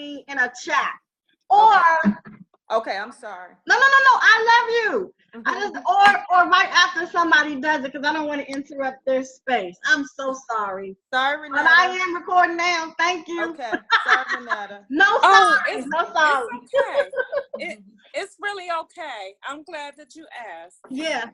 me in a chat. Or okay, I'm sorry. No, I love you. I just or right after somebody does it, because I don't want to interrupt their space. I'm so sorry. Sorry, Renata. But I am recording now. Thank you. Okay. Sorry, Renata. No sorry. No sorry. It's okay. It's really okay. I'm glad that you asked. Yeah.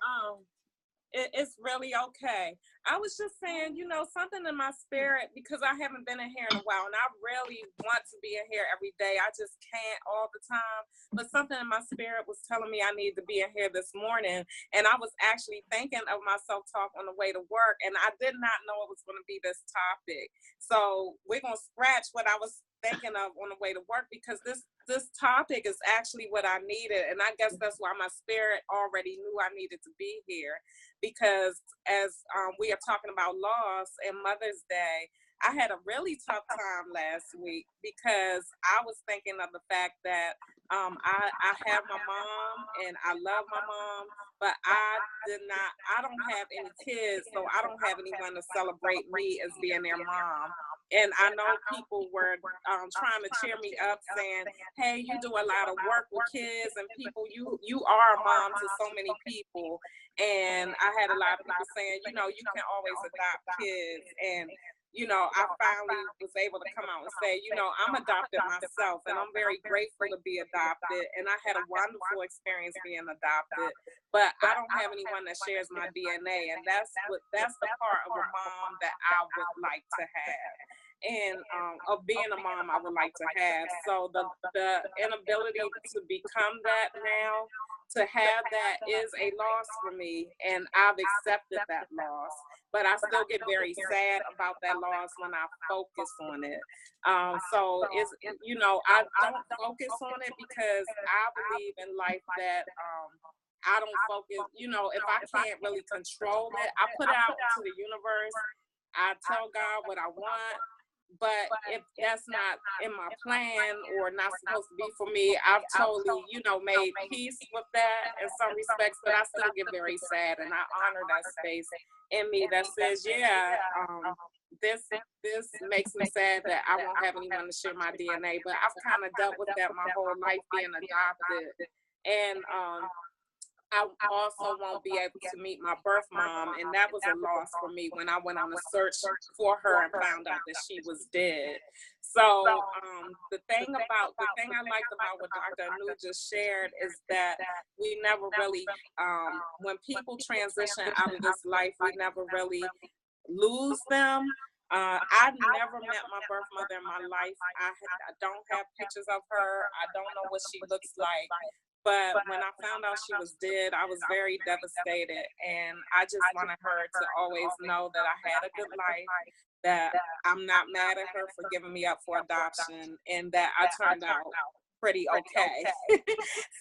It's really okay. I was just saying, something in my spirit, because I haven't been in here in a while, and I really want to be in here every day. I just can't all the time. But something in my spirit was telling me I need to be in here this morning. And I was actually thinking of my self-talk on the way to work, and I did not know it was going to be this topic. So we're going to scratch what I was thinking of on the way to work, because this topic is actually what I needed. And I guess that's why my spirit already knew I needed to be here, because as we are talking about loss and Mother's Day, I had a really tough time last week, because I was thinking of the fact that I have my mom and I love my mom, but I don't have any kids, so I don't have anyone to celebrate me as being their mom. And I know people were trying to cheer me up, saying, hey, you do a lot of work with kids and people, you are a mom to so many people. And I had a lot of people saying, you can always adopt kids. And I finally was able to come out and say, I'm adopted myself, and I'm very grateful to be adopted. And I had a wonderful experience being adopted, but I don't have anyone that shares my DNA. And that's the part of a mom that I would like to have. And of being a mom I would like to have. So the inability to become that now, to have that, is a loss for me, and I've accepted that loss. But I still get very sad about that loss when I focus on it. So it's, I don't focus on it, because I believe in life that I don't focus, if I can't really control it, I put it out to the universe. I tell God what I want. But if that's not in my plan or not supposed to be for me, I've totally, made peace with that in some respects, but I still get very sad, and I honor that space in me that says, this makes me sad that I won't have anyone to share my DNA. But I've kind of dealt with that my whole life, being adopted. And I also won't be able to meet my birth mom, and that was a loss for me when I went on a search for her and found out that she was dead. So the thing I liked about what Dr. Anu just shared is that we never really, when people transition out of this life, we never really lose them. I never met my birth mother in my life. I don't have pictures of her. I don't know what she looks like. But when I found out she was dead, I was very devastated. And I just wanted her to always know that I had a good life, that I'm not mad at her for giving me up for adoption, and that I turned out pretty okay.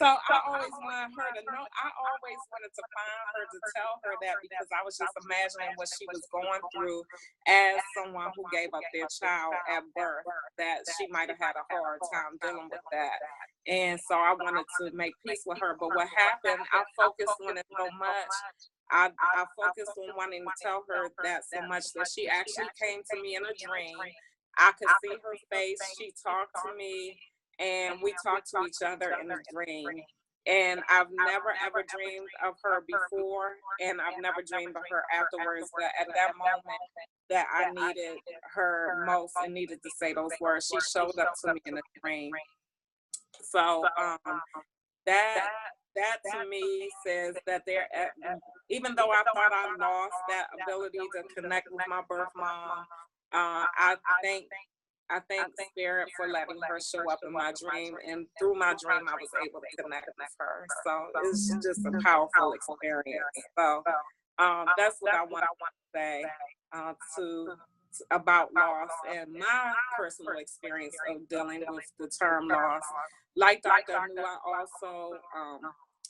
So I always wanted her to know, I always wanted to find her to tell her that, because I was just imagining what she was going through as someone who gave up their child at birth, that she might have had a hard time dealing with that. And so I wanted to make peace with her. But what happened, I focused on it so much. I focused on wanting to tell her that so much that she actually came to me in a dream. I could see her face. She talked to me, and we talked to each other in a dream. And I've never, ever dreamed of her before, and I've never dreamed of her afterwards. But at that moment that I needed her most and needed to say those words, she showed up to me in a dream. So that to me says that even though I thought I lost that ability to connect with my birth mom, I thank Spirit for letting her show up in my dream, and through my dream I was able to connect with her. So it's just a powerful experience. So that's what I want to say about loss and my personal experience of dealing with the term loss. Like Dr. Anu, I also,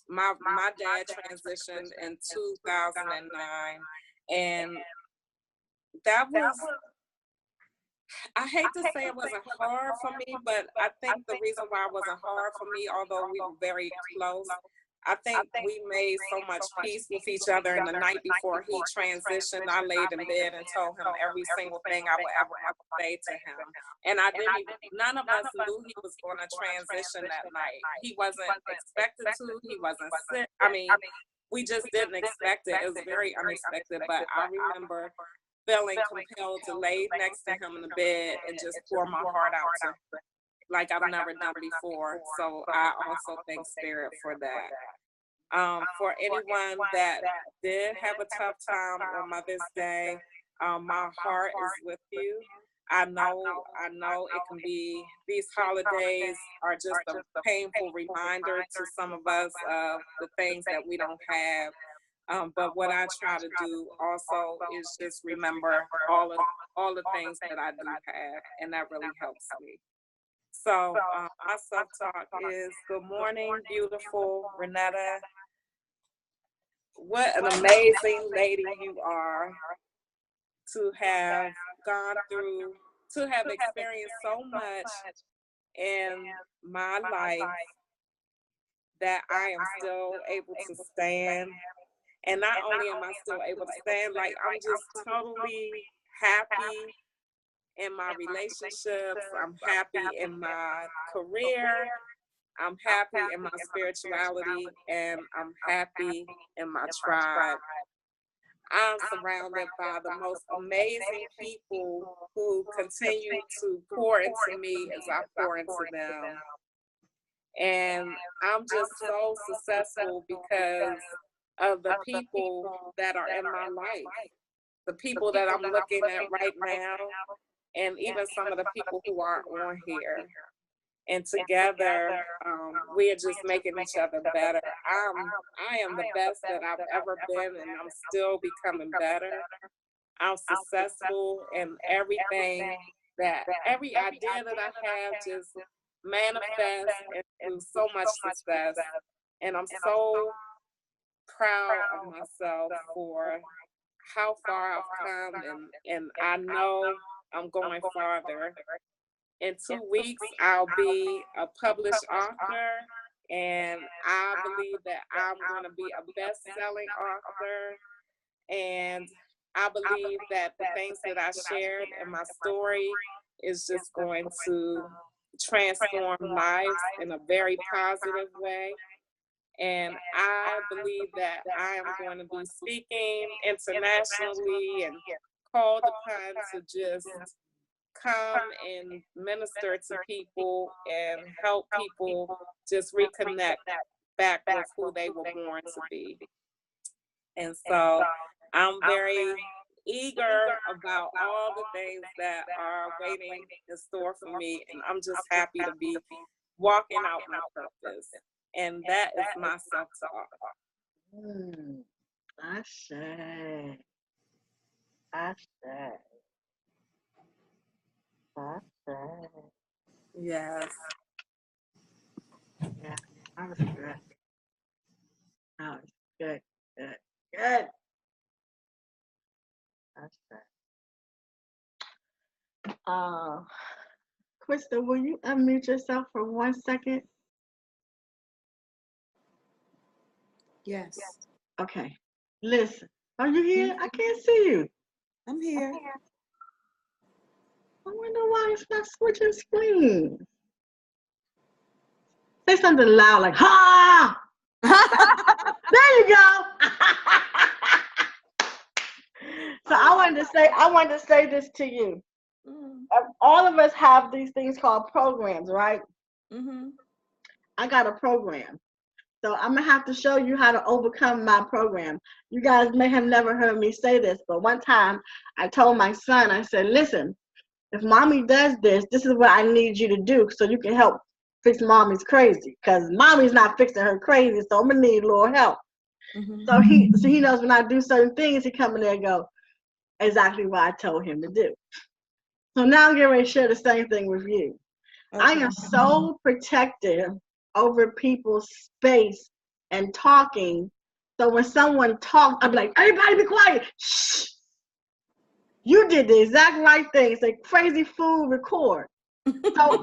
my dad transitioned in 2009, and that was, I hate to say it wasn't hard for me, but I think the reason why it wasn't hard for me, although we were very close, I think we made so much peace with each other. And the night before he transitioned, I laid in bed and told him every single thing I would ever want to say to him. And none of us knew he was going to transition that night. He wasn't expected to. He wasn't sick. I mean, we just didn't expect it. It was very unexpected. But I remember feeling compelled to lay next to him in the bed and just pour my heart out to him like I've never done before. So I also thank Spirit for that. For anyone that did have a tough time on Mother's Day, my heart is with you. I know it can be, these holidays are just a painful reminder to some of us of the things that we don't have. But what I try to do also is just remember all the things that I do have, and that really helps me. So my self-talk is, good morning, beautiful Renetta. What an amazing lady you are to have gone through, to have experienced so much in my life that I am still able to stand. And not only am I still able to stand, like I'm just totally happy in my relationships. I'm happy in my career. I'm happy in my spirituality, and I'm happy in my tribe. I'm surrounded by the most amazing people who continue to pour into me as I pour into them. And I'm just so successful because of the people that are in my life, the people that I'm looking at right now, and even some of the people who are on here. And together, we are just making each other better. I am the best that I've ever been, and I'm still becoming better. I'm successful in everything every idea that I have just manifests into so much success. And I'm so proud of myself for how far I've come, and I know I'm going farther. In 2 weeks, I'll be a published author, and I believe that I'm going to be a best-selling author. And I believe that the things that I shared in my story is just going to transform lives in a very positive way. And I believe that I am going to be speaking internationally and called upon to just come and minister to people and help people just reconnect back with who they were born to be. And so I'm very eager about all the things that are waiting in store for me, and I'm just happy to be walking out my purpose. And that is my self-talk. I say. Yes. Yeah, I was good. I was good. That's good. Krista, will you unmute yourself for 1 second? Yes. Okay. Listen. Are you here? I can't see you. I'm here. I wonder why it's not switching screens. Say something loud like, ha! There you go. So I wanted to say this to you. All of us have these things called programs, right? Mm-hmm. I got a program. So I'm going to have to show you how to overcome my program. You guys may have never heard me say this, but one time I told my son, I said, listen, if mommy does this, this is what I need you to do so you can help fix mommy's crazy. Because mommy's not fixing her crazy, so I'm going to need a little help. Mm-hmm. So he knows when I do certain things, he come in there and go, exactly what I told him to do. So now I'm getting ready to share the same thing with you. Okay. I am so protective over people's space and talking. So when someone talks, I'm like, everybody be quiet. Shh. You did the exact right thing. It's like crazy fool record. So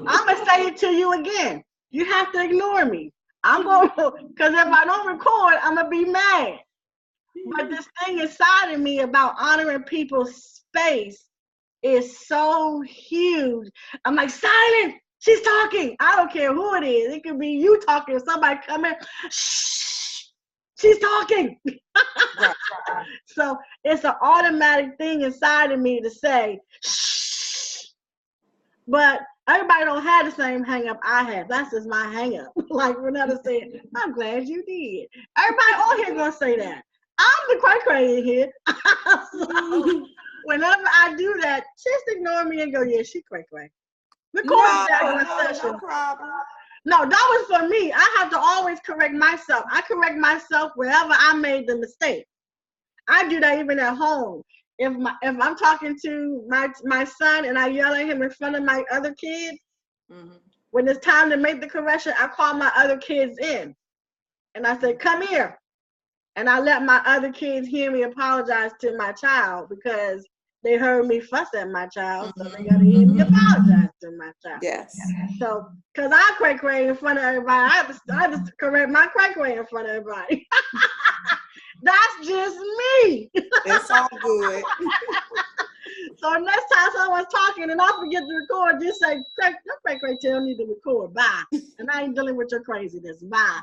I'm going to say it to you again. You have to ignore me. I'm going to, because if I don't record, I'm going to be mad. But this thing inside of me about honoring people's space is so huge. I'm like, silent, she's talking. I don't care who it is. It could be you talking or somebody coming. Shh, she's talking. Right. So it's an automatic thing inside of me to say, shh. But everybody don't have the same hang up I have. That's just my hang up. Like Renetta said, I'm glad you did. Everybody on here gonna say that. I'm the cray-cray in here. So whenever I do that, just ignore me and go, yeah, she cray-cray. Record that session. No problem. No, that was for me. I have to always correct myself. I correct myself wherever I made the mistake. I do that even at home. If I'm talking to my son and I yell at him in front of my other kids, when it's time to make the correction, I call my other kids in. And I say, come here. And I let my other kids hear me apologize to my child because they heard me fuss at my child, so they gotta hear me apologize to my child. Yes. So, cause I cray-cray in front of everybody, I have to correct my cray-cray in front of everybody. That's just me. It's all good. So next time someone's talking and I forget to record, just say, cray-cray tell me to record, bye. And I ain't dealing with your craziness, bye.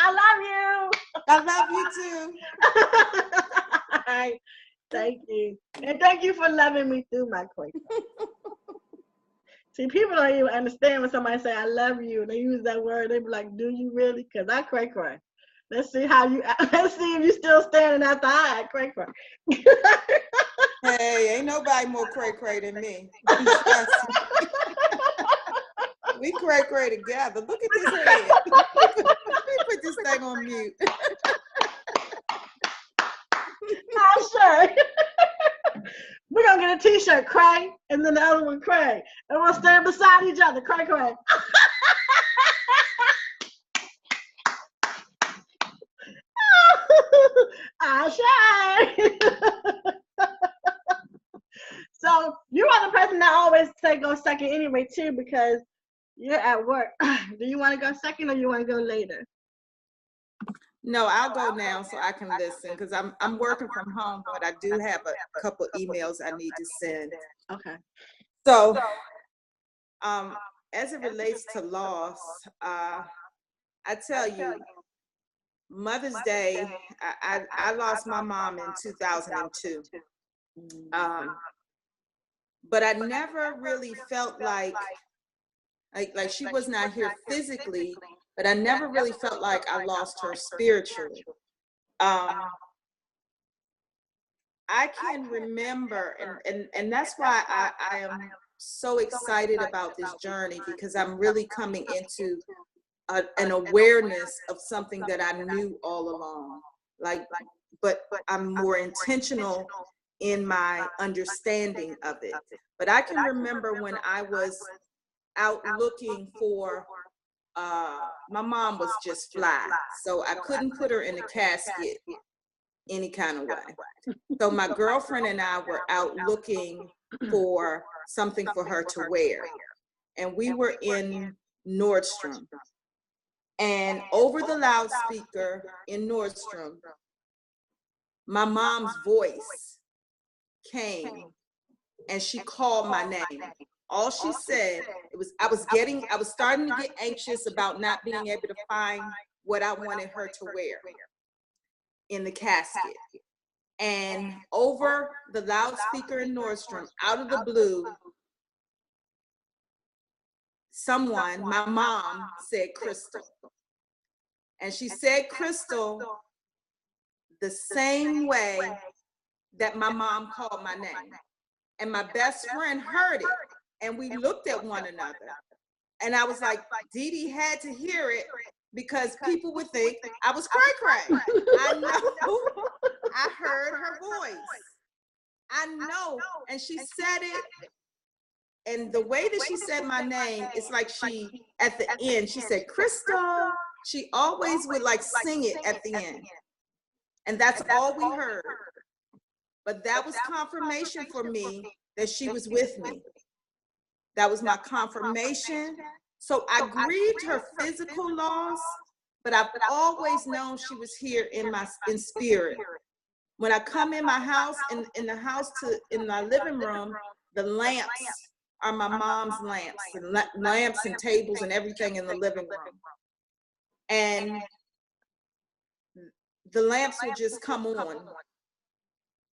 I love you. I love you too. All right. Thank you. And thank you for loving me through my cray. See, people don't even understand when somebody say, I love you, and they use that word, they be like, do you really? Because I cray. Let's see if you still standing after I cray. Hey, ain't nobody more cray than me. We cray together. Look at this head. Let me put this thing on mute. I'm sure. We're going to get a t-shirt, cray, and then the other one, cray. And we'll stand beside each other, cray. I shy. So you are the person that always say go second anyway too, because you're at work. Do you want to go second or you want to go later? No, I'll go now so I can listen because I'm working from home, but I do have a couple emails I need to send. Okay. So, as it relates to loss, I tell you, Mother's Day, I lost my mom in 2002. But I never really felt like she was not here physically, but I never really felt like I lost her spiritually. I can remember, and that's why I am so excited about this journey, because I'm really coming into an awareness of something that I knew all along. But I'm more intentional in my understanding of it. But I can remember when I was out looking for, my mom was just fly, so I couldn't put her in a casket any kind of way. So my girlfriend and I were out looking for something for her to wear. And we were in Nordstrom. And over the loudspeaker in Nordstrom, my mom's voice came and she called my name. All she said, I was starting to get anxious about not being able to find what I wanted her to wear in the casket. And over the loudspeaker in Nordstrom, out of the blue, my mom said Crystal. And she said Crystal the same way that my mom called my name. And my best friend heard it, and we looked at one another. And I was like, Dee Dee had to hear it because people would think I was cray-cray. I know. I heard her voice. I know. And she said it. And the way that she said my name, it's like she, at the end, she said, Crystal. She always would sing it at the end. And that's all we heard. But that was confirmation for me that she was with me. That was my confirmation So I grieved her physical loss, but I've always known she was here in spirit. When I come in my house, in my living room, the lamps are my mom's lamps, and lamps and tables and everything in the living room. And the lamps will just come on.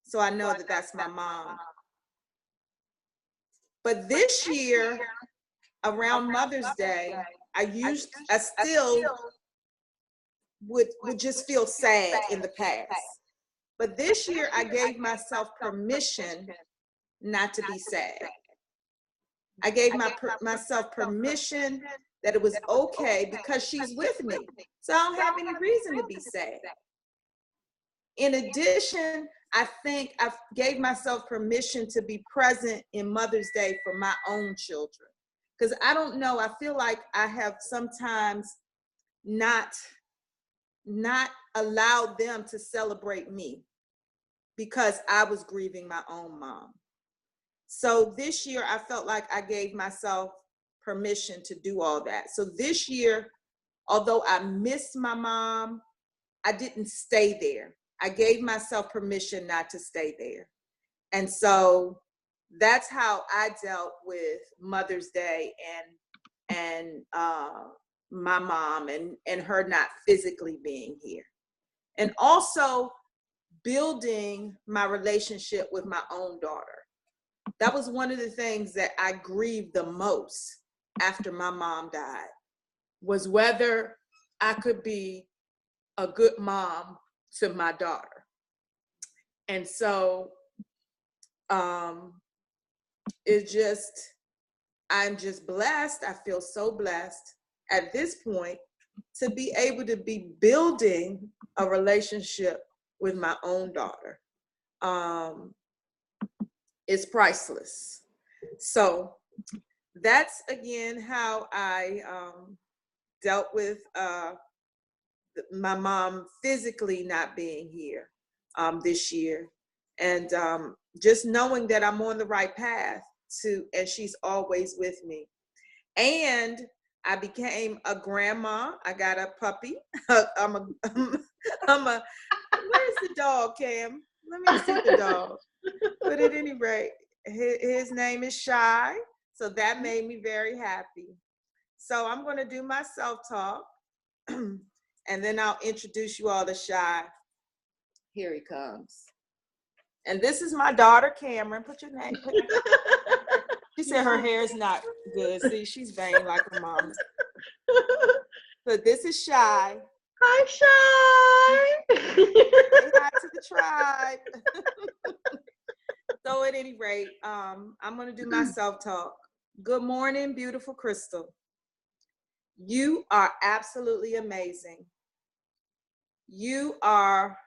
So I know that that's my mom. But this year, around Mother's Day, I still would just feel sad in the past. But this year, I gave myself permission not to be sad. I gave myself permission that it was okay because she's with me. So I don't have any reason to be sad. In addition, I think I gave myself permission to be present in Mother's Day for my own children. Because I don't know, I feel like I have sometimes not allowed them to celebrate me because I was grieving my own mom. So this year, I felt like I gave myself permission to do all that. So this year, although I missed my mom, I didn't stay there. I gave myself permission not to stay there. And so that's how I dealt with Mother's Day and my mom and her not physically being here. And also building my relationship with my own daughter. That was one of the things that I grieved the most after my mom died, was whether I could be a good mom to my daughter. And so I'm just blessed. I feel so blessed at this point to be able to be building a relationship with my own daughter. It's priceless. So that's again how I dealt with my mom physically not being here this year, and just knowing that I'm on the right path and she's always with me. And I became a grandma. I got a puppy. I'm a. Where's the dog, Cam? Let me see the dog. But at any rate, his name is Shy. So that made me very happy. So I'm going to do my self-talk, and then I'll introduce you all to Shy. Here he comes. And this is my daughter, Cameron. Put your name. She said her hair is not good. See, she's vain like her mom. So this is Shy. Hi, Shy. Say hi to the tribe. So at any rate, I'm going to do my self-talk. Good morning, beautiful Crystal. You are absolutely amazing. You are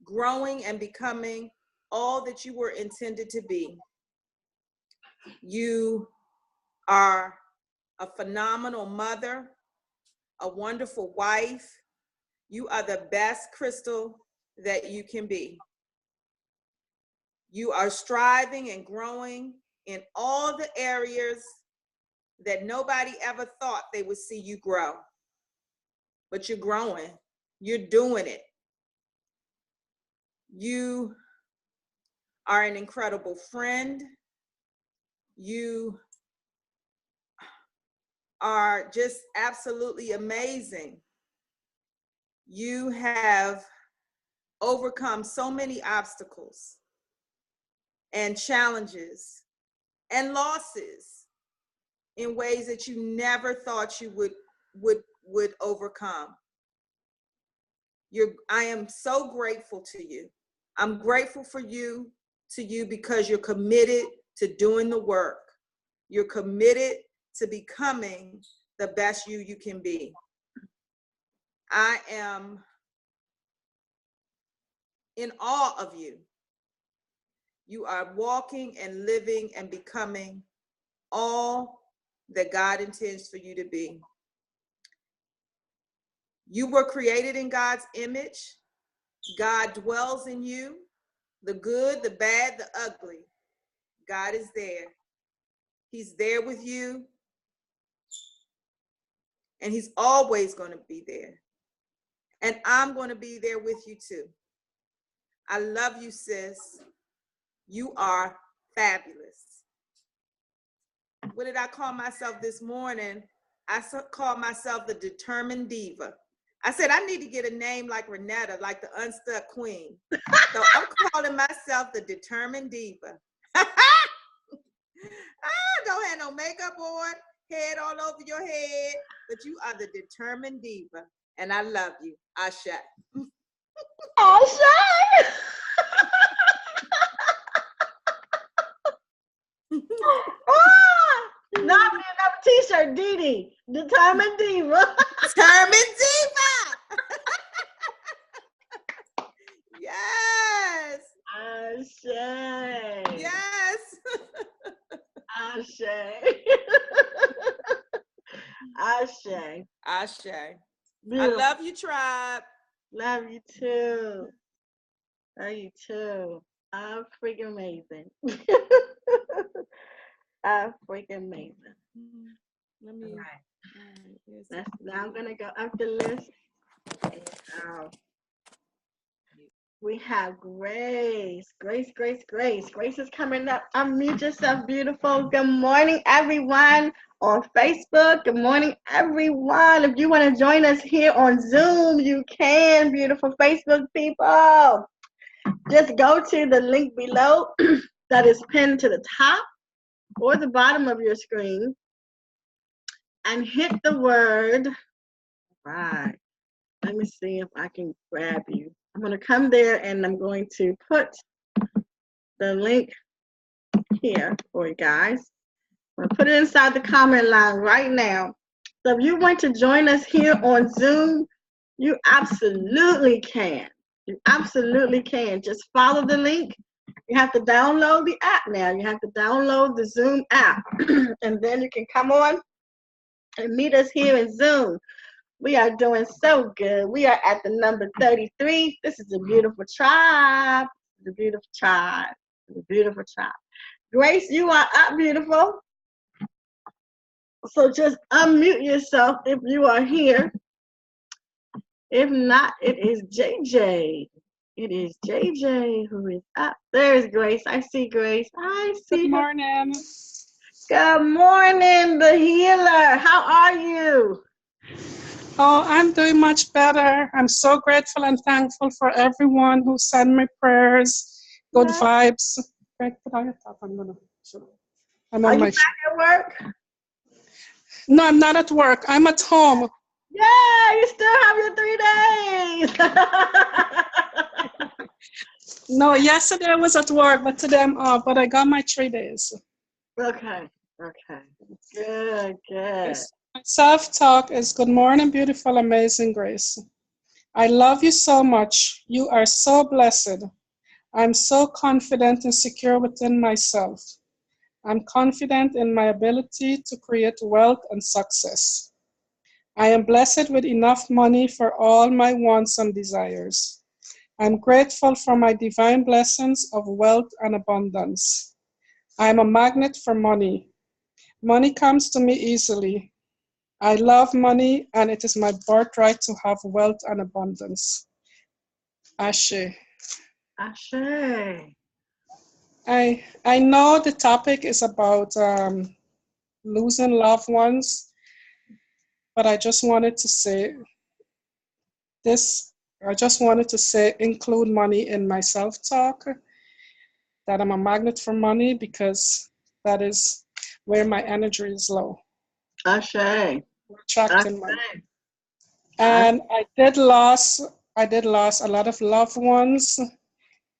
growing and becoming all that you were intended to be. You are a phenomenal mother, a wonderful wife. You are the best Crystal that you can be. You are striving and growing in all the areas that nobody ever thought they would see you grow. But you're growing. You're doing it. You are an incredible friend. You are just absolutely amazing. You have overcome so many obstacles and challenges and losses in ways that you never thought you would overcome. I am so grateful to you. I'm grateful for you because you're committed to doing the work. You're committed to becoming the best you can be. I am in awe of you. You are walking and living and becoming all that God intends for you to be. You were created in God's image. God dwells in you, the good, the bad, the ugly. God is there. He's there with you. and he's always going to be there. And I'm going to be there with you too. I love you, sis. You are fabulous. What did I call myself this morning? I called myself the Determined Diva. I said, I need to get a name like Renetta, like the Unstuck Queen. So I'm calling myself the Determined Diva. Don't have no makeup on, head all over your head, but you are the Determined Diva. And I love you. Ashe. Ashe. Now I'm getting up a t-shirt, Dee Dee. Determined Diva. Determined Diva. Yes. Ashe. Yes. Ashe. Ashe. Ashe. Beautiful. I love you, tribe. Love you too. Love you too. I'm freaking amazing. I'm freaking amazing. Let me. Right. Now I'm gonna go up the list. And, we have Grace. Grace is coming up. Unmute yourself, beautiful. Good morning, everyone on Facebook. Good morning, everyone. If you want to join us here on Zoom, you can, beautiful Facebook people. Just go to the link below that is pinned to the top or the bottom of your screen and hit the word. Right. Let me see if I can grab you. I'm going to come there and I'm going to put the link here for you guys. I'm going to put it inside the comment line right now. So if you want to join us here on Zoom, you absolutely can. You absolutely can. Just follow the link. You have to download the app now. You have to download the Zoom app. And then you can come on and meet us here in Zoom. We are doing so good. We are at the number 33. This is a beautiful tribe. The beautiful tribe. The beautiful tribe. Grace, you are up, beautiful. So just unmute yourself if you are here. If not, it is JJ. It is JJ who is up. There's Grace. I see Grace. I see. Good morning. Good morning, the healer. How are you? Oh, I'm doing much better. I'm so grateful and thankful for everyone who sent me prayers, good vibes. I'm Are on you my back at work? No, I'm not at work. I'm at home. Yeah, you still have your 3 days. No, yesterday I was at work, but today I'm off. But I got my 3 days. Okay. Good. My self-talk is good morning, beautiful, amazing Grace. I love you so much. You are so blessed. I'm so confident and secure within myself. I'm confident in my ability to create wealth and success. I am blessed with enough money for all my wants and desires. I'm grateful for my divine blessings of wealth and abundance. I am a magnet for money. Money comes to me easily. I love money, and it is my birthright to have wealth and abundance. Ashe. Ashe. I know the topic is about losing loved ones, but I just wanted to say this. I just wanted to say include money in my self-talk, that I'm a magnet for money because that is where my energy is low. Ashe. Attracting money. And I did lose a lot of loved ones,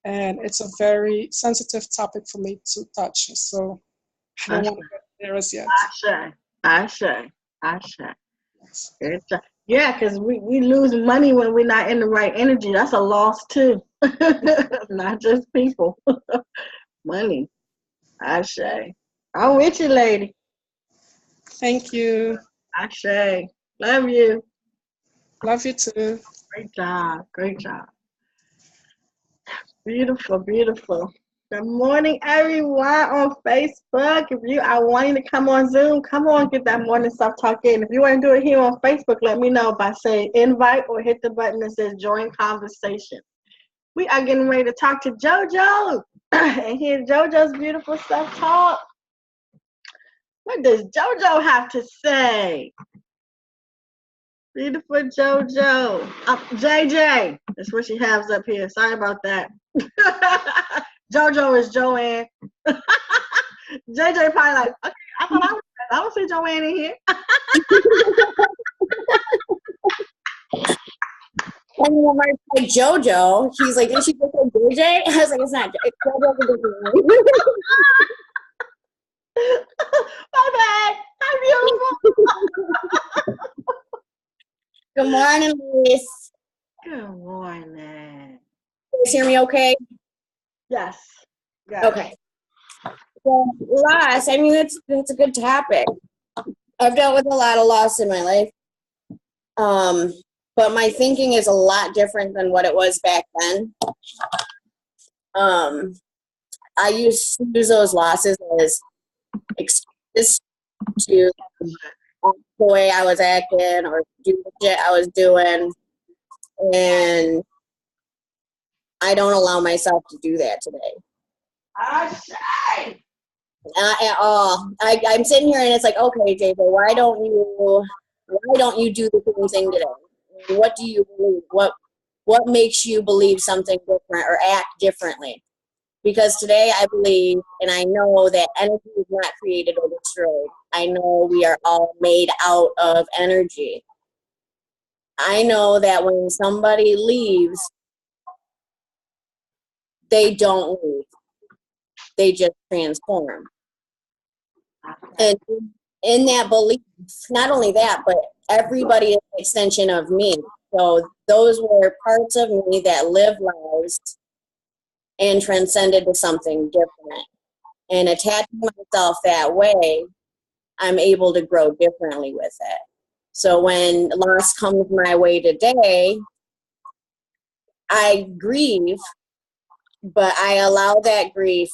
and it's a very sensitive topic for me to touch. So I don't want to get there as yet. Ashe. Good job. Yeah, because we lose money when we're not in the right energy. That's a loss too. Not just people. Money. Ashe. I'm with you, lady. Thank you. Ashe. Love you. Love you too. Great job. Beautiful. Good morning, everyone on Facebook. If you are wanting to come on Zoom, come on, get that morning self talk in. If you want to do it here on Facebook, let me know by saying invite or hit the button that says join conversation. We are getting ready to talk to JoJo and hear JoJo's beautiful self talk. What does JoJo have to say? Beautiful JoJo. JJ. That's what she has up here. Sorry about that. JoJo is Joanne. JJ probably like, okay, I don't see Joanne in here. And when I said JoJo, he's like, did she just say JJ? I was like, it's not. It's JoJo's a different name. My bad. I'm beautiful. Good morning, Luis. Good morning. You guys hear me okay? Yes. Okay. Well, loss, I mean, it's a good topic. I've dealt with a lot of loss in my life. But my thinking is a lot different than what it was back then. I used to use those losses as excuses to act the way I was acting or do the shit I was doing. And I don't allow myself to do that today. Not at all. I'm sitting here and it's like, okay, JJ, why don't you do the same thing today? What do you believe? What makes you believe something different or act differently? Because today I believe and I know that energy is not created or destroyed. I know we are all made out of energy. I know that when somebody leaves, they don't leave. They just transform. And in that belief, not only that, but everybody is an extension of me. So those were parts of me that lived lives and transcended to something different. And attaching myself that way, I'm able to grow differently with it. So when loss comes my way today, I grieve, but I don't allow that grief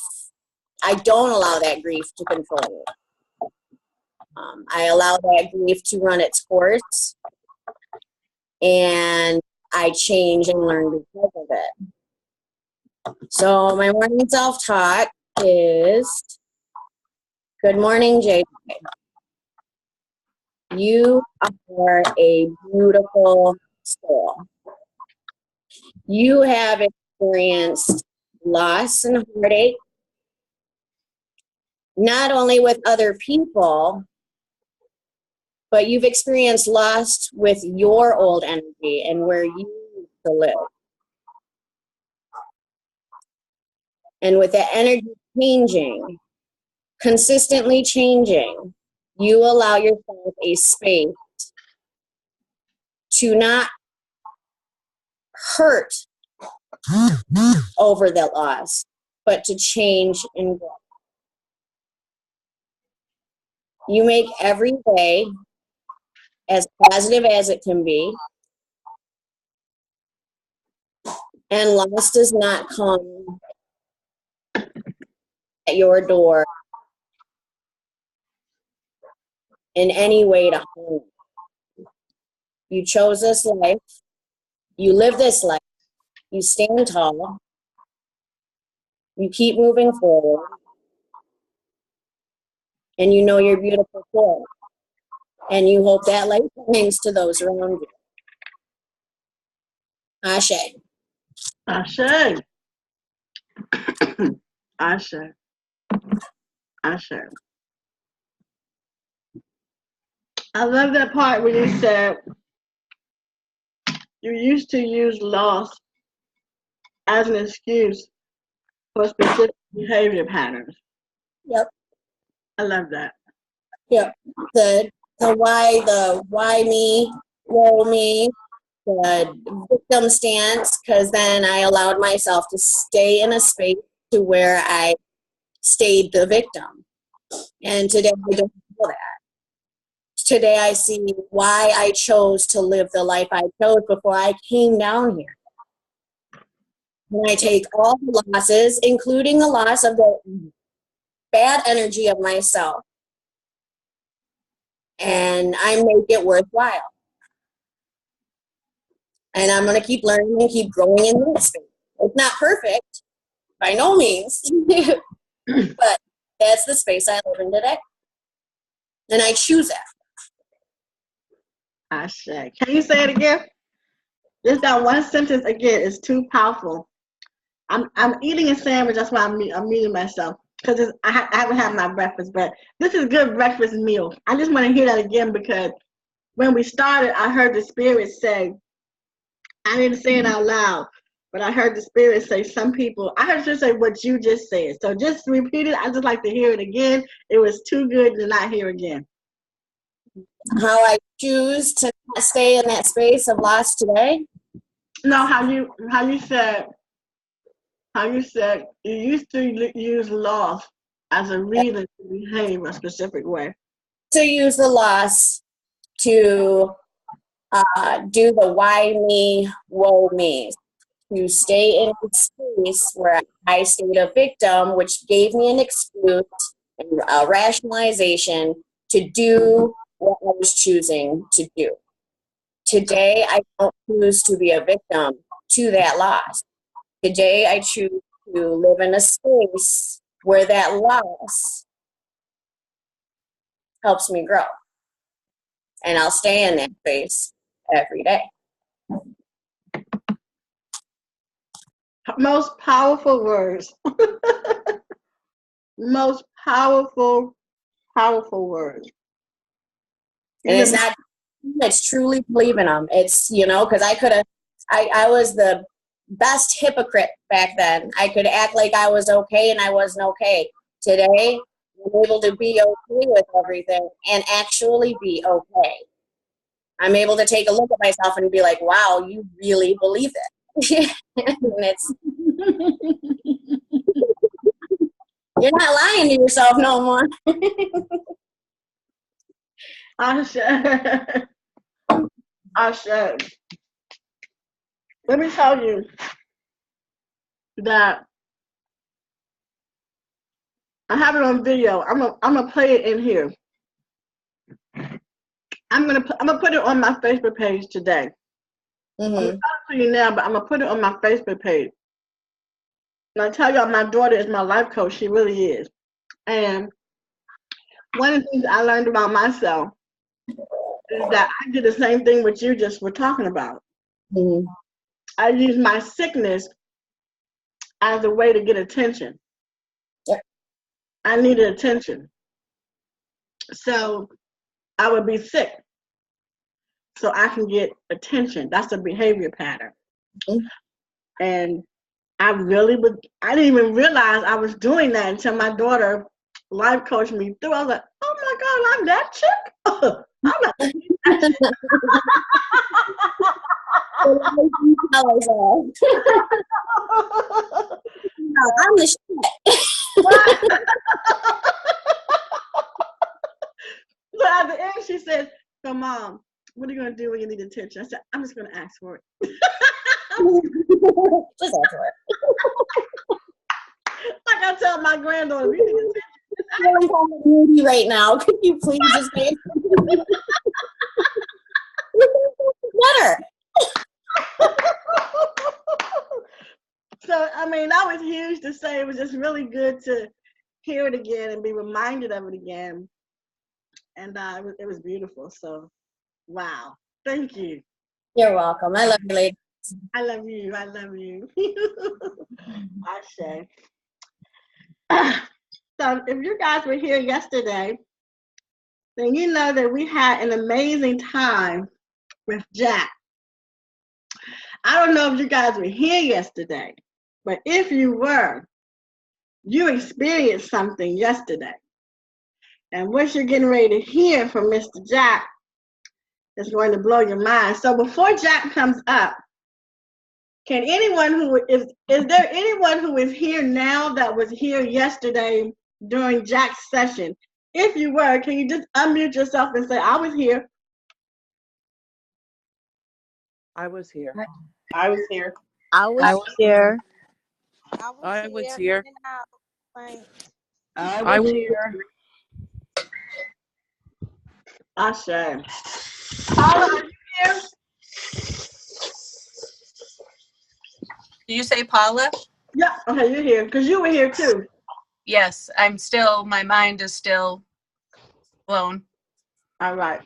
to control me. I allow that grief to run its course, and I change and learn because of it. So my morning self-talk is, good morning, JJ. You are a beautiful soul. You have experienced loss and heartache, not only with other people, but you've experienced loss with your old energy and where you used to live. And with that energy changing, consistently changing, you allow yourself a space to not hurt over the loss, but to change and grow. You make every day as positive as it can be, and loss does not come at your door in any way to harm you. You chose this life, you live this life, you stand tall, you keep moving forward, and you know you're beautiful for it. And you hope that light brings to those around you. Ashe. Ashe. Ashe. Ashe. I love that part where you said you used to use loss as an excuse for specific behavior patterns. Yep. I love that. Yep. The why me, woe me, the victim stance, because then I allowed myself to stay in a space to where I stayed the victim. And today I don't feel that. Today I see why I chose to live the life I chose before I came down here. And I take all the losses, including the loss of the bad energy of myself, and I make it worthwhile. And I'm going to keep learning and keep growing in this space. It's not perfect, by no means, but that's the space I live in today. And I choose that. Ashe. Can you say it again? Just that one sentence again is too powerful. I'm eating a sandwich. That's why I'm muting myself, because I haven't had my breakfast. But this is good breakfast meal. I just want to hear that again, because when we started, I heard the Spirit say, I didn't say it out loud, but I heard the Spirit say, some people, I heard you say what you just said. So just repeat it. I just like to hear it again. It was too good to not hear again. How I choose to not stay in that space of loss today. No, how you said you used to use loss as a reason to behave a specific way. To use the loss to do the why me, woe me. To stay in a space where I stayed a victim, which gave me an excuse and a rationalization to do what I was choosing to do. Today, I don't choose to be a victim to that loss. Today, I choose to live in a space where that loss helps me grow. And I'll stay in that space every day. Most powerful words. Most powerful words. And it's not, it's truly believing them. It's, because I was the best hypocrite back then. I could act like I was okay and I wasn't okay. Today, I'm able to be okay with everything and actually be okay. I'm able to take a look at myself and be like, wow, you really believe it. And it's, you're not lying to yourself no more. Ashe. Let me tell you that I have it on video. I'm gonna play it in here. I'm gonna put it on my Facebook page today. I'm gonna talk to you now, but I'm gonna put it on my Facebook page. And I tell y'all, my daughter is my life coach. She really is. And one of the things I learned about myself is that I did the same thing what you just were talking about. Mm-hmm. I use my sickness as a way to get attention. Yep. I needed attention. So I would be sick so I can get attention. That's a behavior pattern. Mm-hmm. And I didn't even realize I was doing that until my daughter life coached me through. I was like, oh my God, I'm that chick? I'm not that chick. No, I'm the shit. So at the end, she said, so Mom, what are you going to do when you need attention? I said, I'm just going to ask for it. Just ask for it. Like I tell my granddaughter, you need attention. I'm really moody right now. Could you please just pay attention? Better. So, I mean, that was huge to say. It was just really good to hear it again and be reminded of it again. And it was beautiful. So, wow. Thank you. You're welcome. I love you, lady. I love you. I love you. Ashe. So, if you guys were here yesterday, then you know that we had an amazing time with Jack. I don't know if you guys were here yesterday, but if you were, you experienced something yesterday. And what you're getting ready to hear from Mr. Jack is going to blow your mind. So before Jack comes up, can anyone is there anyone who is here now that was here yesterday during Jack's session? If you were, can you just unmute yourself and say, I was here? I was here. I was here. I was here. I was here. I was here. I say. Paula, are you here? Do you say Paula? Yeah, okay, you're here. Because you were here too. Yes, my mind is still blown. All right.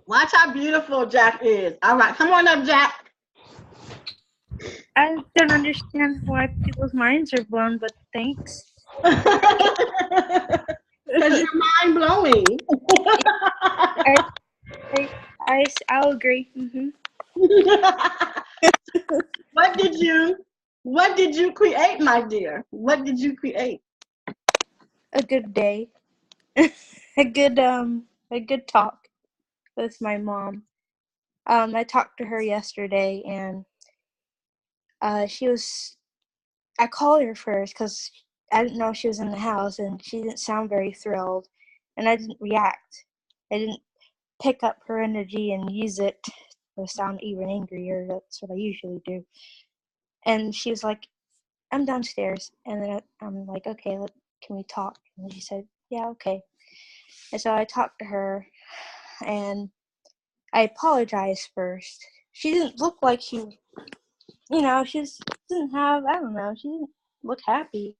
Watch how beautiful Jack is. All right, come on up, Jack. I don't understand why people's minds are blown, but thanks. Because you're mind blowing. I'll agree. Mm-hmm. What did you create, my dear? What did you create? A good day. a good talk with my mom. I talked to her yesterday, and I called her first because I didn't know she was in the house, and she didn't sound very thrilled, and I didn't react. I didn't pick up her energy and use it to sound even angrier. That's what I usually do. And she was like, I'm downstairs. And then I'm like, okay, can we talk? And she said, yeah, okay. And so I talked to her, and I apologized first. She didn't look like she didn't have, I don't know, she didn't look happy.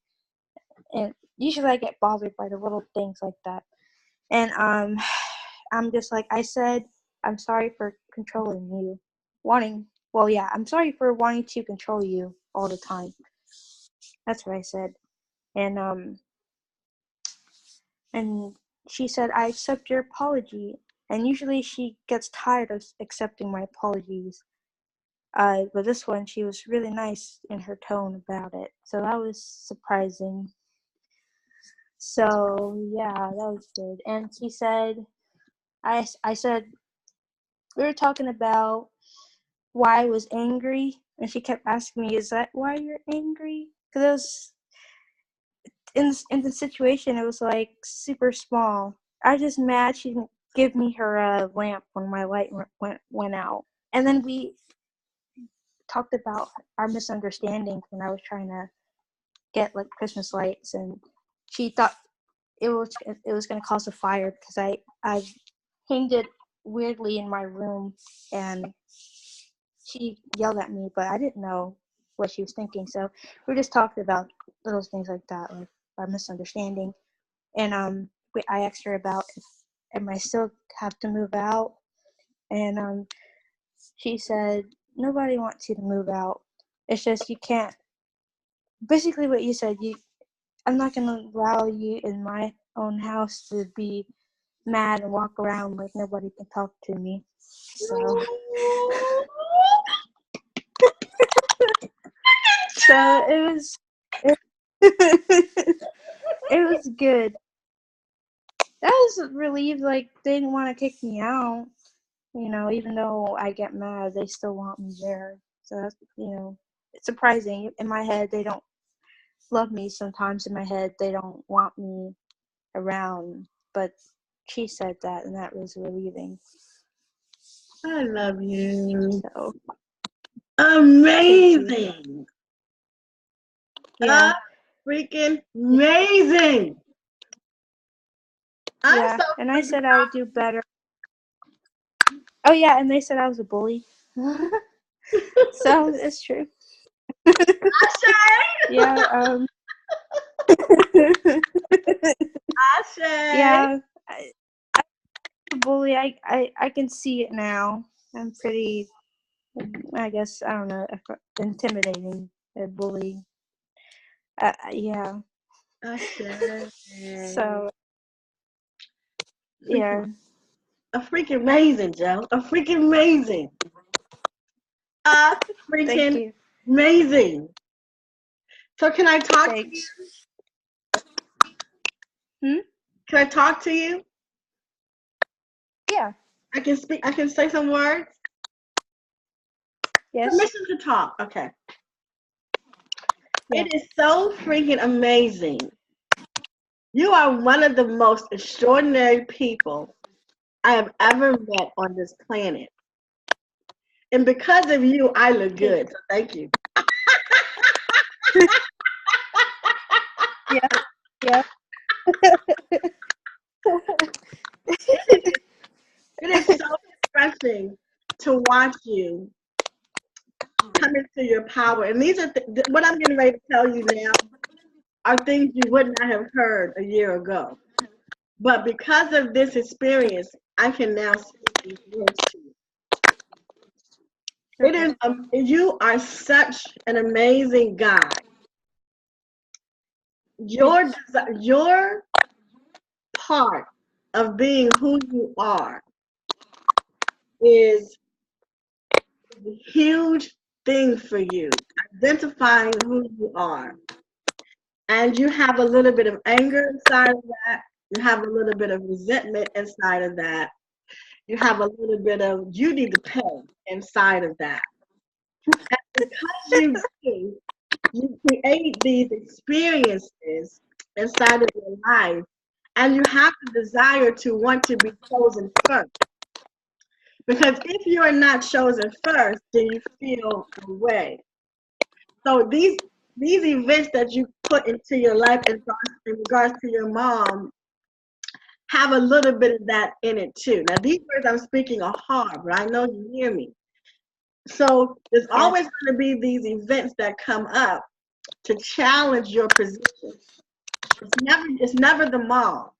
And usually I get bothered by the little things like that. And I'm just like, I said, I'm sorry for controlling you. I'm sorry for wanting to control you all the time. That's what I said. And she said, I accept your apology. And usually she gets tired of accepting my apologies. But this one, she was really nice in her tone about it. So that was surprising. So, yeah, that was good. And she said, I said, we were talking about why I was angry. And she kept asking me, is that why you're angry? Because it was, in the situation, it was like super small. I was just mad she didn't give me her lamp when my light went out. And then we talked about our misunderstandings when I was trying to get like Christmas lights, and she thought it was going to cause a fire because I hanged it weirdly in my room, and she yelled at me, but I didn't know what she was thinking. So we just talked about little things like that, like our misunderstanding. And I asked her about if I still have to move out, and she said nobody wants you to move out. It's just you can't. Basically, what you said, I'm not going to allow you in my own house to be mad and walk around like nobody can talk to me. So, so it was good. I was relieved, like they didn't want to kick me out. Even though I get mad, they still want me there. So that's, it's surprising. In my head, they don't love me. Sometimes in my head, they don't want me around. But she said that, and that was relieving. I love you. So amazing. Yeah. Freaking amazing. Yeah, and I said I would do better. Oh yeah, and they said I was a bully. So it's true. Yeah. Yeah. I'm a bully. I can see it now. I'm pretty. I guess I don't know. Intimidating. A bully. Yeah. So. Yeah. A freaking amazing, Joe. A freaking amazing. A freaking amazing. So can I talk to you? Can I talk to you? Yeah. I can speak. I can say some words. Yes. Permission to talk. Okay. Yeah. It is so freaking amazing. You are one of the most extraordinary people I have ever met on this planet. And because of you, I look good. So thank you. Yeah. Yeah. It is so refreshing to watch you come into your power. And these are what I'm getting ready to tell you now are things you would not have heard a year ago. But because of this experience, I can now speak these words to you. It is you are such an amazing guy. Your part of being who you are is a huge thing for you. Identifying who you are. And you have a little bit of anger inside of that. You have a little bit of resentment inside of that. You have a little bit of you need to pay inside of that. And because you do, you create these experiences inside of your life, and you have the desire to want to be chosen first. Because if you are not chosen first, then you feel away. So these events that you put into your life in regards to your mom have a little bit of that in it too. Now these words I'm speaking are hard, but I know you hear me. So there's always going to be these events that come up to challenge your position. It's never the mom.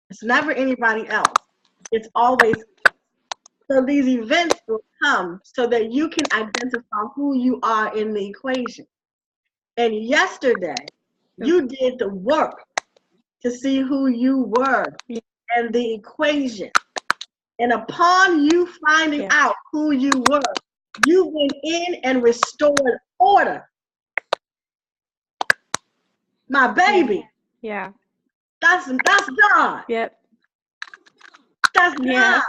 It's never anybody else. It's always so these events will come so that you can identify who you are in the equation. And yesterday, you did the work to see who you were and the equation. And upon you finding out who you were, you went in and restored order. My baby. Yeah. That's God. Yep. That's God.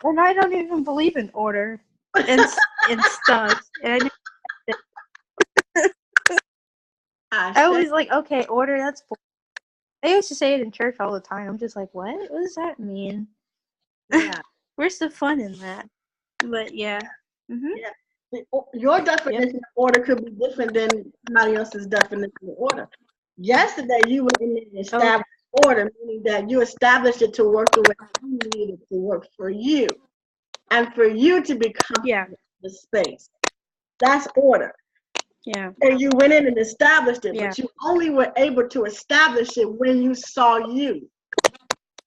And I don't even believe in order and stuff. And I was like, okay, order, that's bull-. I used to say it in church all the time. I'm just like, what? What does that mean? Yeah. Where's the fun in that? But yeah. Mm-hmm. Yeah. Your definition of order could be different than somebody else's definition of order. Yesterday, you were in the established order, meaning that you established it to work the way you needed it to work for you, and for you to become the space. That's order. Yeah. And you went in and established it, but you only were able to establish it when you saw you.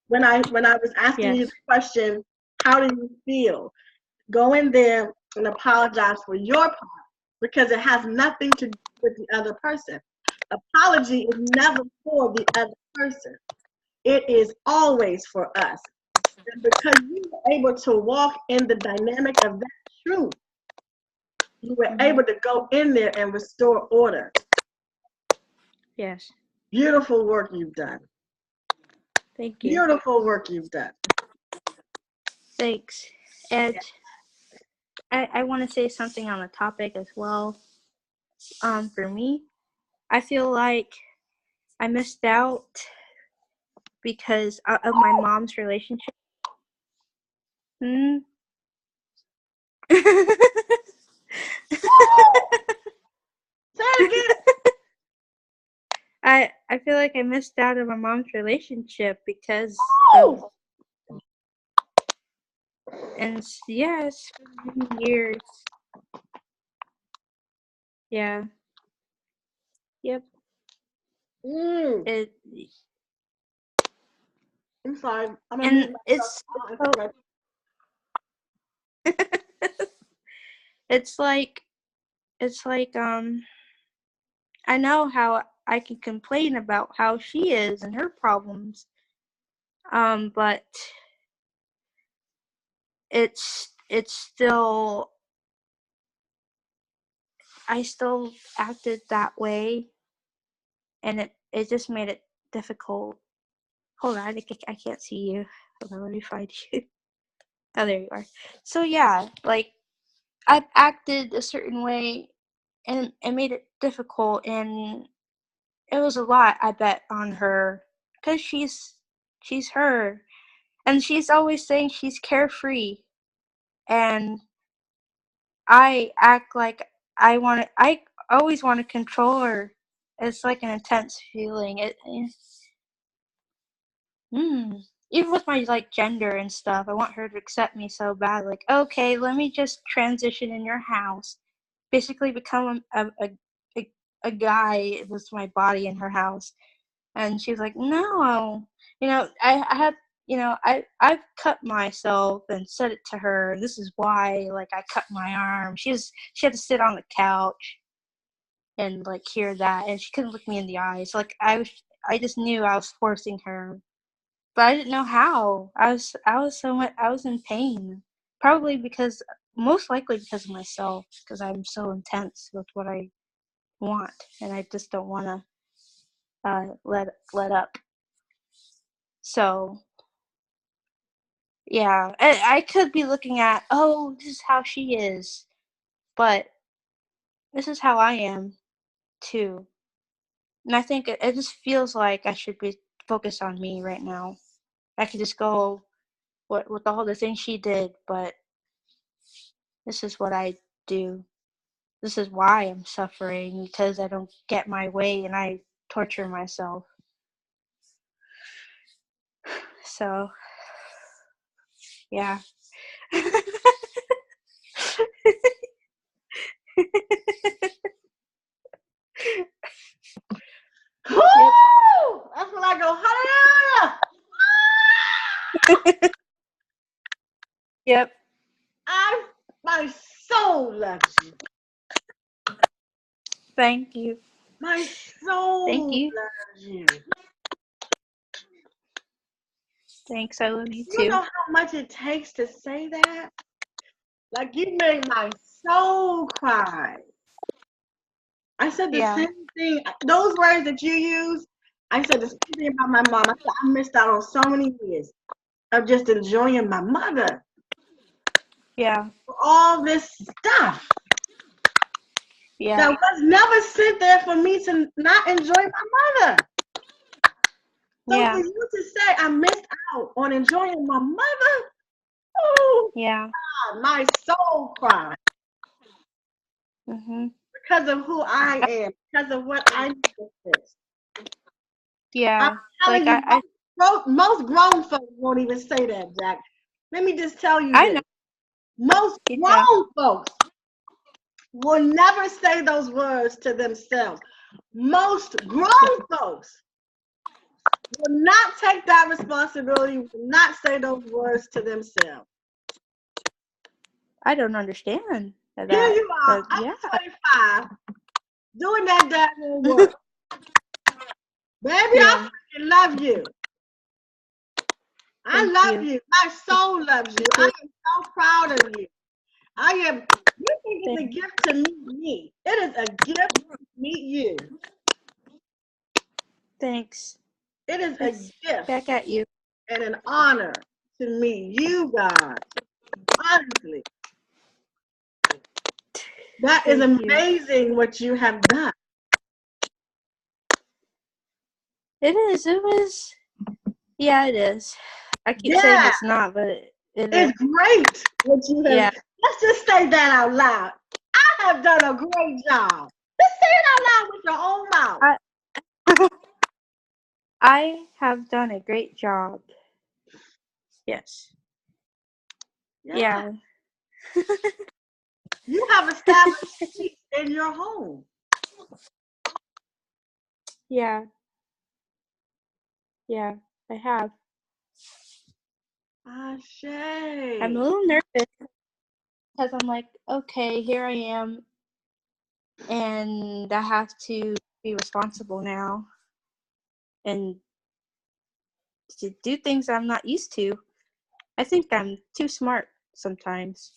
When I was asking you the question, how do you feel? Go in there and apologize for your part, because it has nothing to do with the other person. Apology is never for the other person. It is always for us. And because you were able to walk in the dynamic of that truth, you were able to go in there and restore order. Yes. Beautiful work you've done. Thank you. Beautiful work you've done. Thanks. And I want to say something on the topic as well. For me, I feel like I missed out because of my mom's relationship. Say it again. I feel like I missed out on my mom's relationship because of, and yes, years. Yeah. Yep. I'm sorry. And it's it's like I know how I can complain about how she is and her problems, but it's still, I still acted that way, and it just made it difficult. Hold on, I can't see you. Hold on, let me find you. Oh, there you are. So yeah, like I've acted a certain way, and it made it difficult, and it was a lot, I bet, on her, because she's her, and she's always saying she's carefree, and I act like I always want to control her. It's like an intense feeling. Even with my like gender and stuff, I want her to accept me so bad. Like, okay, let me just transition in your house, basically become a guy with my body in her house. And she's like, no, I had, I've cut myself and said it to her. This is why, like, I cut my arm. She had to sit on the couch and like hear that, and she couldn't look me in the eyes. Like I just knew I was forcing her, but I didn't know how. I was in pain. Probably most likely because of myself, because I'm so intense with what I want, and I just don't want to let up. So yeah, I could be looking at, oh, this is how she is, but this is how I am too. And I think it just feels like I should be focused on me right now. I could just go with all the things she did, but this is what I do. This is why I'm suffering, because I don't get my way and I torture myself. So, yeah. Woo! That's when I go, hallelujah! Yep. My soul loves you. Thank you. My soul Thank you. loves you. Thanks. I love you You too. know how much it takes to say that? Like, you made my soul cry. I said the Yeah. same thing. Those words that you use, I said the same thing about my mom. I said I missed out on so many years of just enjoying my mother. Yeah. All this stuff Yeah. that was never sent there for me to not enjoy my mother. So Yeah. for you to say I missed out on enjoying my mother, oh, Yeah. God, my soul cried Mhm. because of who I am, because of what I did. Yeah. I'm telling Like you, most grown folks won't even say that, Jack. Let me just tell you I this. know. Most Yeah. grown folks will never say those words to themselves. Most grown folks will not take that responsibility, will not say those words to themselves. I don't understand that. Here you are, But I'm yeah. 25, doing that damn work. Baby, Yeah. I freaking love you. I Thank love you. you. My soul loves you. I am so proud of you. You think it's a gift to meet me. It is a gift to meet you. Thanks. It is a gift Back at you. and an honor to meet you guys. Honestly. That is Thank you. amazing what you have done. It is. It was. Yeah, it is. I keep saying Yeah, it's not, but it is. it's great what you have. Yeah. Let's just say that out loud. I have done a great job. Just say it out loud with your own mouth. I have done a great job. Yes. Yeah. You have established peace in your home. Yeah. Yeah. I have. Ashe. I'm a little nervous because I'm like, okay, here I am, and I have to be responsible now and to do things I'm not used to. I think I'm too smart sometimes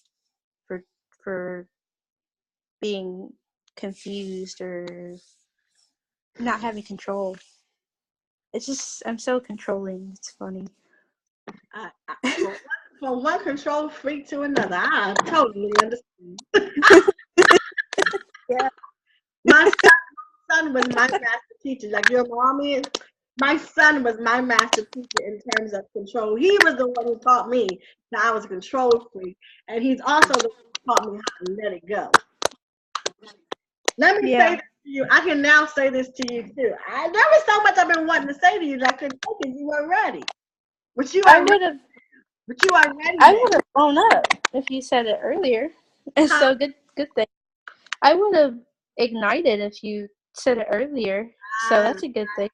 for for being confused or not having control. It's just I'm so controlling. It's funny. From one control freak to another, I totally understand. Yeah. My son was my master teacher. Like your mom is, my son was my master teacher in terms of control. He was the one who taught me that I was a control freak, and he's also the one who taught me how to let it go. Let me say Yeah. this to you. I can now say this to you too. There was so much I've been wanting to say to you that I couldn't say because you weren't ready. But you I are ready. would have. But you are ready. I now. would have blown up if you said it earlier. And Huh? so good thing. I would have ignited if you said it earlier. So that's a good thing.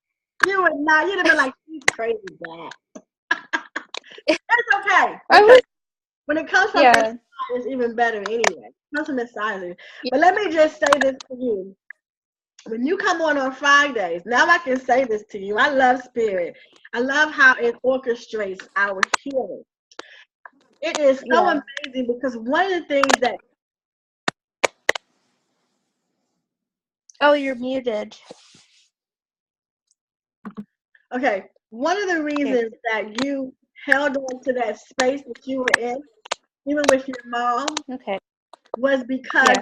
You would not. You'd have been like, she's crazy, Dad. It's okay. I Because would. when it comes from Yeah. inside, it's even better anyway. It comes from inside. Yeah. But let me just say this to you. When you come on Fridays, now I can say this to you. I love Spirit. I love how it orchestrates our healing. It is so Yeah. amazing because one of the things that, Oh, you're muted. okay, one of the reasons that you held on to that space that you were in, even with your mom, Okay. was because Yeah.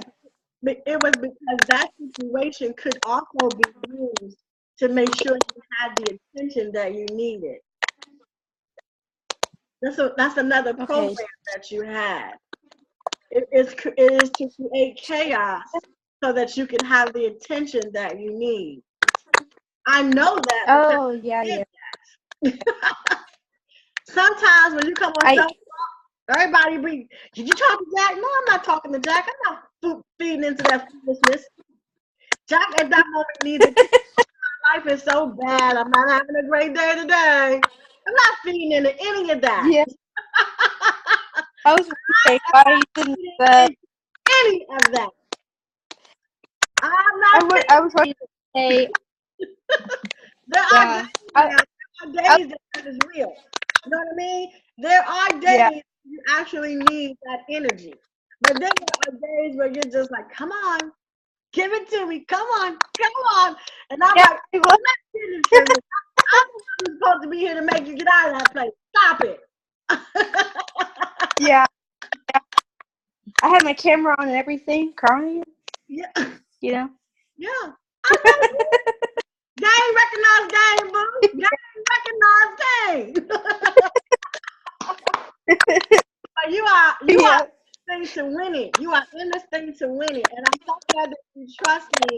that situation could also be used to make sure you had the attention that you needed. That's another program Okay. that you had. It is to create chaos so that you can have the attention that you need. I know that because Oh, yeah, I yeah. did that. Sometimes when you come on show, everybody did you talk to Jack? No, I'm not talking to Jack. I'm not feeding into that foolishness. Jack at that moment needs it. Life is so bad. I'm not having a great day today. I'm not feeding into any of that. Yeah. I was wondering why you didn't say that. Any of that. I'm not I was wondering to say, there yeah. are days that is real. You know what I mean? There are days you actually need that energy. But then there are days where you're just like, come on, give it to me. Come on, come on. And I'm like, I'm not getting it from you. I'm the one who's supposed to be here to make you get out of that place. Stop it. Yeah. I had my camera on and everything, crying. Yeah. You know? Yeah. I know you. Gang recognize gang, boo. Gang recognize gang. You are in this thing to win it. You are in this thing to win it. And I'm so glad that you trust me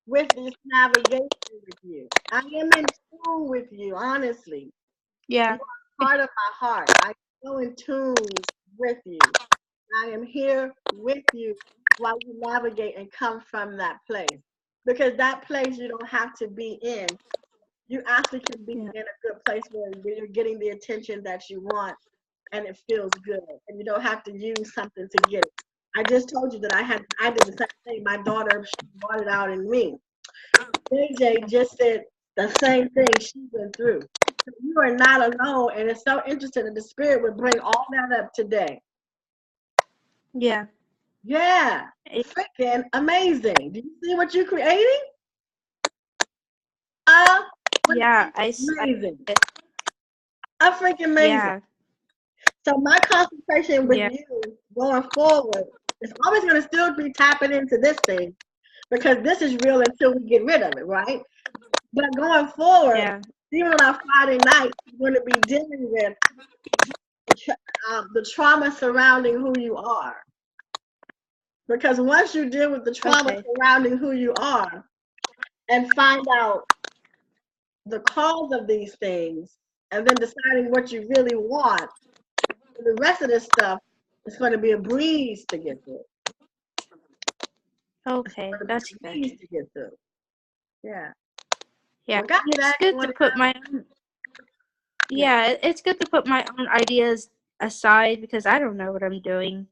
with this navigation with you. I am in tune with you, honestly. Yeah. You are part of my heart. I am so in tune with you. I am here with you while you navigate and come from that place. Because that place you don't have to be in. You actually can be in a good place where you're getting the attention that you want and it feels good. And you don't have to use something to get it. I just told you that I did the same thing. My daughter, she brought it out in me. JJ just said the same thing she went through. So you are not alone, and it's so interesting that the Spirit would bring all that up today. Yeah. Yeah, freaking amazing. Do you see what you're creating? Yeah, amazing. Freaking amazing. Yeah. So my concentration with you going forward is always going to still be tapping into this thing because this is real until we get rid of it, right? But going forward, even on our Friday night, we're going to be dealing with the trauma surrounding who you are. Because once you deal with the trauma surrounding who you are and find out the cause of these things and then deciding what you really want, the rest of this stuff is going to be a breeze to get through. Okay, that's good. To get through. Yeah. Yeah, it's good to put my own. Yeah, it's good to put my own ideas aside because I don't know what I'm doing.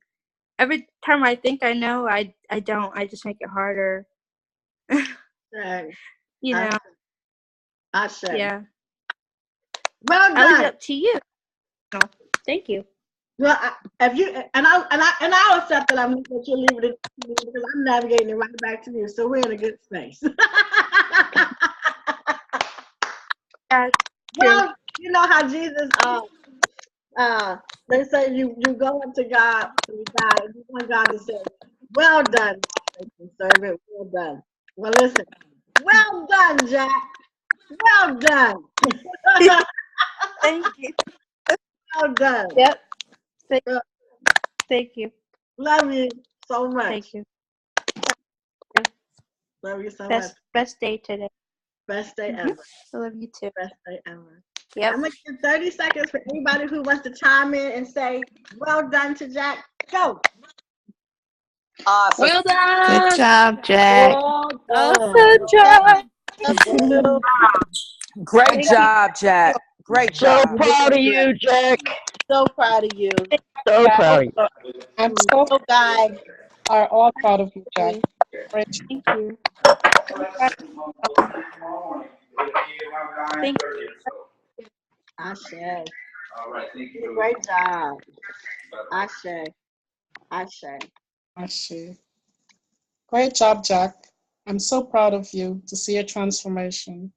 Every time I think I know, I don't. I just make it harder. You know. I say. Yeah. Well done. I leave it up to you. Oh, thank you. Well, if you I'll accept that that you're leaving it to me because I'm navigating it right back to you. So we're in a good space. Well, you know how Jesus they say you go up to God and you want God to say, well done, servant, well done. Well, listen, well done, Jack. Well done. Thank you. Well done. Yep. Thank you. Love you so much. Thank you. Love you so much. Best day today. Best day Mhm. ever. I love you too. Best day ever. Yep. I'm going to give 30 seconds for anybody who wants to chime in and say, well done to Jack. Go. Awesome. Well done. Good job, Jack. Well Awesome job. Great job, Jack. Great So job. proud of you, Jack. So proud of you. So proud of you. I'm so Oh, guy. are all proud of you, Jack. Great job. Thank you. Thank you. Ashe. Great job. Ashe. Ashe. Ashe. Great job, Jack. I'm so proud of you to see your transformation.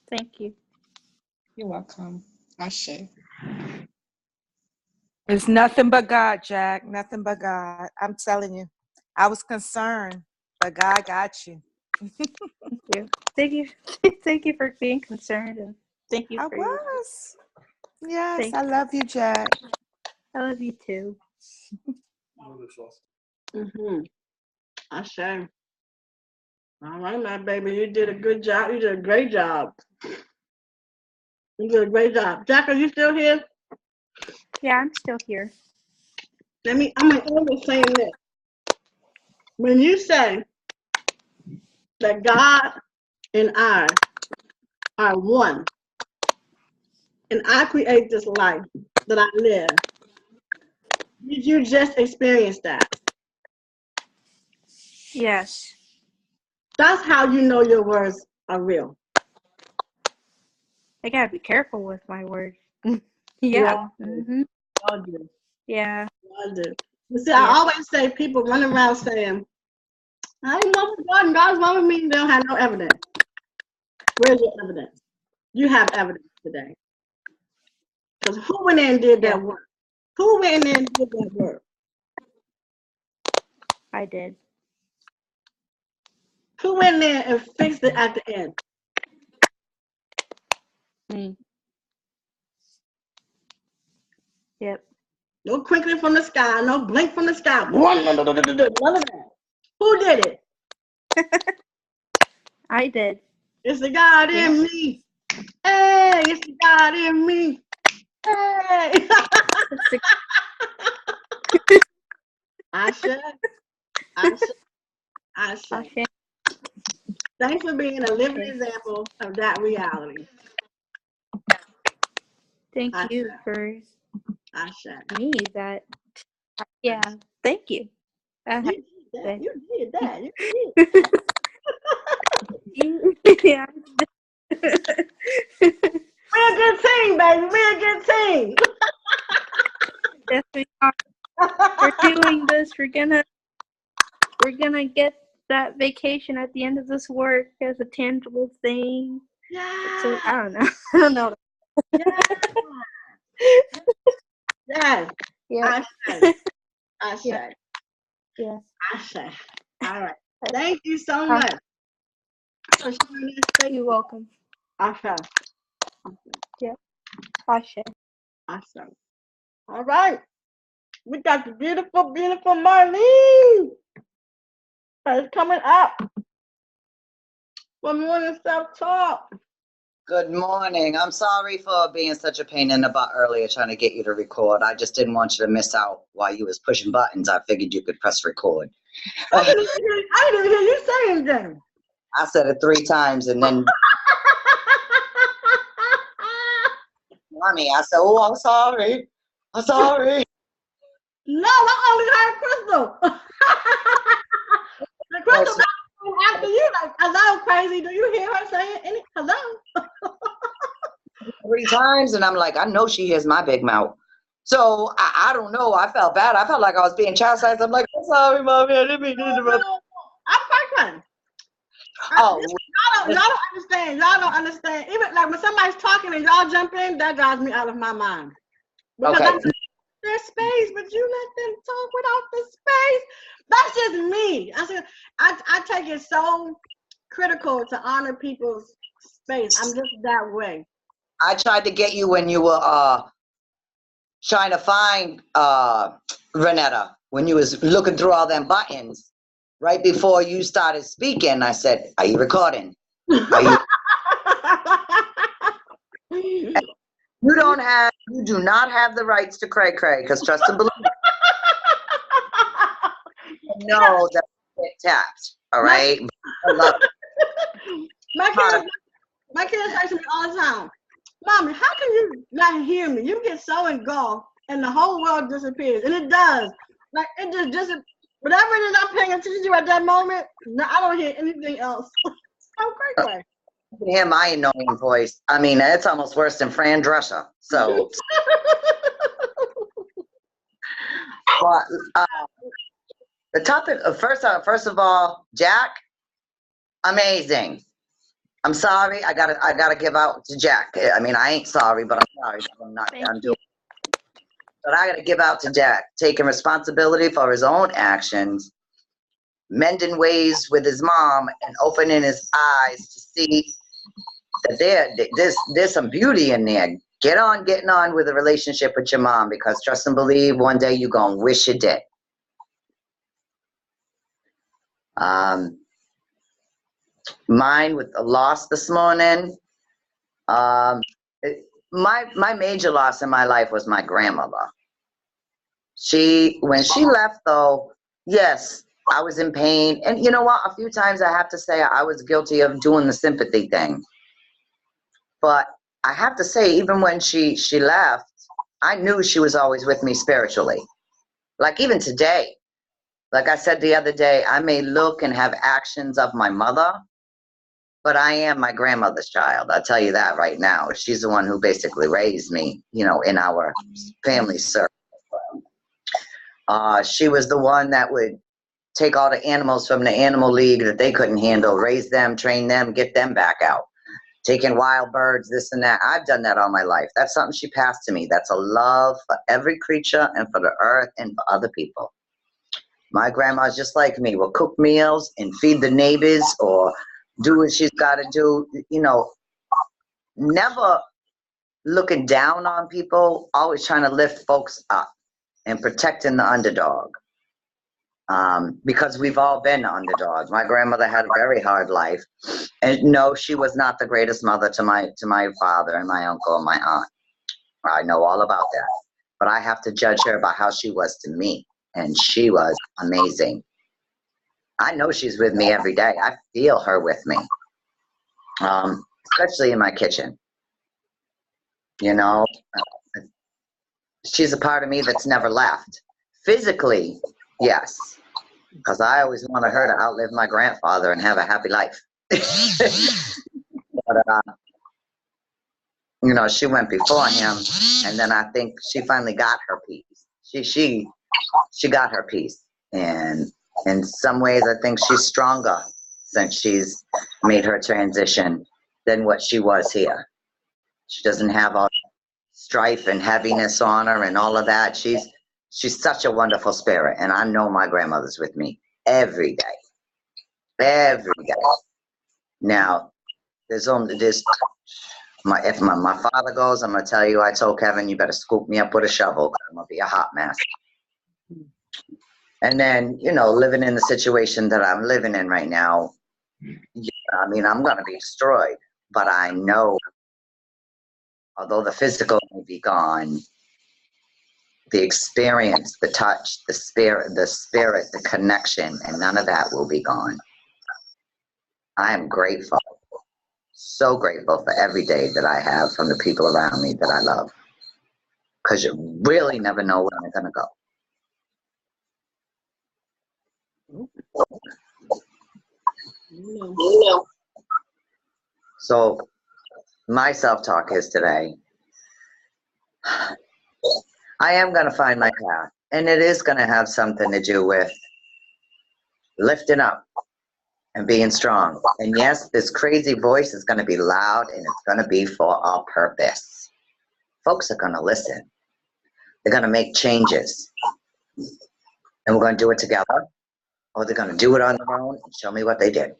Thank you. You're welcome. Ashe. It's nothing but God, Jack. Nothing but God. I'm telling you. I was concerned, but God got you. Thank you. Thank you. Thank you for being concerned, and thank you I for your. was. Yes, Thank I love you, Jack. I love you too. Ashe. All right, my baby. You did a good job. You did a great job. You did a great job. Jack, are you still here? Yeah, I'm still here. I'm going to end with saying this. When you say that God and I are one, and I create this life that I live, did you just experience that? Yes. That's how you know your words are real. I gotta be careful with my words. Yeah. Mm-hmm. Y'all do. Yeah. Y'all do. You see, I always say people run around saying, I ain't one with God and God's one with me. They don't have no evidence. Where's your evidence? You have evidence today. Because who went in and did that work? Who went in and did that work? I did. Who went in and fixed it at the end? Me. Yep. No crinkling from the sky, no blink from the sky. None of that. Who did it? I did. It's the God in me. Hey, it's the God in me. Hey. Ashe. Thanks for being a living example of that reality. Thank you for me that. Yeah. Thank you. You did that. Yeah. We're a good team, baby. We're a good team. Yes, we are. We're doing this. We're gonna get that vacation at the end of this work as a tangible thing. Yeah. So I don't know. I don't know. Yes. Yeah. Ashe. Yeah. Ashe. All right. Thank you so much. You're welcome. Ashe. Yeah. Ashe. Awesome. All right. We got the beautiful, beautiful Marlene. It's coming up. Good morning, self-talk. Good morning. I'm sorry for being such a pain in the butt earlier trying to get you to record. I just didn't want you to miss out while you was pushing buttons. I figured you could press record. I didn't even hear you say anything. I said it 3 times and then Mommy, I said, oh, I'm sorry. I'm sorry. No, I only heard Crystal. The Crystal after you, like, hello, crazy. Do you hear her saying any hello? 3 times, and I'm like, I know she hears my big mouth. So I don't know. I felt bad. I felt like I was being chastised. I'm like, I'm sorry, Mommy. I didn't mean to interrupt. I'm fine. Oh, y'all don't understand. Y'all don't understand. Even like when somebody's talking and y'all jump in, that drives me out of my mind. Because okay. I'm like, there's space, but you let them talk without the space. That's just me. I take it so critical to honor people's space. I'm just that way. I tried to get you when you were trying to find Renetta. when you was looking through all them buttons, right before you started speaking, I said, "Are you recording? Are you?" You do not have the rights to cray cray, because trust and believe. No, that get tapped. All right. I love it. My kids say to me all the time, "Mommy, how can you not hear me? You get so engulfed and the whole world disappears." And it does. Like, it just disappears. Whatever it is I'm paying attention to at that moment, no, I don't hear anything else. So cray. You can hear my annoying voice. I mean, it's almost worse than Fran Drescher. So, but the topic, first of all, Jack, amazing. I'm sorry. I gotta give out to Jack. I mean, I ain't sorry, but I'm sorry. I'm doing. But I gotta give out to Jack, taking responsibility for his own actions, mending ways with his mom, and opening his eyes to see that there's some beauty in there. Getting on with a relationship with your mom, because trust and believe, one day you're gonna wish you did. Mine with the loss this morning. My major loss in my life was my grandmother. When she left, though, yes, I was in pain. And you know what? A few times I have to say I was guilty of doing the sympathy thing. But I have to say, even when she left, I knew she was always with me spiritually. Like even today, like I said the other day, I may look and have actions of my mother, but I am my grandmother's child. I'll tell you that right now. She's the one who basically raised me, in our family circle. She was the one that would take all the animals from the animal league that they couldn't handle, raise them, train them, get them back out. Taking wild birds, this and that. I've done that all my life. That's something she passed to me. That's a love for every creature and for the earth and for other people. My grandma's just like me. Will cook meals and feed the neighbors or do what she's got to do. Never looking down on people, always trying to lift folks up and protecting the underdog. Because we've all been underdogs. My grandmother had a very hard life. And no, she was not the greatest mother to my father and my uncle and my aunt. I know all about that. But I have to judge her by how she was to me. And she was amazing. I know she's with me every day. I feel her with me. Especially in my kitchen. She's a part of me that's never left. Physically, yes. Because I always wanted her to outlive my grandfather and have a happy life. But, she went before him, and then I think she finally got her peace. She got her peace, and in some ways I think she's stronger since she's made her transition than what she was here. She doesn't have all strife and heaviness on her and all of that. She's such a wonderful spirit, and I know my grandmother's with me every day. Every day. Now, there's only this. If my father goes, I'm gonna tell you. I told Kevin, you better scoop me up with a shovel. I'm gonna be a hot mess. And then, living in the situation that I'm living in right now, I'm gonna be destroyed. But I know, although the physical may be gone, the experience, the touch, the spirit, the connection, and none of that will be gone. I am grateful, so grateful for every day that I have from the people around me that I love. Because you really never know where I'm going to go. So my self-talk is today, I am going to find my path, and it is going to have something to do with lifting up and being strong. And yes, this crazy voice is going to be loud, and it's going to be for a purpose. Folks are going to listen. They're going to make changes, and we're going to do it together, or they're going to do it on their own and show me what they did.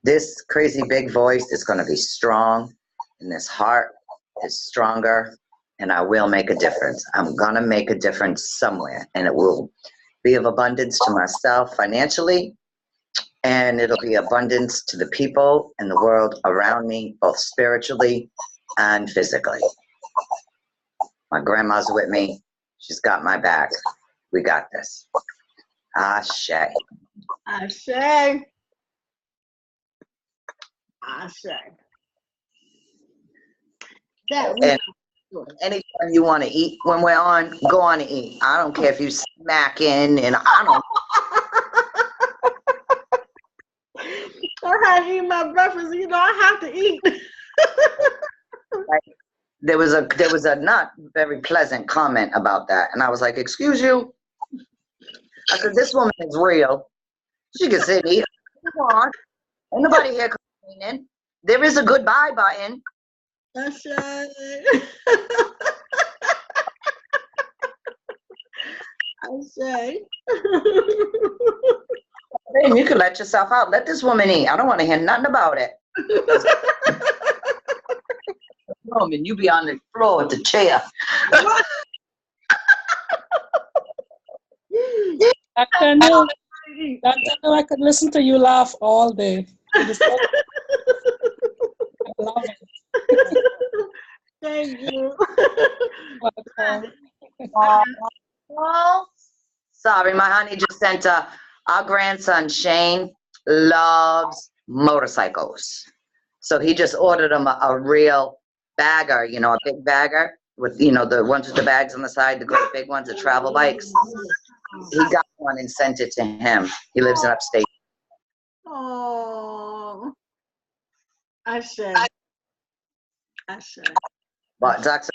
This crazy big voice is going to be strong, and this heart is stronger. and I will make a difference. I'm gonna make a difference somewhere, and it will be of abundance to myself financially, and it'll be abundance to the people and the world around me, both spiritually and physically. My grandma's with me. She's got my back. We got this. Ashe. Ashe. Ashe. And anytime you want to eat when we're on, go on and eat. I don't care if you smacking, and I don't. I had to eat my breakfast. You know, I have to eat. There was a not very pleasant comment about that, and I was like, "Excuse you." I said, "This woman is real. She can sit and eat. Come on, ain't nobody here complaining. There is a goodbye button." That's right. I say. Hey, you can let yourself out. Let this woman eat. I don't want to hear nothing about it. And you be on the floor with the chair. Dr. New, I could listen to you laugh all day. I love it. Thank you. Sorry, my honey just sent our grandson Shane loves motorcycles. So he just ordered him a real bagger, you know, a big bagger with, you know, the ones with the bags on the side, the great big ones, the travel bikes. He got one and sent it to him. He lives in upstate. Oh, Ashe. Ashe. But Dr.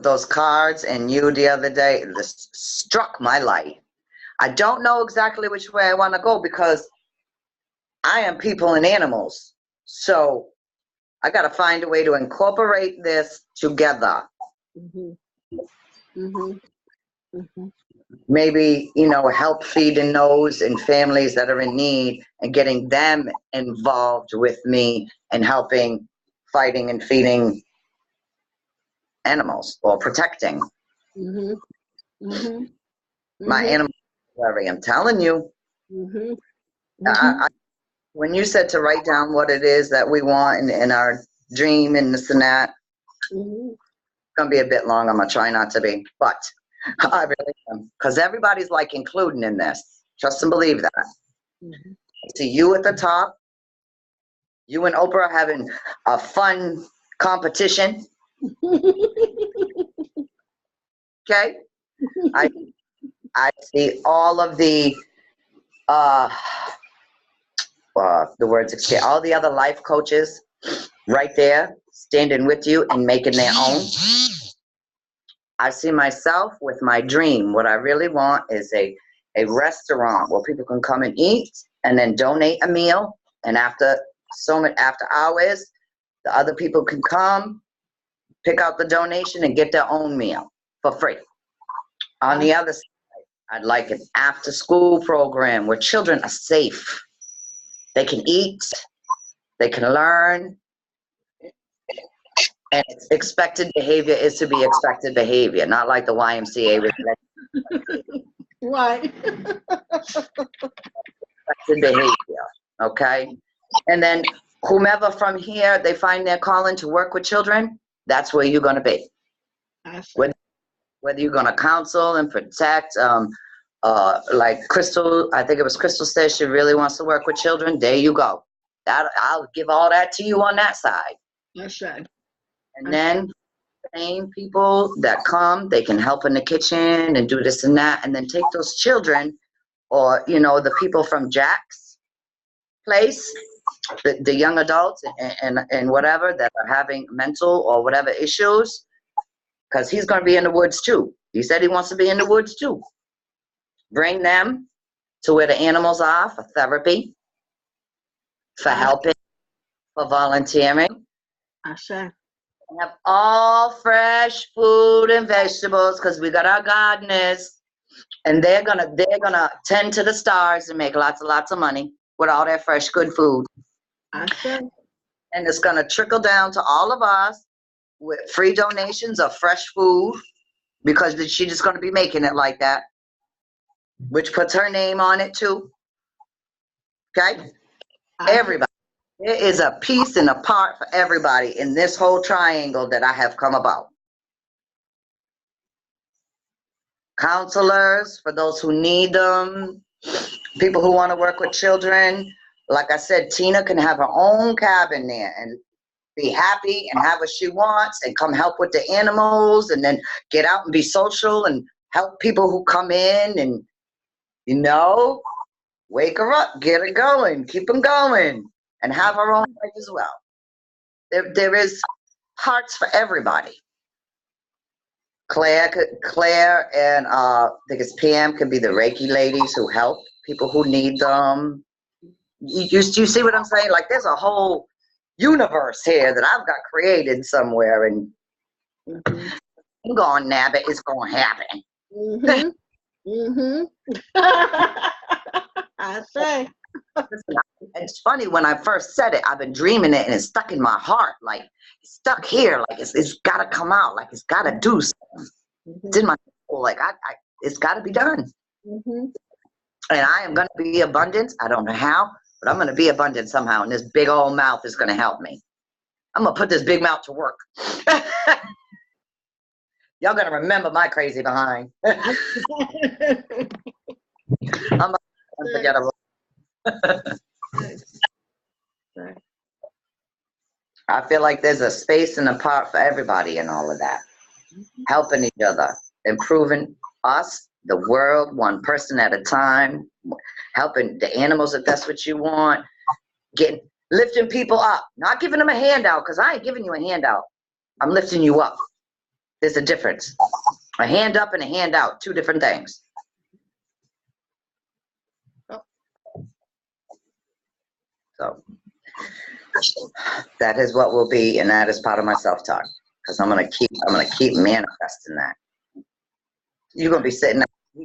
Those cards and you the other day, this struck my light. I don't know exactly which way I want to go because I am people and animals. So I got to find a way to incorporate this together. Mm-hmm. Mm-hmm. Mm-hmm. Maybe, you know, help feeding those and families that are in need and getting them involved with me and helping fighting and feeding animals or protecting. Mm-hmm. Mm-hmm. My animal library, I'm telling you. Mm-hmm. When you said to write down what it is that we want in our dream and this and that, it's going to be a bit long. I'm going to try not to be, but I really am. Because everybody's like including in this. Trust and believe that. Mm-hmm. See you at the top. You and Oprah having a fun competition. Okay? I see all of the words escape, all the other life coaches right there standing with you and making their own. I see myself with my dream. What I really want is a restaurant where people can come and eat and then donate a meal, and after hours the other people can come pick out the donation and get their own meal for free. On the other side, I'd like an after school program where children are safe. They can eat, they can learn, and expected behavior is to be expected behavior, not like the YMCA. Right. Expected behavior, okay? And then whomever from here, they find their calling to work with children, that's where you're gonna be. Whether you're gonna counsel and protect, like Crystal, I think it was Crystal says she really wants to work with children, there you go. I'll give all that to you on that side. That's right. And then same people that come, they can help in the kitchen and do this and that, and then take those children or, you know, the people from Jack's place, the young adults and whatever that are having mental or whatever issues, because he's going to be in the woods too. He said he wants to be in the woods too. Bring them to where the animals are for therapy, for helping, for volunteering. Ashe. Have all fresh food and vegetables because we got our gardeners, and they're gonna tend to the stars and make lots of money with all that fresh good food. Ashe. And it's gonna trickle down to all of us with free donations of fresh food, because she's just going to be making it like that, which puts her name on it too. Okay? Everybody. There is a piece and a part for everybody in this whole triangle that I have come about. Counselors, for those who need them, people who want to work with children. Like I said, Tina can have her own cabin there and be happy and have what she wants and come help with the animals and then get out and be social and help people who come in and, you know, wake her up, get her going, keep them going, and have her own life as well. There is hearts for everybody. Claire and I think it's Pam can be the Reiki ladies who help people who need them. You see what I'm saying? Like there's a whole universe here that I've got created somewhere, and I'm gonna nab it. It's gonna happen. I say. It's funny, when I first said it, I've been dreaming it and it's stuck in my heart. Like it's stuck here. Like it's got to come out. Like it's got to do something. It's in my soul. Like it's got to be done. And I am going to be abundant. I don't know how, but I'm going to be abundant somehow. And this big old mouth is going to help me. I'm going to put this big mouth to work. Y'all going to remember my crazy behind. I'm unforgettable. I feel like there's a space and a part for everybody in all of that. Helping each other, improving us, the world, one person at a time, helping the animals if that's what you want, lifting people up, not giving them a handout, because I ain't giving you a handout. I'm lifting you up. There's a difference. A hand up and a handout, two different things. So that is what will be, and that is part of my self-talk, because I'm gonna keep manifesting that. You're gonna be sitting next to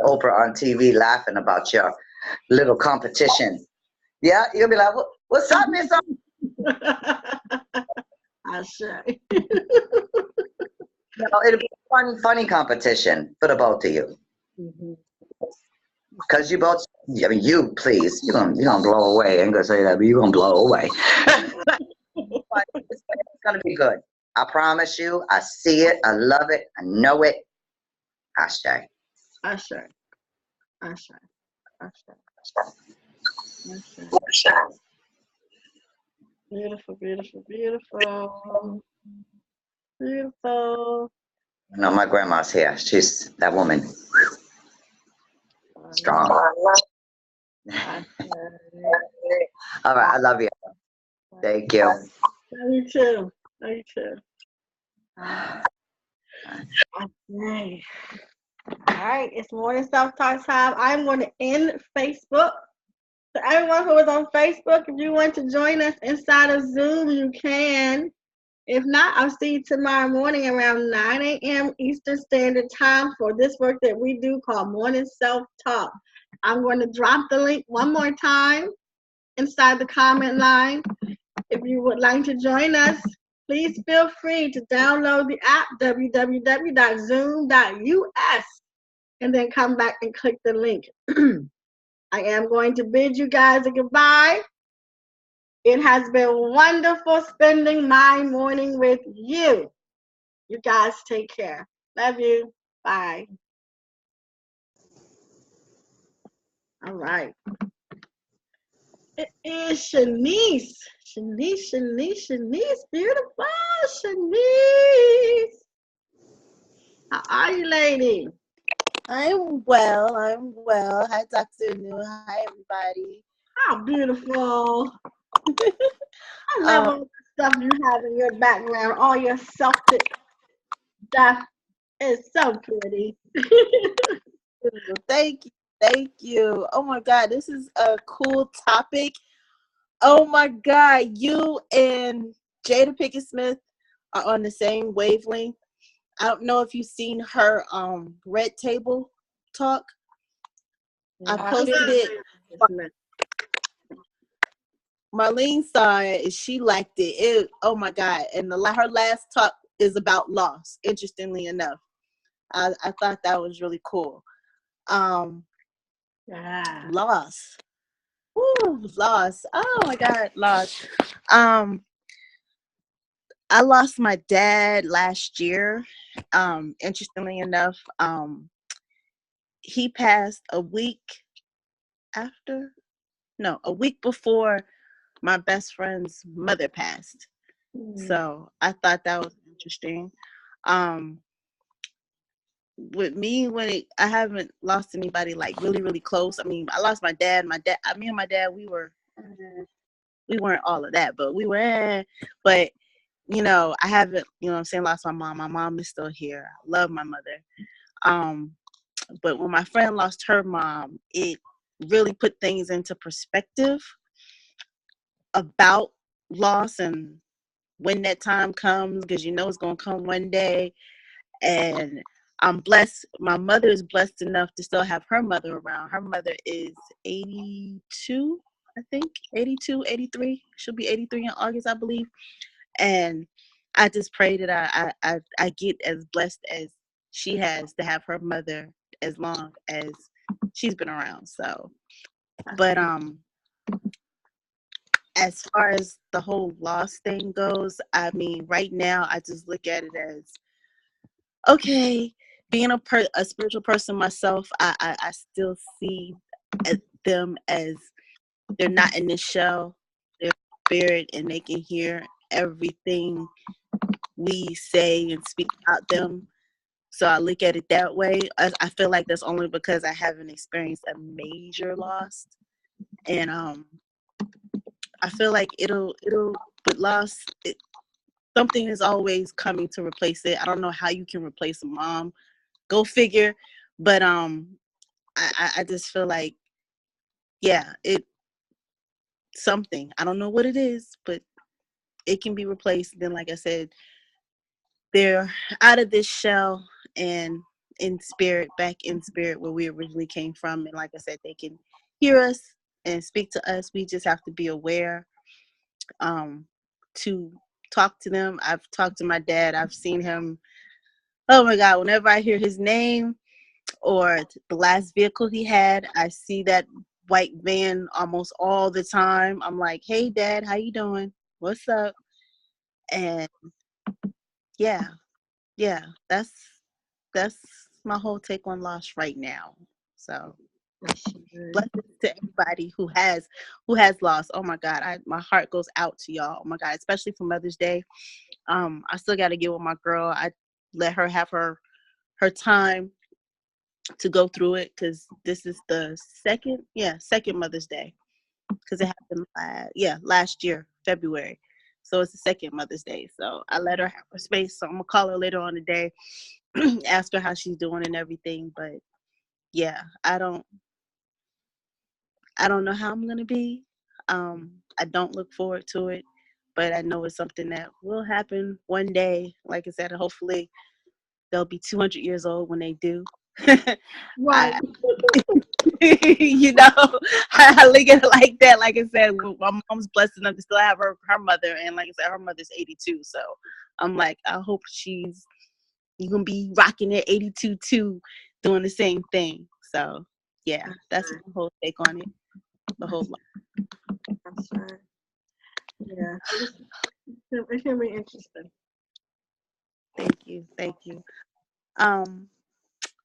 Oprah on TV laughing about your little competition. Yeah, you're gonna be like, what's up, Miss? I say. No, it'll be a funny competition for the both of you. Because you both, I mean, you, please, you're gonna blow away. I ain't gonna say that, but you're gonna blow away. But it's gonna be good. I promise you. I see it. I love it. I know it. Ashe. Ashe. Ashe. Ashe. Beautiful, beautiful, beautiful. Beautiful. No, my grandma's here. She's that woman. Strong. All right, I love you. Thank you. Love you too. Love you too. Okay. All right, it's morning self-talk time. I'm going to end Facebook. So everyone who is on Facebook, if you want to join us inside of Zoom, you can. If not, I'll see you tomorrow morning around 9 a.m. Eastern Standard Time for this work that we do called Morning Self-Talk. I'm going to drop the link one more time inside the comment line. If you would like to join us, please feel free to download the app, www.zoom.us, and then come back and click the link. I am going to bid you guys a goodbye. It has been wonderful spending my morning with you. You guys take care. Love you. Bye. All right. It is Shanice. Shanice. Beautiful. Shanice. How are you, lady? I'm well. Hi, Dr. New. Hi, everybody. How beautiful. I love all the stuff you have in your background, all your Celtic stuff. It's so pretty. Thank you. Oh my God, this is a cool topic. Oh my God, you and Jada Pinkett Smith are on the same wavelength. I don't know if you've seen her Red Table Talk. I posted it. Marlene saw it and she liked it. Oh my God. And her last talk is about loss, interestingly enough. I thought that was really cool. Yeah. Loss. Woo, loss. Oh my God, loss. I lost my dad last year. Interestingly enough, he passed a week before my best friend's mother passed. So I thought that was interesting. With me, I haven't lost anybody like really, really close. I mean, I lost my dad. Me and my dad, we weren't all of that, but we were. But I haven't, what I'm saying, lost my mom. My mom is still here. I love my mother. But when my friend lost her mom, it really put things into perspective about loss and when that time comes, because it's going to come one day. And I'm blessed. My mother is blessed enough to still have her mother around. Her mother is 82, I think, 82, 83. She'll be 83 in August, I believe. And I just pray that I get as blessed as she has to have her mother as long as she's been around. So, but as far as the whole loss thing goes, I mean, right now I just look at it as, okay, being a spiritual person myself, I still see them as they're not in this shell, they're spirit, and they can hear everything we say and speak about them. So I look at it that way. I feel like that's only because I haven't experienced a major loss, and I feel like with loss, something is always coming to replace it. I don't know how you can replace a mom. Go figure. But I just feel like, yeah, something. I don't know what it is, but it can be replaced. Then, like I said, they're out of this shell and back in spirit where we originally came from. And like I said, they can hear us and speak to us. We just have to be aware to talk to them. I've talked to my dad. I've seen him. Oh my God, whenever I hear his name or the last vehicle he had, I see that white van almost all the time. I'm like, hey, Dad, how you doing? What's up? And yeah, that's my whole take on loss right now. So blessings to everybody who has lost. Oh my God, my heart goes out to y'all. Oh my God, especially for Mother's Day. I still got to get with my girl. I let her have her time to go through it, because this is the second Mother's Day, because it happened last year, February. So it's the second Mother's Day. So I let her have her space. So I'm gonna call her later on today, ask her how she's doing and everything. But yeah, I don't know how I'm gonna be. I don't look forward to it, but I know it's something that will happen one day. Like I said, hopefully they'll be 200 years old when they do. Right. I look at it like that. Like I said, my mom's blessed enough to still have her mother, and like I said, her mother's 82. So I'm like, I hope you gonna be rocking at 82 too, doing the same thing. So yeah, that's my whole take on it. The whole life. That's right. Yeah, it can be interesting. Thank you.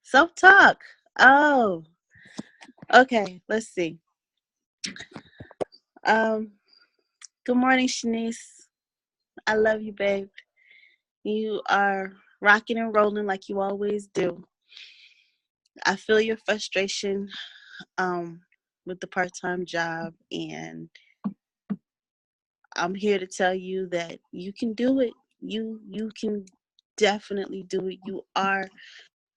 Self-talk. Oh, okay. Let's see. Good morning, Shanice. I love you, babe. You are rocking and rolling like you always do. I feel your frustration with the part-time job, and I'm here to tell you that you can do it. You can definitely do it. You are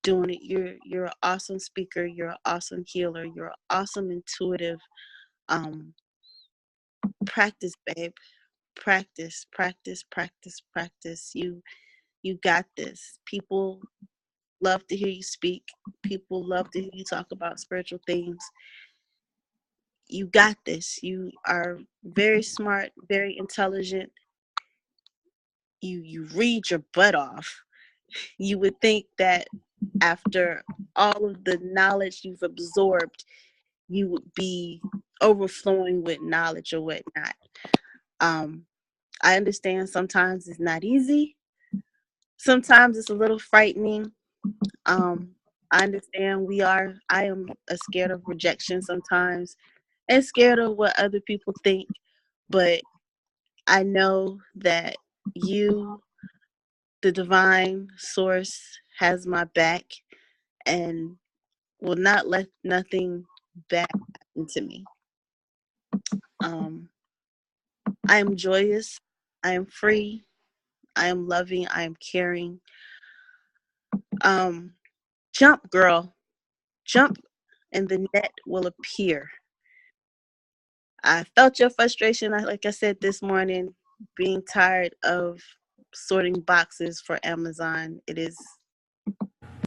doing it. You're an awesome speaker. You're an awesome healer. You're an awesome intuitive. Practice, babe. Practice. You got this. People love to hear you speak. People love to hear you talk about spiritual things. You got this. You are very smart, very intelligent. You read your butt off. You would think that after all of the knowledge you've absorbed, you would be overflowing with knowledge or whatnot. I understand sometimes it's not easy. Sometimes it's a little frightening. I understand I am scared of rejection sometimes and scared of what other people think. But I know that you, the divine source, has my back and will not let nothing bad happen to me. I am joyous. I am free. I am loving. I am caring. Jump, girl. Jump, and the net will appear. I felt your frustration, like I said this morning, being tired of sorting boxes for Amazon. It is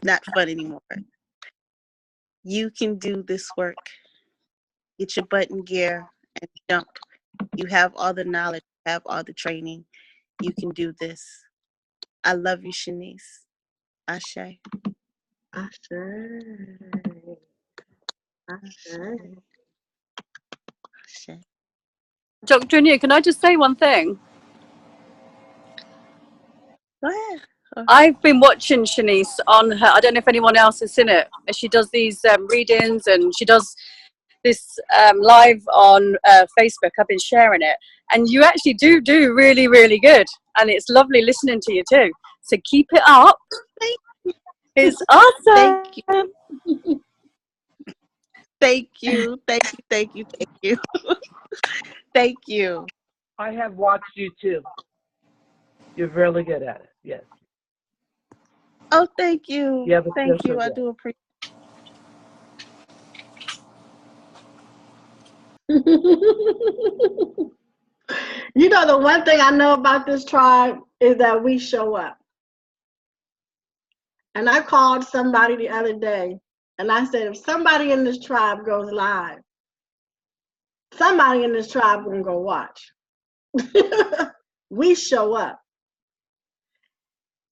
not fun anymore. You can do this work. Get your butt in gear and jump. You have all the knowledge, you have all the training. You can do this. I love you, Shanice. Ashe. Ashe. Ashe. Ashe. Dr. Anu, can I just say one thing? Go ahead. I've been watching Shanice on her, I don't know if anyone else has seen it. She does these readings and she does this live on Facebook. I've been sharing it. And you actually do really, really good. And it's lovely listening to you too. So keep it up. It's awesome. Thank you. Thank you. Thank you. Thank you. Thank you. Thank you. I have watched you too. You're really good at it. Yes. Oh, thank you. Yeah, but Thank you. so I good. do appreciate You know, the one thing I know about this tribe is that we show up. And I called somebody the other day and I said, if somebody in this tribe goes live, somebody in this tribe gonna go watch. We show up.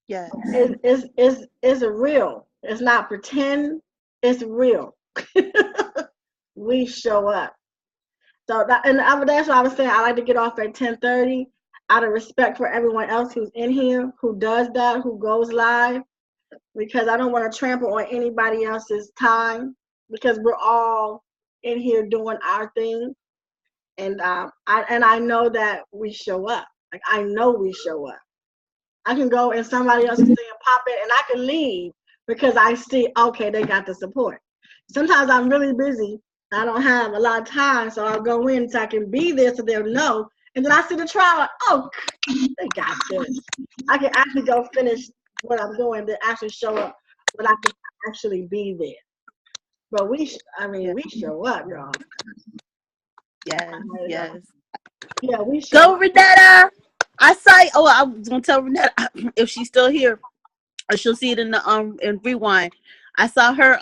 Yes. It's real. It's not pretend. It's real. We show up. So that's what I was saying. I like to get off at 10:30 out of respect for everyone else who's in here, who does that, who goes live, because I don't want to trample on anybody else's time because we're all in here doing our thing. And I know that we show up. Like I know we show up. I can go and somebody else can say and pop in and I can leave because I see, okay, they got the support. Sometimes I'm really busy. I don't have a lot of time, so I'll go in so I can be there so they'll know. And then I see the trial, like, oh, they got this. I can actually go finish what I'm doing to actually show up, but I can actually be there. But we show up, y'all. Yes. Yes. Yeah, we show Go, Renetta. I was gonna tell Renetta if she's still here, or she'll see it in the in rewind. I saw her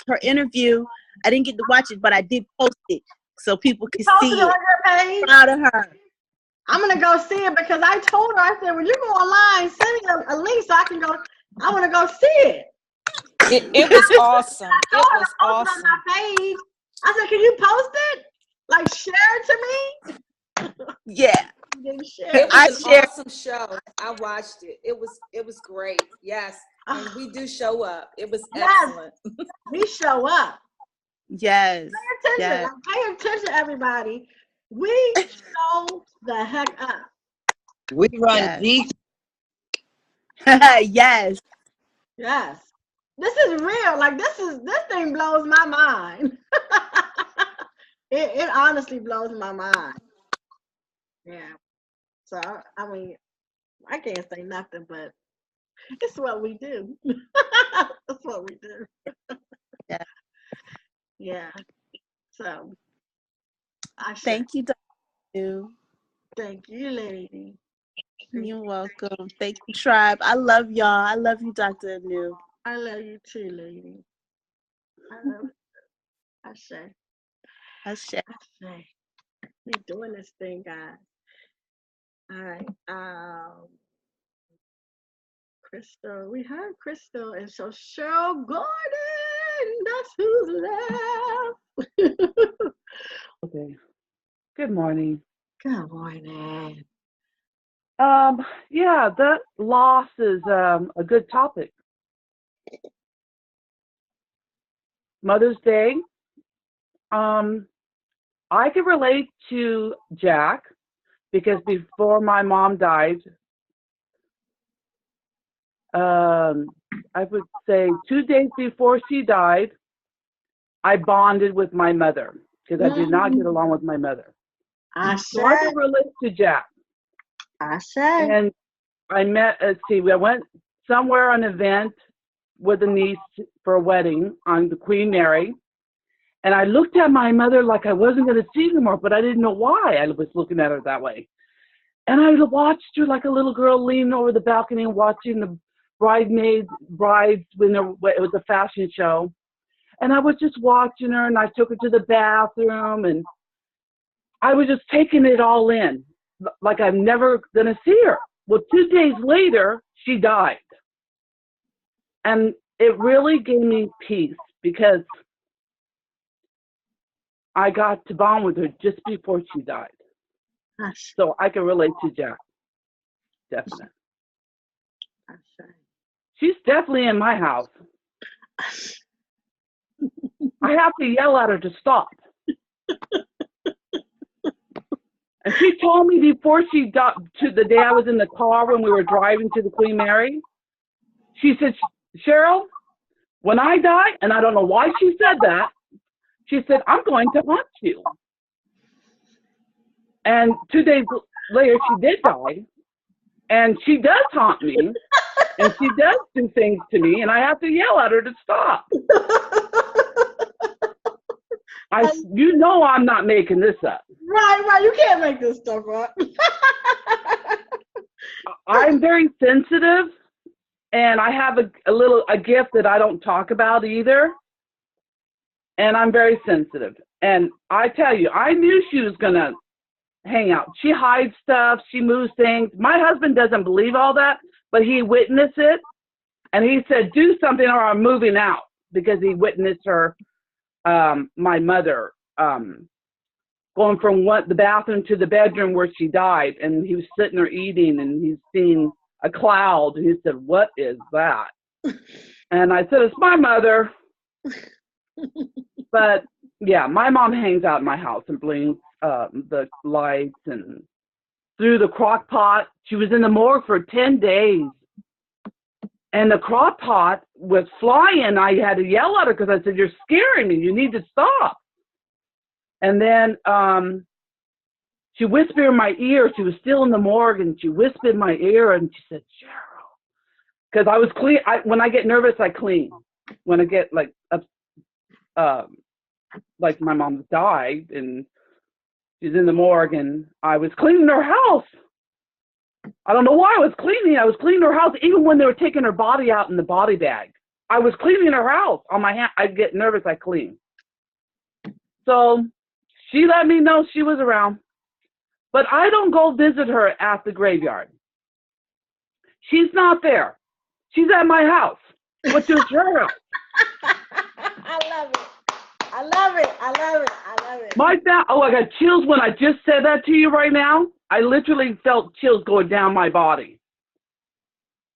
her interview. I didn't get to watch it, but I did post it so people can see it. On your page. Proud of her. I'm gonna go see it because I told her, I said, when you go online, send me a link so I can go. I want to go see it. It was awesome. It was awesome. On my page. I said, can you post it? Like share it to me? Yeah. It was an awesome show. I watched it. It was great. Yes. And we do show up. It was excellent. We show up. Yes. Pay attention. Yes. Pay attention, everybody. We show the heck up. We run deep. Yes. Yes. This is real. Like this thing blows my mind. It honestly blows my mind. Yeah. So I mean, I can't say nothing, but it's what we do. That's what we do. Yeah. Yeah. So thank you, Dr. Thank you, lady. You're welcome. Thank you, tribe. I love y'all. I love you, Dr. Anu. I love you too, lady. I love you. I say. Ashe. We're doing this thing, guys. All right. Crystal, we heard Crystal, and so Cheryl Gordon, that's who's left. Okay. Good morning. Good morning. Yeah, that loss is a good topic. Mother's Day. I can relate to Jack because before my mom died, I would say 2 days before she died, I bonded with my mother because I did not get along with my mother. So I can relate to Jack. And I met, I went somewhere on an event with a niece for a wedding on the Queen Mary. And I looked at my mother like I wasn't going to see her more, but I didn't know why I was looking at her that way. And I watched her like a little girl leaning over the balcony and watching the brides when it was a fashion show. And I was just watching her, and I took her to the bathroom, and I was just taking it all in, like I'm never going to see her. Well, 2 days later, she died. And it really gave me peace because I got to bond with her just before she died. So I can relate to Jack. Definitely. She's definitely in my house. I have to yell at her to stop. And she told me before she died, to the day I was in the car when we were driving to the Queen Mary, she said, Cheryl, when I die, and I don't know why she said that, she said, I'm going to haunt you. And 2 days later, she did die. And she does haunt me. And she does do things to me. And I have to yell at her to stop. You know I'm not making this up. Right. You can't make this stuff up. I'm very sensitive. And I have a gift that I don't talk about either. And I'm very sensitive. And I tell you, I knew she was going to hang out. She hides stuff. She moves things. My husband doesn't believe all that, but he witnessed it. And he said, do something or I'm moving out, because he witnessed her, my mother, going from the bathroom to the bedroom where she died. And he was sitting there eating, and he's seen a cloud. And he said, what is that? And I said, it's my mother. But yeah, my mom hangs out in my house and blinks the lights and through the crock pot. She was in the morgue for 10 days. And the crock pot was flying. I had to yell at her because I said, you're scaring me. You need to stop. And then she whispered in my ear. She was still in the morgue, and she whispered in my ear, and she said, Cheryl. Because I was clean. When I get nervous, I clean. When I get like my mom died, and she's in the morgue, and I was cleaning her house. I don't know why I was cleaning. I was cleaning her house even when they were taking her body out in the body bag. I was cleaning her house on my hand. I get nervous, I clean. So she let me know she was around. But I don't go visit her at the graveyard. She's not there. She's at my house, which is her house. I love it. I love it. I love it. I love it. I got chills when I just said that to you right now. I literally felt chills going down my body.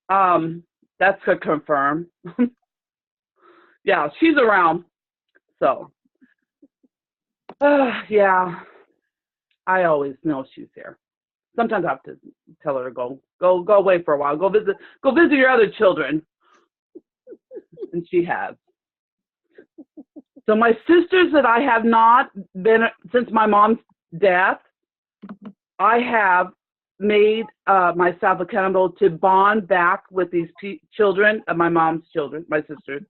That's to confirm. Yeah, she's around. So, yeah, I always know she's here. Sometimes I have to tell her to go away for a while. Go visit your other children. And she has. So my sisters that I have not been, since my mom's death, I have made myself accountable to bond back with these children of my mom's children, my sisters.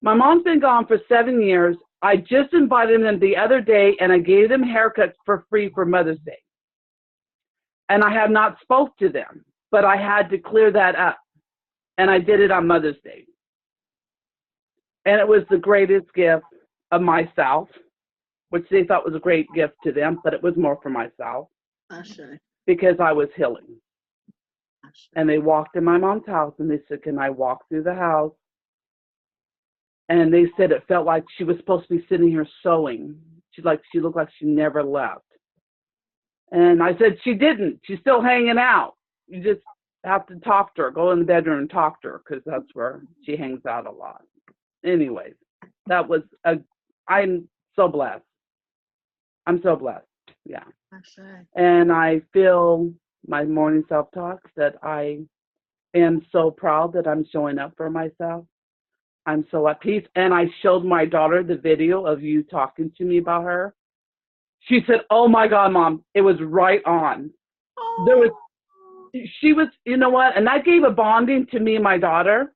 My mom's been gone for 7 years. I just invited them the other day, and I gave them haircuts for free for Mother's Day. And I have not spoke to them, but I had to clear that up. And I did it on Mother's Day. And it was the greatest gift of myself which they thought was a great gift to them, but it was more for myself Ashe. because I was healing. And they walked in my mom's house and they said, can I walk through the house? And they said it felt like she was supposed to be sitting here sewing. She looked like she never left. And I said, she didn't. She's still hanging out. You just have to talk to her. Go in the bedroom and talk to her because that's where she hangs out a lot. Anyways, I'm so blessed. I'm so blessed. Yeah. And I feel my morning self-talk that I am so proud that I'm showing up for myself. I'm so at peace. And I showed my daughter the video of you talking to me about her. She said, oh my God, Mom, it was right on. She was, you know what? And that gave a bonding to me and my daughter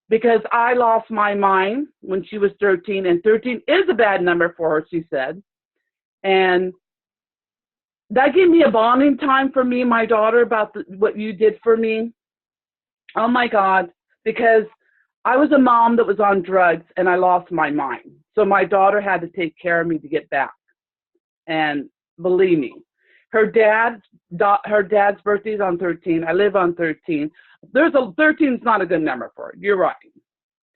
because I lost my mind when she was 13, and 13 is a bad number for her, she said. And that gave me a bonding time for me and my daughter about what you did for me. Oh my God, because I was a mom that was on drugs and I lost my mind. So my daughter had to take care of me to get back. And believe me, her dad's birthday is on 13. I live on 13. 13 is not a good number for her. You're right.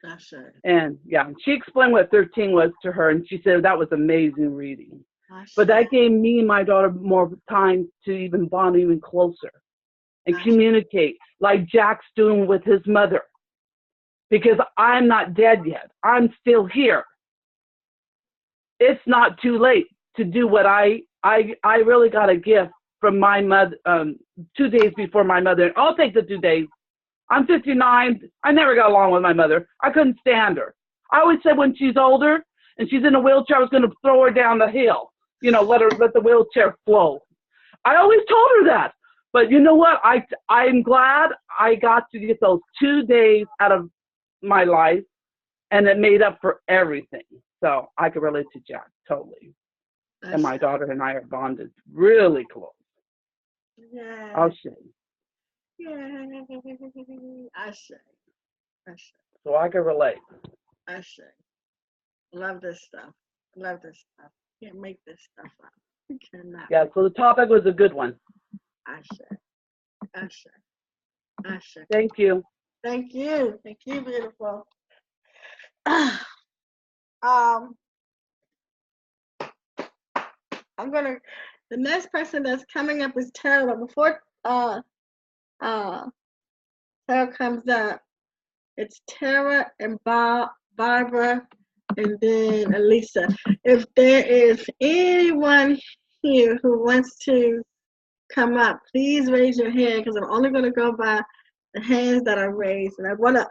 That's right. And yeah, she explained what 13 was to her, and she said that was amazing reading. But that gave me and my daughter more time to even bond even closer and communicate like Jack's doing with his mother. Because I'm not dead yet. I'm still here. It's not too late to do what I really got a gift from my mother 2 days before my mother. I'll take the 2 days. I'm 59. I never got along with my mother. I couldn't stand her. I always said when she's older and she's in a wheelchair, I was going to throw her down the hill. You know, let the wheelchair flow. I always told her that. But you know what? I'm glad I got to get those 2 days out of my life, and it made up for everything. So I could relate to Jack totally. And my daughter and I are bonded really close. Yeah. I'll show you. Yeah. Ashe. So I can relate. Ashe. Love this stuff. Love this stuff. Can't make this stuff up. You cannot. Yeah, so the topic was a good one. Ashe. Thank you. Thank you. Thank you, beautiful. The next person that's coming up is Tara. But before Tara comes up, it's Tara and Barbara and then Elisa. If there is anyone here who wants to come up, please raise your hand because I'm only going to go by the hands that are raised. And I want to,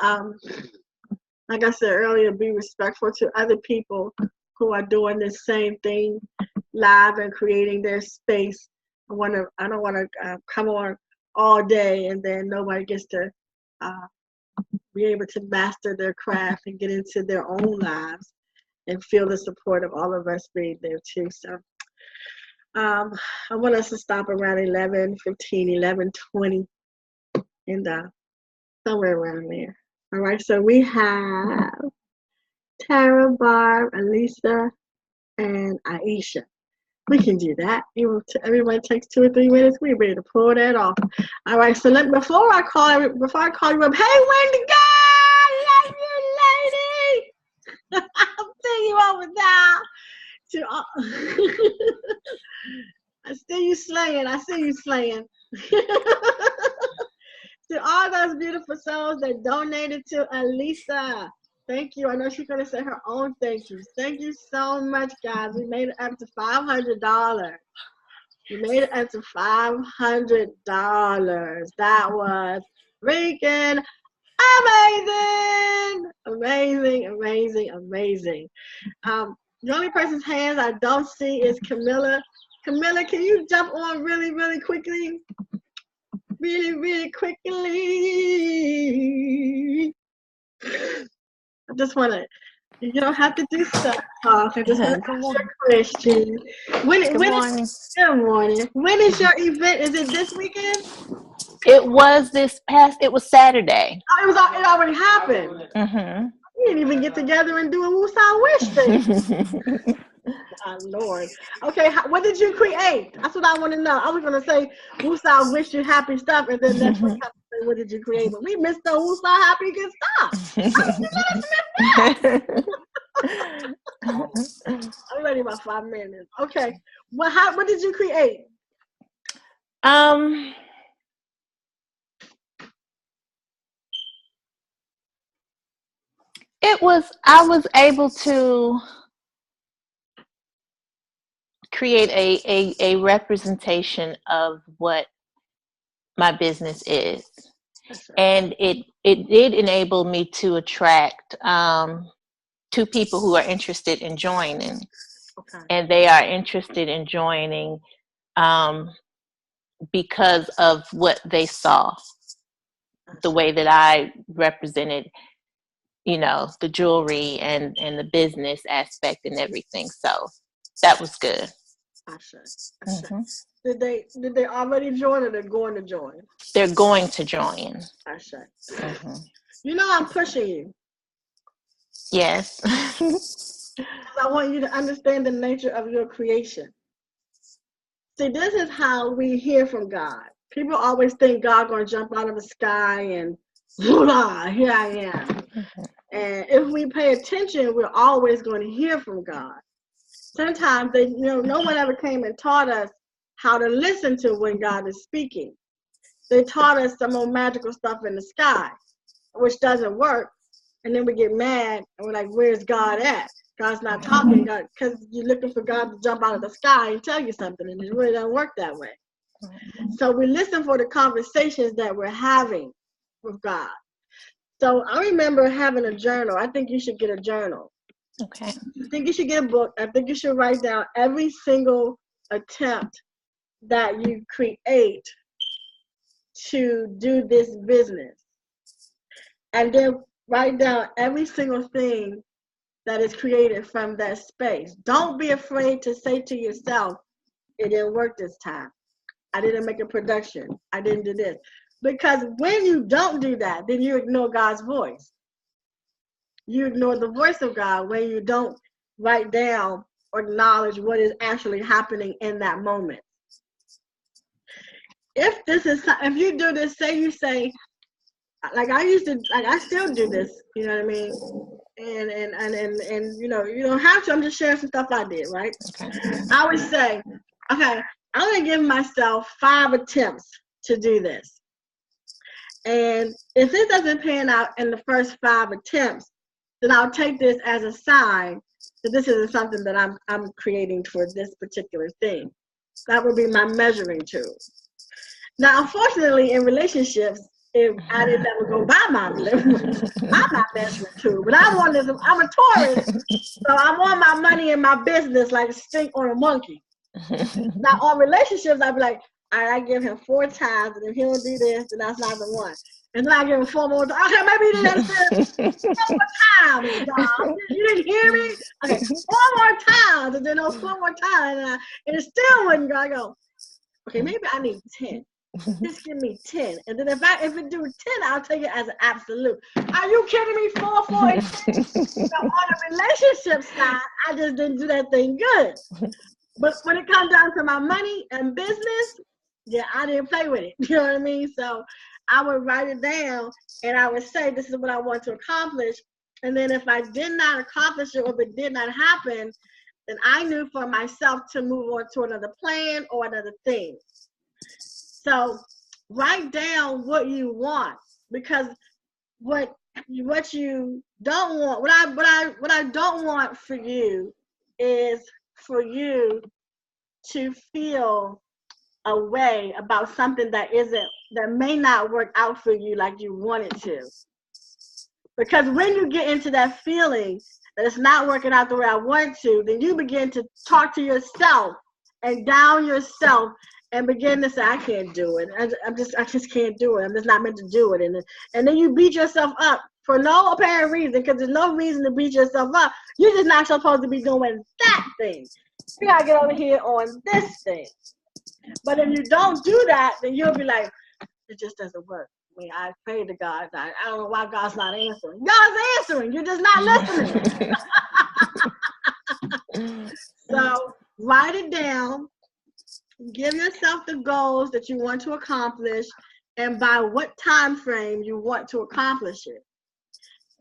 like I said earlier, be respectful to other people who are doing the same thing live and creating their space. I don't want to come on all day and then nobody gets to be able to master their craft and get into their own lives and feel the support of all of us being there too. So I want us to stop around 11:15, 11:20, and somewhere around there. All right, so we have Tara, Barb, Elisa, and Aisha. We can do that. Everybody takes 2 or 3 minutes. We're ready to pull that off. All right. So before I call you up, hey Wendy, God, love you, lady. I'm seeing you over there. I see you slaying. To all those beautiful souls that donated to Elisa. Thank you. I know she's going to say her own thank yous. Thank you so much, guys. We made it up to $500. We made it up to $500. That was freaking amazing. The only person's hands I don't see is Camilla. Camilla, can you jump on really, really quickly? Really quickly. I just want to, you don't have to do stuff. I just want to ask a question. Good morning. When is your event? Is it this weekend? It was Saturday. Oh, it already happened. Mm-hmm. We didn't even get together and do a Woosah Wish thing. My Lord. Okay, what did you create? That's what I want to know. I was gonna say, Woosah, I wish you happy stuff, and then next one comes to say, what did you create? But we missed the Woosah happy good stuff. How did you let us miss that? I'm ready about 5 minutes. Okay, what did you create? I was able to create a representation of what my business is. And it did enable me to attract 2 people who are interested in joining. Okay. And they are interested in joining because of what they saw, the way that I represented, the jewelry and the business aspect and everything. So that was good. Mm-hmm. Did they already join, or they're going to join? They're going to join. Mm-hmm. I'm pushing you. Yes. I want you to understand the nature of your creation. See, this is how we hear from God. People always think God going to jump out of the sky and voila, here I am. Mm-hmm. And if we pay attention, we're always going to hear from God. Sometimes no one ever came and taught us how to listen to when God is speaking. They taught us some old magical stuff in the sky, which doesn't work. And then we get mad and we're like, where's God at? God's not talking, because you're looking for God to jump out of the sky and tell you something, and it really doesn't work that way. So we listen for the conversations that we're having with God. So I remember having a journal. I think you should get a journal. Okay. I think you should get a book. I think you should write down every single attempt that you create to do this business. And then write down every single thing that is created from that space. Don't be afraid to say to yourself, it didn't work this time. I didn't make a production. I didn't do this. Because when you don't do that, then you ignore God's voice. You ignore the voice of God when you don't write down or acknowledge what is actually happening in that moment. If you do this, say, like I still do this, you know what I mean? And you don't have to. I'm just sharing some stuff I did, right? Okay. I would say, okay, I'm gonna give myself 5 attempts to do this. And if it doesn't pan out in the first 5 attempts, then I'll take this as a sign that this isn't something that I'm creating for this particular thing. That would be my measuring tool. Now, unfortunately, in relationships, I didn't ever go by my measuring tool. But I'm a Taurus, so I want my money and my business like a stink on a monkey. Now, on relationships, I'd be like, all right, I give him 4 times, and if he don't do this, then that's not the one. And then I give him 4 more times. Okay, maybe you didn't understand. 4 more times, God. You didn't hear me? Okay, 4 more times, and then those 4 more times, and it still wouldn't go. I go, okay, maybe I need 10. Just give me 10, and then if it do 10, I'll take it as an absolute. Are you kidding me? 4, 4, and 10. So on the relationship side, I just didn't do that thing good. But when it comes down to my money and business, yeah, I didn't play with it. You know what I mean? So I would write it down, and I would say, this is what I want to accomplish. And then if I did not accomplish it, or if it did not happen, then I knew for myself to move on to another plan or another thing. So write down what you want, because what you don't want, what I don't want for you is for you to feel a way about something that may not work out for you like you want it to. Because when you get into that feeling that it's not working out the way I want to, then you begin to talk to yourself and down yourself and begin to say, I can't do it. I just can't do it. I'm just not meant to do it. And then you beat yourself up for no apparent reason, because there's no reason to beat yourself up. You're just not supposed to be doing that thing. You gotta get over here on this thing. But if you don't do that, then you'll be like, it just doesn't work. I mean, I prayed to God. I don't know why God's not answering. God's answering. You're just not listening. So write it down. Give yourself the goals that you want to accomplish and by what time frame you want to accomplish it.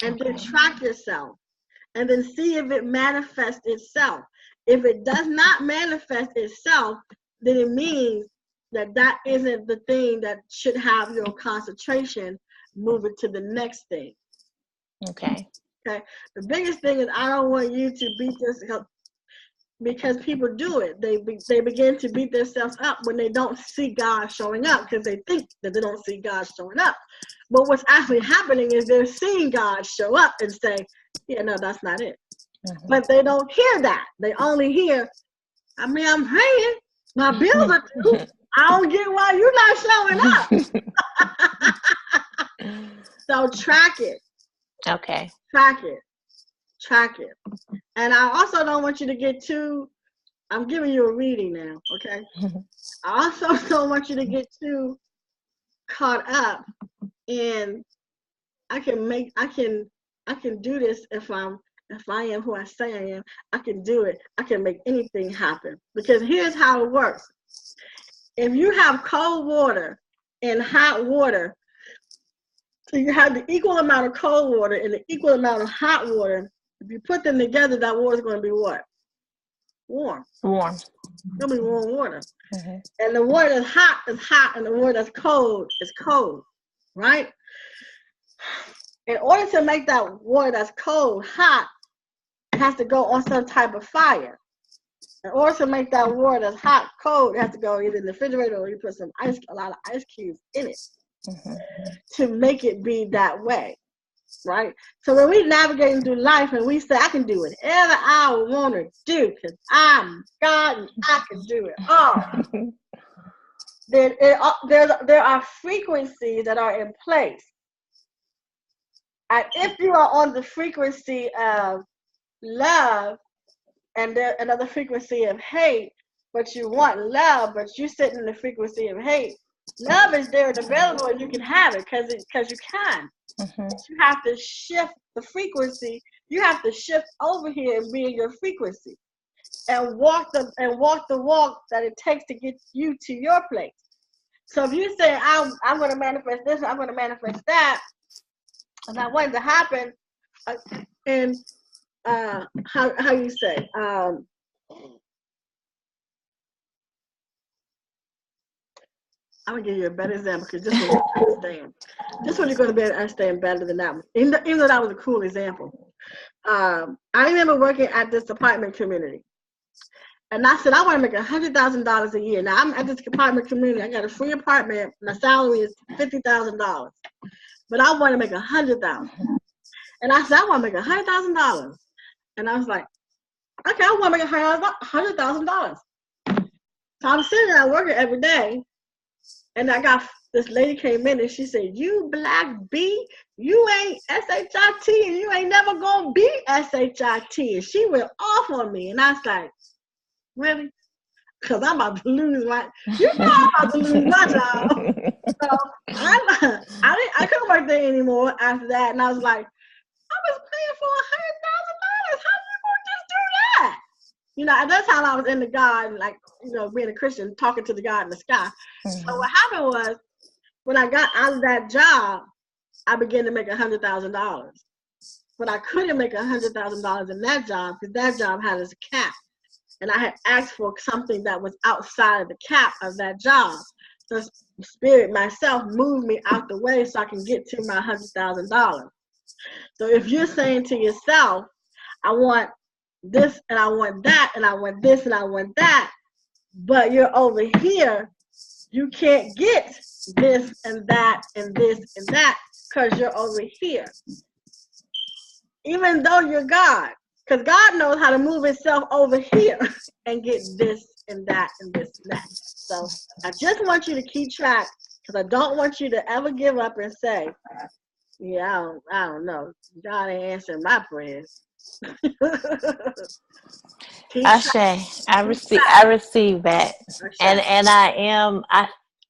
And then track yourself. And then see if it manifests itself. If it does not manifest itself, then it means that that isn't the thing that should have your concentration. Move it to the next thing. Okay. Okay. The biggest thing is I don't want you to beat yourself, because people do it. They begin to beat themselves up when they don't see God showing up because they think that they don't see God showing up. But what's actually happening is they're seeing God show up and say, yeah, no, that's not it. Mm-hmm. But they don't hear that. They only hear, I mean, I'm praying. My bills are due. I don't get why you're not showing up. So track it. Okay. Track it. Track it. And I also don't want you to get too, I'm giving you a reading now, okay? I also don't want you to get too caught up in, I can do this if I am who I say I am. I can do it. I can make anything happen. Because here's how it works. If you have cold water and hot water, so you have the equal amount of cold water and the equal amount of hot water. If you put them together, that water is going to be what? Warm. Warm. It'll be warm water. Mm-hmm. And the water that's hot is hot, and the water that's cold is cold, right? In order to make that water that's cold hot, it has to go on some type of fire. In order to make that water that's hot cold, it has to go either in the refrigerator or you put a lot of ice cubes in it. Mm-hmm. To make it be that way, right? So when we navigating through life and we say, I can do whatever I want to do because I'm God and I can do it all, then there are frequencies that are in place. And if you are on the frequency of love and there's another frequency of hate, but you want love, but you're sitting in the frequency of hate, love is there and available and you can have it because you can. Mm-hmm. You have to shift the frequency. You have to shift over here and be in your frequency and walk the walk that it takes to get you to your place. So if you say, I'm going to manifest this, I'm going to manifest that, and I want it to happen, and how you say, I'm gonna give you a better example because this one you understand. This one you're gonna be able to understand better than that one. Even though that was a cool example. I remember working at this apartment community, and I said I want to make $100,000 a year. Now I'm at this apartment community. I got a free apartment. My salary is $50,000, but I want to make $100,000. And I said I want to make $100,000. And I was like, okay, I want to make $100,000. So I'm sitting there working every day. And I got this lady came in and she said, you black B, you ain't SHIT and you ain't never gonna be SHIT. And she went off on me. And I was like, really? Because I'm about to lose my, I'm about to lose my job. So I couldn't work there anymore after that. And I was like, I was paying for $100,000. How you gonna just do that? You know, at that time I was in the God, like, you know, being a Christian, talking to the God in the sky. Mm-hmm. So what happened was, when I got out of that job, I began to make $100,000. But I couldn't make $100,000 in that job because that job had a cap. And I had asked for something that was outside of the cap of that job. So Spirit myself moved me out the way so I can get to my $100,000. So if you're saying to yourself, I want this and I want that and I want this and I want that, but you're over here, you can't get this and that and this and that because you're over here. Even though you're God, because God knows how to move itself over here and get this and that and this and that. So I just want you to keep track because I don't want you to ever give up and say, yeah, I don't know. God ain't answering my prayers. Ashe, I receive that. And I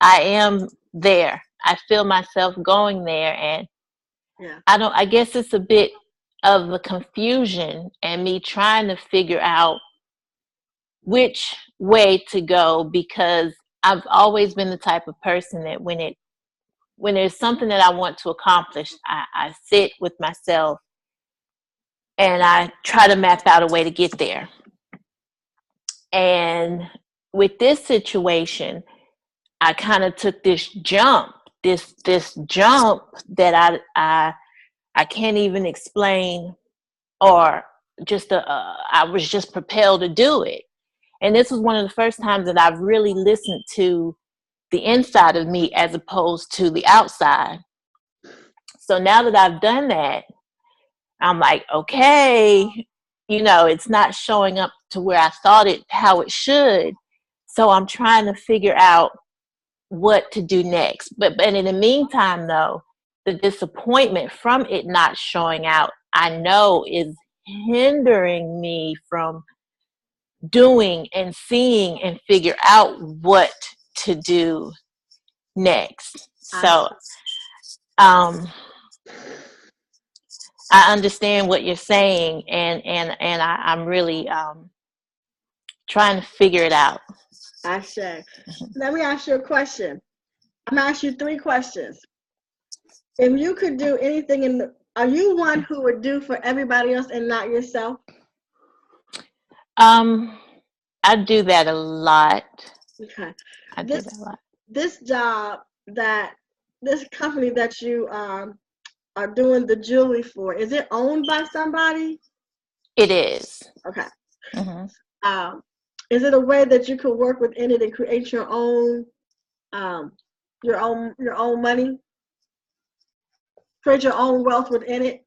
am there. I feel myself going there, and yeah. I guess it's a bit of the confusion and me trying to figure out which way to go, because I've always been the type of person that when there's something that I want to accomplish, I sit with myself and I try to map out a way to get there. And with this situation, I kind of took this jump that I can't even explain, or just I was just propelled to do it. And this was one of the first times that I've really listened to the inside of me as opposed to the outside. So now that I've done that, I'm like, okay, it's not showing up to where I thought how it should. So I'm trying to figure out what to do next. But in the meantime, though, the disappointment from it not showing out, I know, is hindering me from doing and seeing and figure out what to do next. So I understand what you're saying, and I'm really trying to figure it out. Ashe. Let me ask you a question. I'm gonna ask you 3 questions. If you could do anything are you one who would do for everybody else and not yourself? I do that a lot. Okay. I do that a lot. This job this company that you are doing the jewelry for, is it owned by somebody? It is. Okay. Mm-hmm. Is it a way that you could work within it and create your own money? Create your own wealth within it?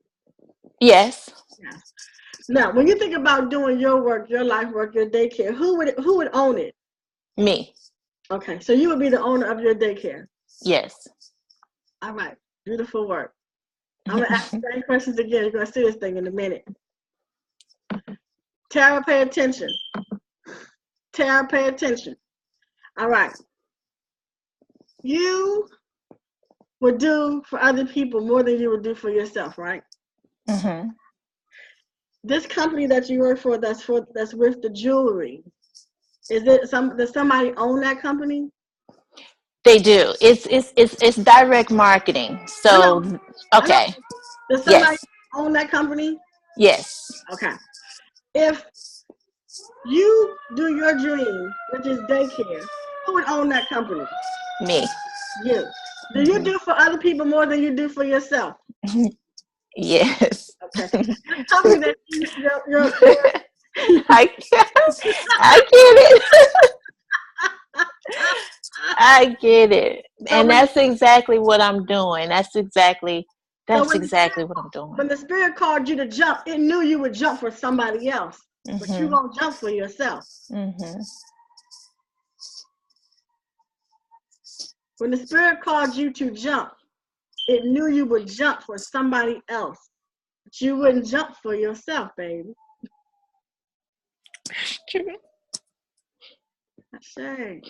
Yes. Yes. Now, when you think about doing your work, your life work, your daycare, who would own it? Me. Okay, so you would be the owner of your daycare? Yes. All right, beautiful work. I'm going to ask the same questions again. You're going to see this thing in a minute. Tara, pay attention. Tara, pay attention. All right. You would do for other people more than you would do for yourself, right? Mm-hmm. This company that you work for, that's with the jewelry, does somebody own that company? They do. It's direct marketing. So okay. Does somebody own that company? Yes. Okay. If you do your dream, which is daycare, who would own that company? Me. You. Do you do for other people more than you do for yourself? Yes. Okay. The company that you're I get it. I get it. And that's exactly what I'm doing. That's exactly what I'm doing. When the Spirit called you to jump, it knew you would jump for somebody else, but you won't jump for yourself. Mm-hmm. When the Spirit called you to jump, it knew you would jump for somebody else, but you wouldn't jump for yourself, baby. That's shame.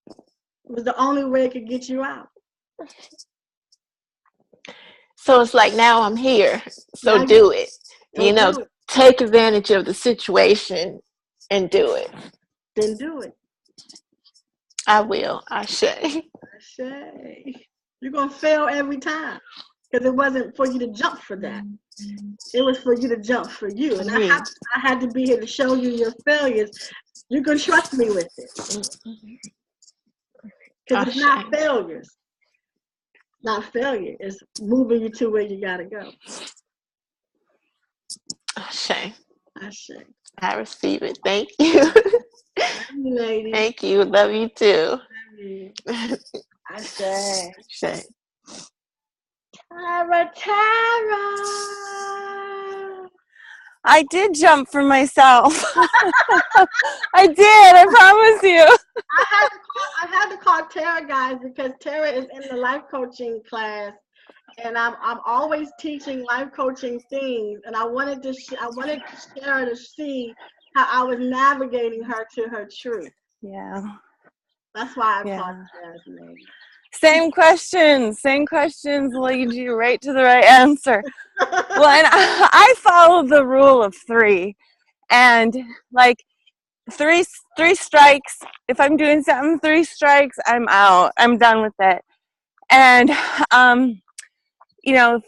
It was the only way it could get you out. So it's like, now I'm here. So do it. Take advantage of the situation and do it. Then do it. I will. Ashe. You're going to fail every time because it wasn't for you to jump for that. It was for you to jump for you. And I had to be here to show you your failures. You can trust me with it. Because it's not failures. Not failure. It's moving you to where you got to go. Ashe. I receive it. Thank you. Love you, lady. Thank you. Love you too. Love you. Ashe. Ashe. Tara. I did jump for myself. I did, I promise you. I had to call Tara, guys, because Tara is in the life coaching class, and I'm always teaching life coaching things, and I wanted Tara to see how I was navigating her to her truth. Yeah. That's why I called Tara's name. Same questions lead you right to the right answer. Well, and I follow the rule of 3, and like three strikes. If I'm doing something 3 strikes, I'm out. I'm done with it. And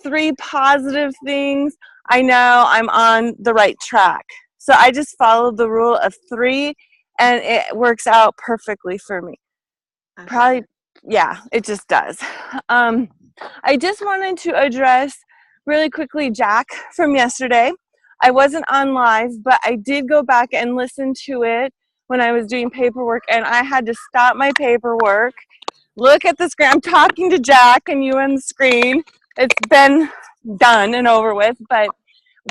3 positive things, I know I'm on the right track. So I just followed the rule of 3, and it works out perfectly for me. Probably, yeah, it just does. I just wanted to address really quickly Jack from yesterday. I wasn't on live, but I did go back and listen to it when I was doing paperwork, and I had to stop my paperwork, look at the screen. I'm talking to Jack and you on the screen. It's been done and over with, but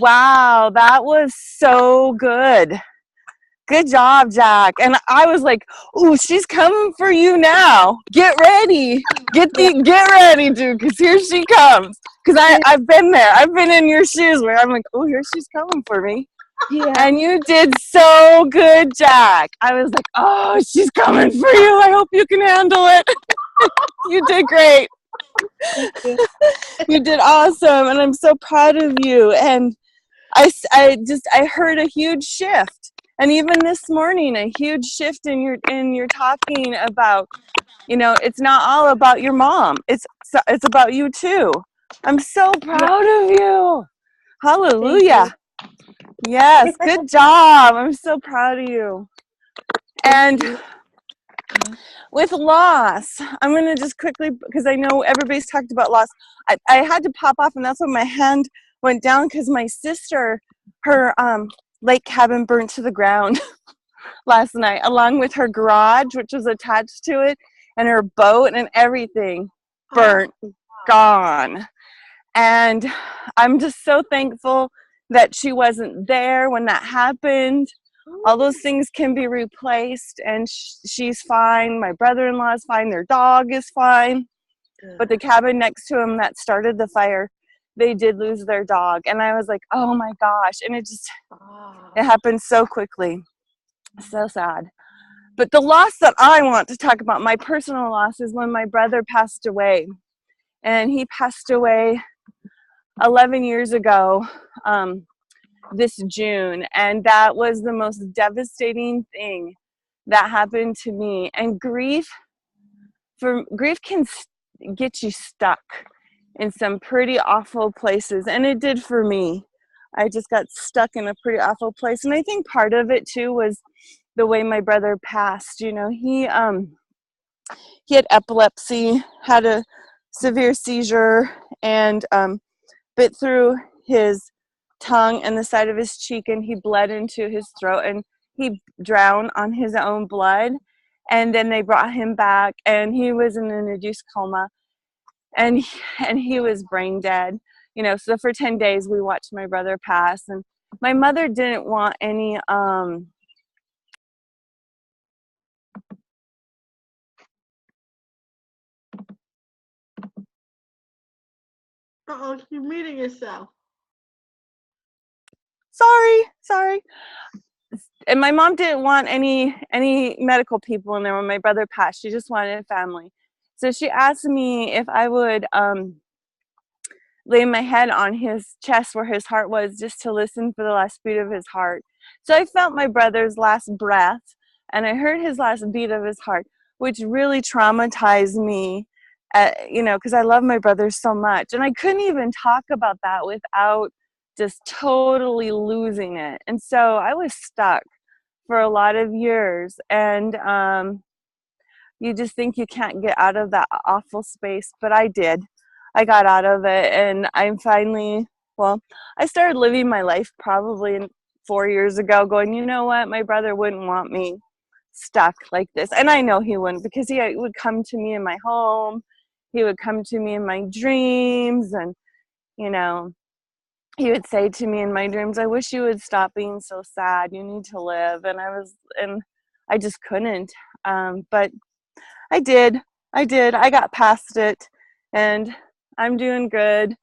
wow, that was so good. Good job, Jack. And I was like, "Ooh, she's coming for you now. Get ready. Get ready, dude, because here she comes." Because I've been there. I've been in your shoes where I'm like, "Oh, here she's coming for me." Yeah. And you did so good, Jack. I was like, "Oh, she's coming for you. I hope you can handle it." You did great. You did awesome, and I'm so proud of you. And I heard a huge shift. And even this morning, a huge shift in your talking about, it's not all about your mom. It's about you too. I'm so proud of you. Hallelujah. Yes, good job. I'm so proud of you. And with loss, I'm going to just quickly, because I know everybody's talked about loss. I had to pop off, and that's when my hand went down, because my sister, her lake cabin burnt to the ground last night, along with her garage, which was attached to it, and her boat and everything burnt, gone. And I'm just so thankful that she wasn't there when that happened. All those things can be replaced, and she's fine. My brother-in-law is fine. Their dog is fine. But the cabin next to him that started the fire, they did lose their dog. And I was like, oh my gosh. And it happened so quickly. So sad. But the loss that I want to talk about, my personal loss, is when my brother passed away. And he passed away 11 years ago this June. And that was the most devastating thing that happened to me. And grief can get you stuck in some pretty awful places, and it did for me. I just got stuck in a pretty awful place, and I think part of it too was the way my brother passed. He had epilepsy, had a severe seizure, and bit through his tongue and the side of his cheek, and he bled into his throat, and he drowned on his own blood. And then they brought him back, and he was in an induced coma. And he was brain dead, so for 10 days we watched my brother pass. And my mother didn't want any you're muting yourself. Sorry. And my mom didn't want any medical people in there when my brother passed. She just wanted family. So she asked me if I would lay my head on his chest where his heart was, just to listen for the last beat of his heart. So I felt my brother's last breath, and I heard his last beat of his heart, which really traumatized me, because I love my brother so much. And I couldn't even talk about that without just totally losing it. And so I was stuck for a lot of years. And you just think you can't get out of that awful space, but I did. I got out of it, and I'm finally, I started living my life probably 4 years ago, going, you know what, my brother wouldn't want me stuck like this. And I know he wouldn't, because he would come to me in my home. He would come to me in my dreams, and, he would say to me in my dreams, I wish you would stop being so sad. You need to live. And I just couldn't. But I did. I got past it, and I'm doing good.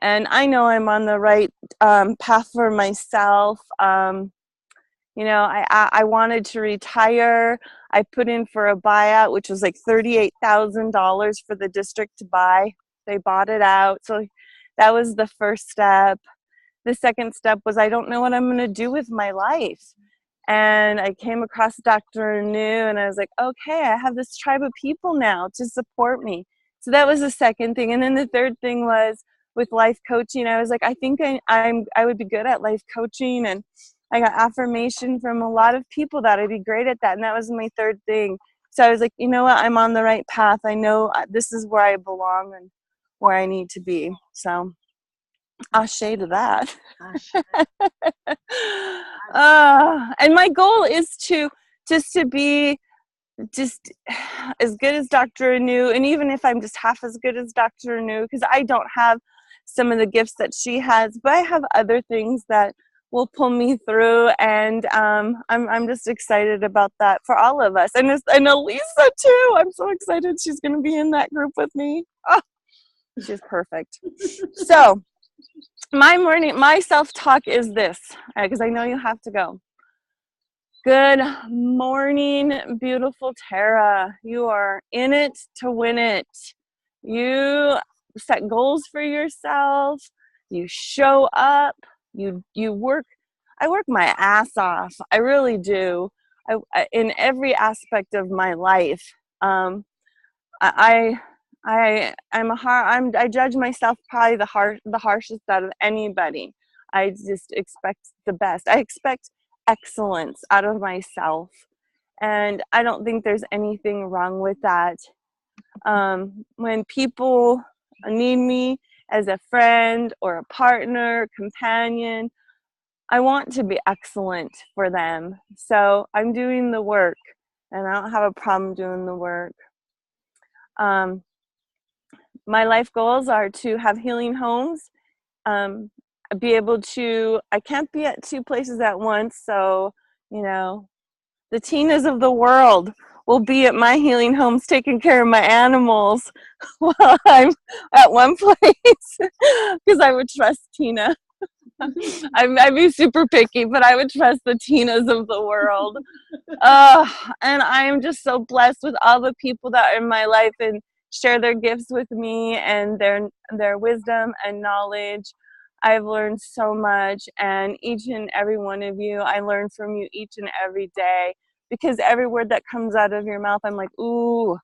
And I know I'm on the right path for myself. I wanted to retire. I put in for a buyout, which was like $38,000 for the district to buy. They bought it out. So that was the first step. The second step was, I don't know what I'm going to do with my life. And I came across Dr. Anu, and I was like, okay, I have this tribe of people now to support me. So that was the second thing. And then the third thing was with life coaching. I was like, I think I would be good at life coaching. And I got affirmation from a lot of people that I'd be great at that. And that was my third thing. So I was like, you know what? I'm on the right path. I know this is where I belong and where I need to be. So ashe to that. And my goal is to be just as good as Dr. Anu, and even if I'm just half as good as Dr. Anu, because I don't have some of the gifts that she has, but I have other things that will pull me through, and I'm just excited about that for all of us, and Elisa too. I'm so excited she's going to be in that group with me. Oh, she's perfect. So my self-talk is this, because I know you have to go. Good morning, beautiful Tara. You are in it to win it. You set goals for yourself. You show up. You work. I work my ass off. I really do. In every aspect of my life. I judge myself probably the harshest out of anybody. I just expect the best. I expect excellence out of myself, and I don't think there's anything wrong with that. When people need me as a friend or a partner, companion, I want to be excellent for them. So I'm doing the work, and I don't have a problem doing the work. My life goals are to have healing homes, be able to, I can't be at two places at once, so, the Tinas of the world will be at my healing homes taking care of my animals while I'm at one place, because I would trust Tina. I'd be super picky, but I would trust the Tinas of the world. And I am just so blessed with all the people that are in my life and share their gifts with me and their wisdom and knowledge. I've learned so much, and each and every one of you, I learn from you each and every day, because every word that comes out of your mouth, I'm like, ooh,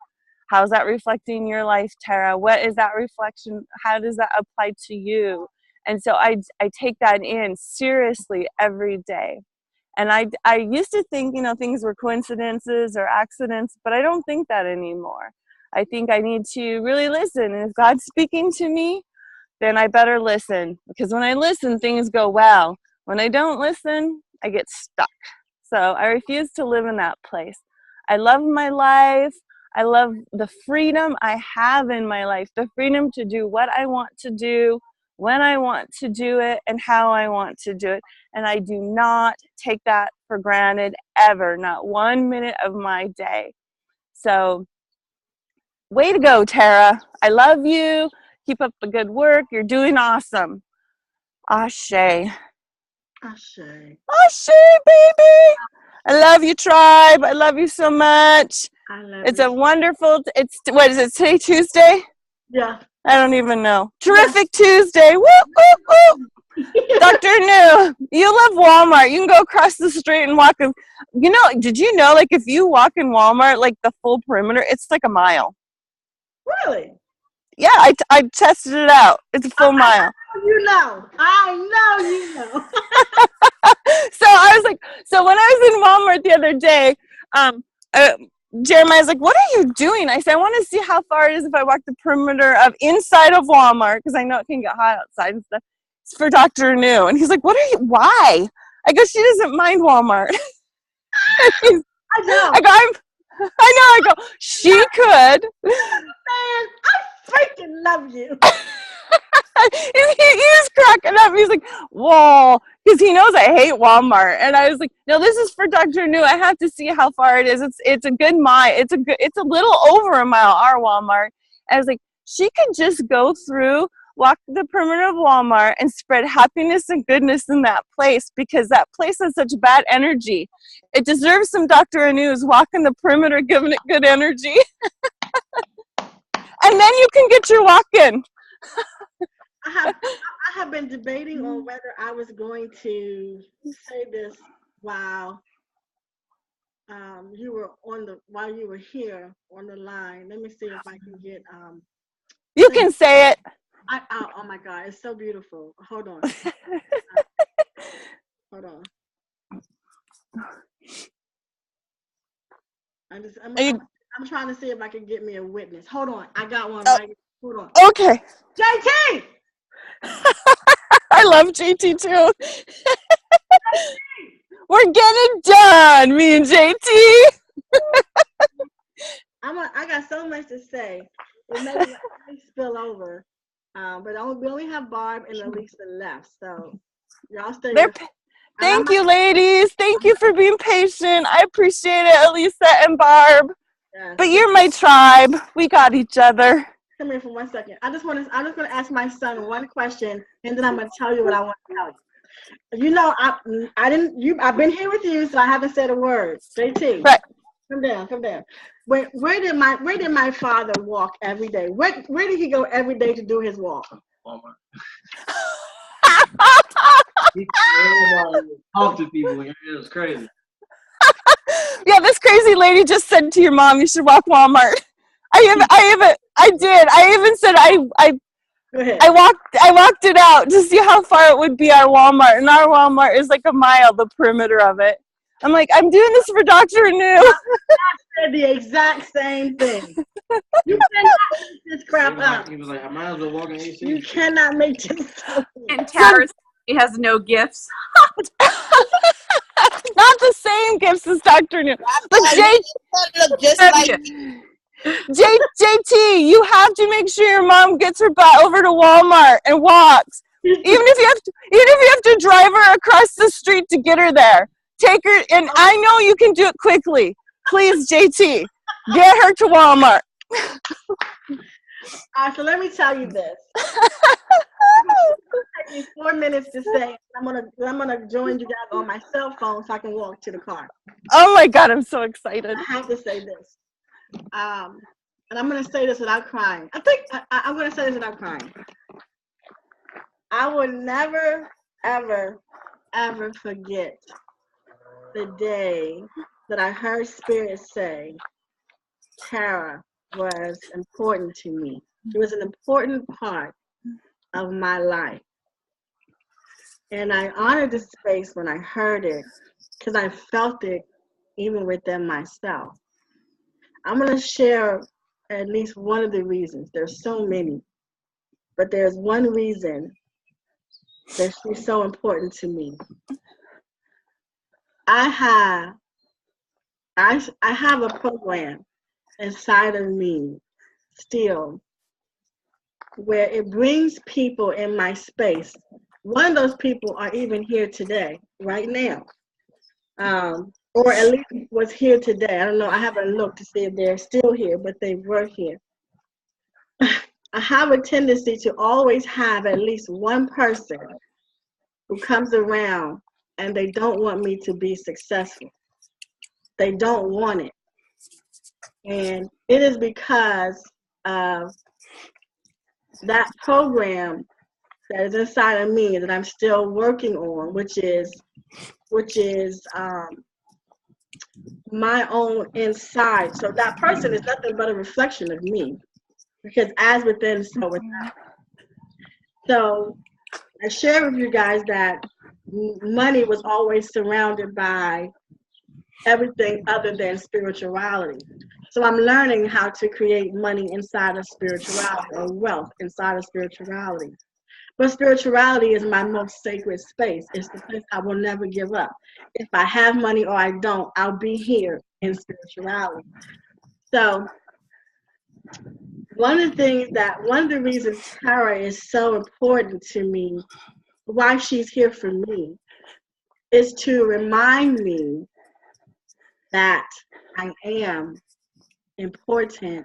how's that reflecting your life, Tara? What is that reflection? How does that apply to you? And so I take that in seriously every day. And I used to think, things were coincidences or accidents, but I don't think that anymore. I think I need to really listen. And if God's speaking to me, then I better listen. Because when I listen, things go well. When I don't listen, I get stuck. So I refuse to live in that place. I love my life. I love the freedom I have in my life, the freedom to do what I want to do, when I want to do it, and how I want to do it. And I do not take that for granted ever, not 1 minute of my day. So way to go, Tara. I love you. Keep up the good work. You're doing awesome. Ashe. Ashe. Ashe, baby. I love you, tribe. I love you so much. I love It's you. a wonderful, what is it, today, Tuesday? Yeah. I don't even know. Terrific Tuesday. Woo, woo, woo. Dr. Anu, you love Walmart. You can go across the street and walk. Did you know, if you walk in Walmart, the full perimeter, it's like a mile. Really? Yeah, I tested it out. It's a full mile. I know you know. So I was like, so when I was in Walmart the other day, Jeremiah's like, what are you doing? I said, I want to see how far it is if I walk the perimeter of inside of Walmart, because I know it can get hot outside and stuff. It's for Dr. Anu. And he's like, why? I go, she doesn't mind Walmart. I know. I go, she could. Man, I freaking love you. He was cracking up. He's like, whoa, because he knows I hate Walmart. And I was like, no, this is for Dr. Anu. I have to see how far it is. It's a good mile. It's a little over a mile, our Walmart. And I was like, she could just go through, walk the perimeter of Walmart, and spread happiness and goodness in that place, because that place has such bad energy. It deserves some Dr. Anu's walking the perimeter, giving it good energy. And then you can get your walk in. I have been debating on whether I was going to say this while you were while you were here on the line. Let me see if I can get You can say it. Oh my God, it's so beautiful. Hold on. Hold on. I'm trying to see if I can get me a witness. Hold on. I got one right. Hold on. Okay. JT! I love JT too. We're getting done, me and JT. I got so much to say. It may spill over. But we only have Barb and Elisa left. So y'all stay with me. Thank you, ladies. Thank you for being patient. I appreciate it, Elisa and Barb. Yes. But you're my tribe. We got each other. Come here for 1 second. I'm just going to ask my son one question, and then I'm going to tell you what I want to tell you. You know, I've been here with you, so I haven't said a word. JT, right? Come down. Where did my father walk every day? Where did he go every day to do his walk? Walmart. Talk to people. It was crazy. Yeah, this crazy lady just said to your mom, you should walk Walmart. I did. I even said I walked it out to see how far it would be our Walmart, and our Walmart is like a mile, the perimeter of it. I'm like, I'm doing this for Dr. Anu. I said the exact same thing. You cannot make this crap up. He was like, I might as well walk in AC. You cannot make this up. And Tara has no gifts. Not the same gifts as Dr. Anu. But JT, you have to make sure your mom gets her butt over to Walmart and walks. Even if you have to drive her across the street to get her there. Take her, and I know you can do it quickly. Please, JT, get her to Walmart. All right, so let me tell you this. It takes me 4 minutes to say. I'm gonna join you guys on my cell phone so I can walk to the car. Oh my God, I'm so excited. I have to say this. And I'm going to say this without crying. I think I'm going to say this without crying. I will never, ever, ever forget the day that I heard Spirit say Tara was important to me. It was an important part of my life. And I honored the space when I heard it because I felt it even within myself. I'm going to share at least one of the reasons. There's so many, but there's one reason that she's so important to me. I have a program inside of me still where it brings people in my space. One of those people are even here today, right now. Or at least was here today. I don't know. I haven't looked to see if they're still here, but they were here. I have a tendency to always have at least one person who comes around and they don't want me to be successful. They don't want it. And it is because of that program that is inside of me that I'm still working on, which is my own inside. So that person is nothing but a reflection of me, because as within, so without. So I share with you guys that money was always surrounded by everything other than spirituality. So I'm learning how to create money inside of spirituality, or wealth inside of spirituality. But spirituality is my most sacred space. It's the place I will never give up. If I have money or I don't, I'll be here in spirituality. So one of the reasons Tara is so important to me, why she's here for me, is to remind me that I am important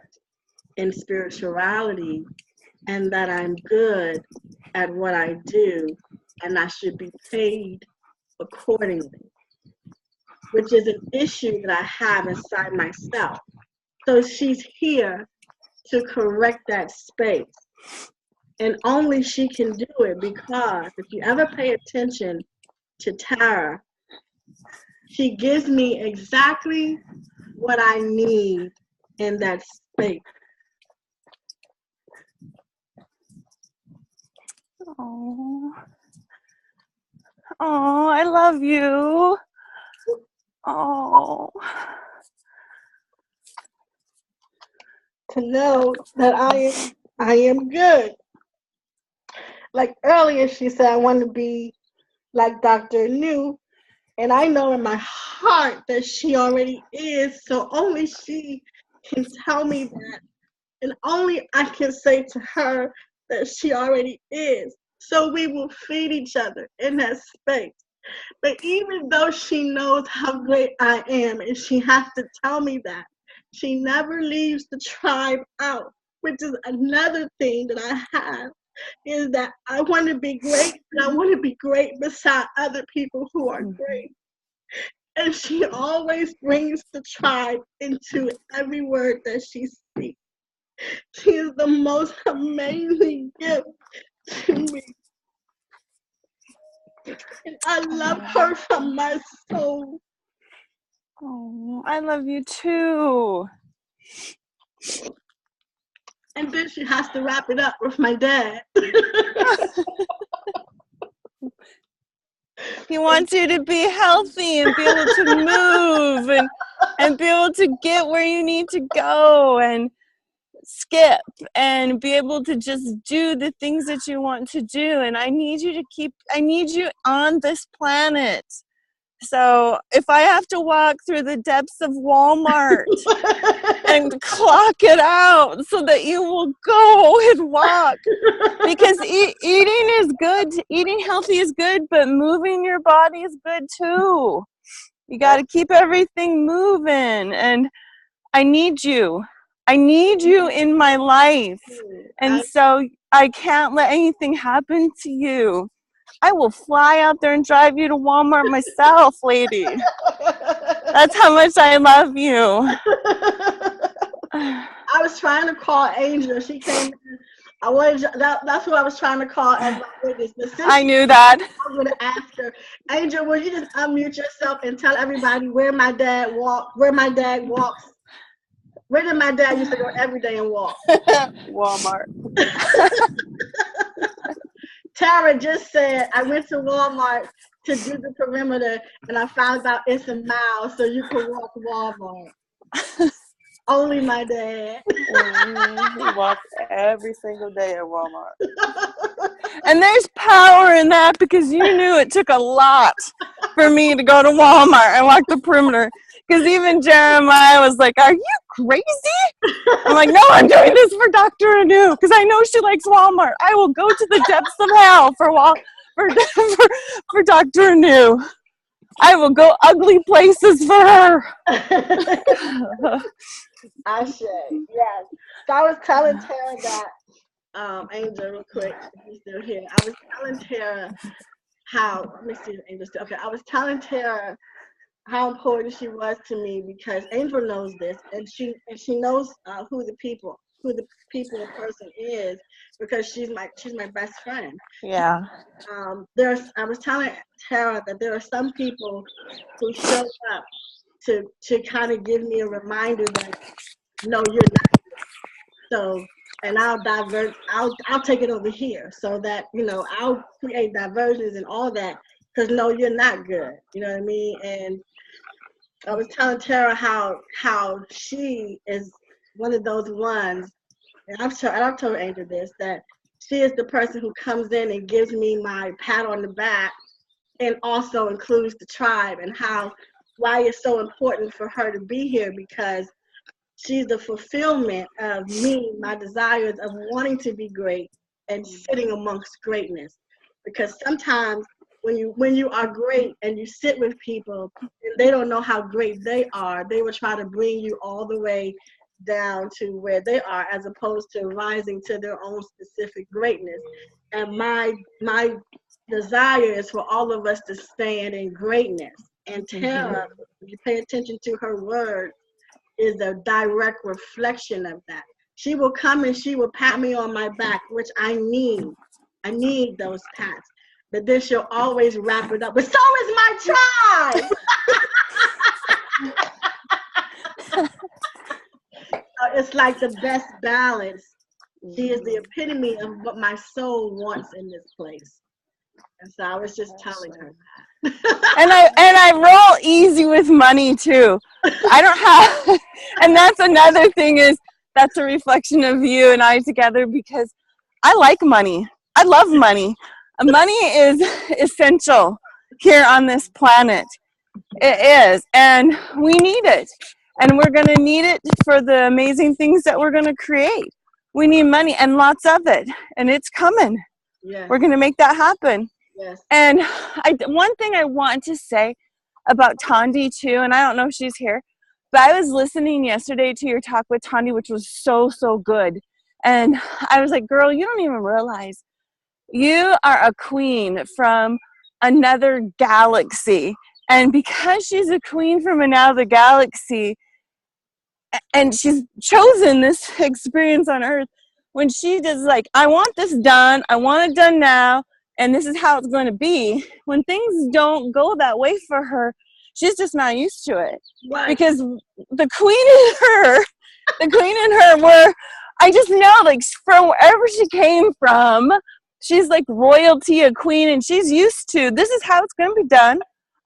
in spirituality and that I'm good at what I do and I should be paid accordingly, which is an issue that I have inside myself. So she's here to correct that space. And only she can do it, because if you ever pay attention to Tara, She gives me exactly what I need in that space. Oh, oh, I love you. Oh. To know that I am good. Like earlier, she said I want to be like Dr. New, and I know in my heart that she already is. So only she can tell me that, and only I can say to her that she already is. So we will feed each other in that space. But even though she knows how great I am, and she has to tell me that, she never leaves the tribe out, which is another thing that I have, is that I want to be great, and I want to be great beside other people who are great. And she always brings the tribe into every word that she speaks. She is the most amazing gift to me. And I love her from my soul. Oh, I love you too. And then she has to wrap it up with my dad. He wants you to be healthy and be able to move and be able to get where you need to go and skip and be able to just do the things that you want to do. And I need you on this planet. So if I have to walk through the depths of Walmart and clock it out so that you will go and walk, because eating is good, eating healthy is good, but moving your body is good too. You got to keep everything moving, and I need you in my life, and so I can't let anything happen to you. I will fly out there and drive you to Walmart myself, lady. That's how much I love you. I was trying to call Angel. She came in. That's what I was trying to call as my witness. I knew that. I was going to ask her, Angel, will you just unmute yourself and tell everybody where my dad walks? Where my dad walks? Where did my dad used to go every day and walk? Walmart. Tara just said, I went to Walmart to do the perimeter, and I found out it's a mile, so you can walk Walmart. Only my dad. He walks every single day at Walmart. And there's power in that, because you knew it took a lot for me to go to Walmart and walk the perimeter. Because even Jeremiah was like, are you crazy? I'm like, no, I'm doing this for Dr. Anu, because I know she likes Walmart. I will go to the depths of hell for Dr. Anu. I will go ugly places for her. I should, yes. So I was telling Tara that, Angel, real quick, if you're still here. I was telling Tara how, let me see if Angel's still, okay, I was telling Tara how important she was to me, because Angel knows this, and she knows who the person is, because she's my best friend. Yeah. I was telling Tara that there are some people who show up to kind of give me a reminder that no, you're not. So, and I'll divert. I'll take it over here, so that I'll create diversions and all that. Because no, you're not good. You know what I mean? And I was telling Tara how she is one of those ones, and I've told Angel this, that she is the person who comes in and gives me my pat on the back, and also includes the tribe, and why it's so important for her to be here, because she's the fulfillment of me, my desires of wanting to be great and sitting amongst greatness. Because sometimes when you are great and you sit with people and they don't know how great they are, they will try to bring you all the way down to where they are, as opposed to rising to their own specific greatness. And my desire is for all of us to stand in greatness. And Tara, if you pay attention to her words, is a direct reflection of that. She will come and she will pat me on my back, which I need. I need those pats. but then she'll always wrap it up. But so is my tribe. So it's like the best balance. She is the epitome of what my soul wants in this place. And so I was just telling her that. And I roll easy with money too. I don't have, and that's another thing, is that's a reflection of you and I together, because I like money. I love money. Money is essential here on this planet. It is, and we need it. And we're going to need it for the amazing things that we're going to create. We need money, and lots of it, and it's coming. Yes. We're going to make that happen. Yes. And one thing I want to say about Tondi too, and I don't know if she's here, but I was listening yesterday to your talk with Tondi, which was so, so good. And I was like, girl, you don't even realize you are a queen from another galaxy. And because she's a queen from another galaxy, and she's chosen this experience on Earth, when she does like, I want this done, I want it done now, and this is how it's going to be, when things don't go that way for her, she's just not used to it. Right. Because the queen in her, where I just know, like, from wherever she came from, she's like royalty, a queen, and she's used to, this is how it's going to be done.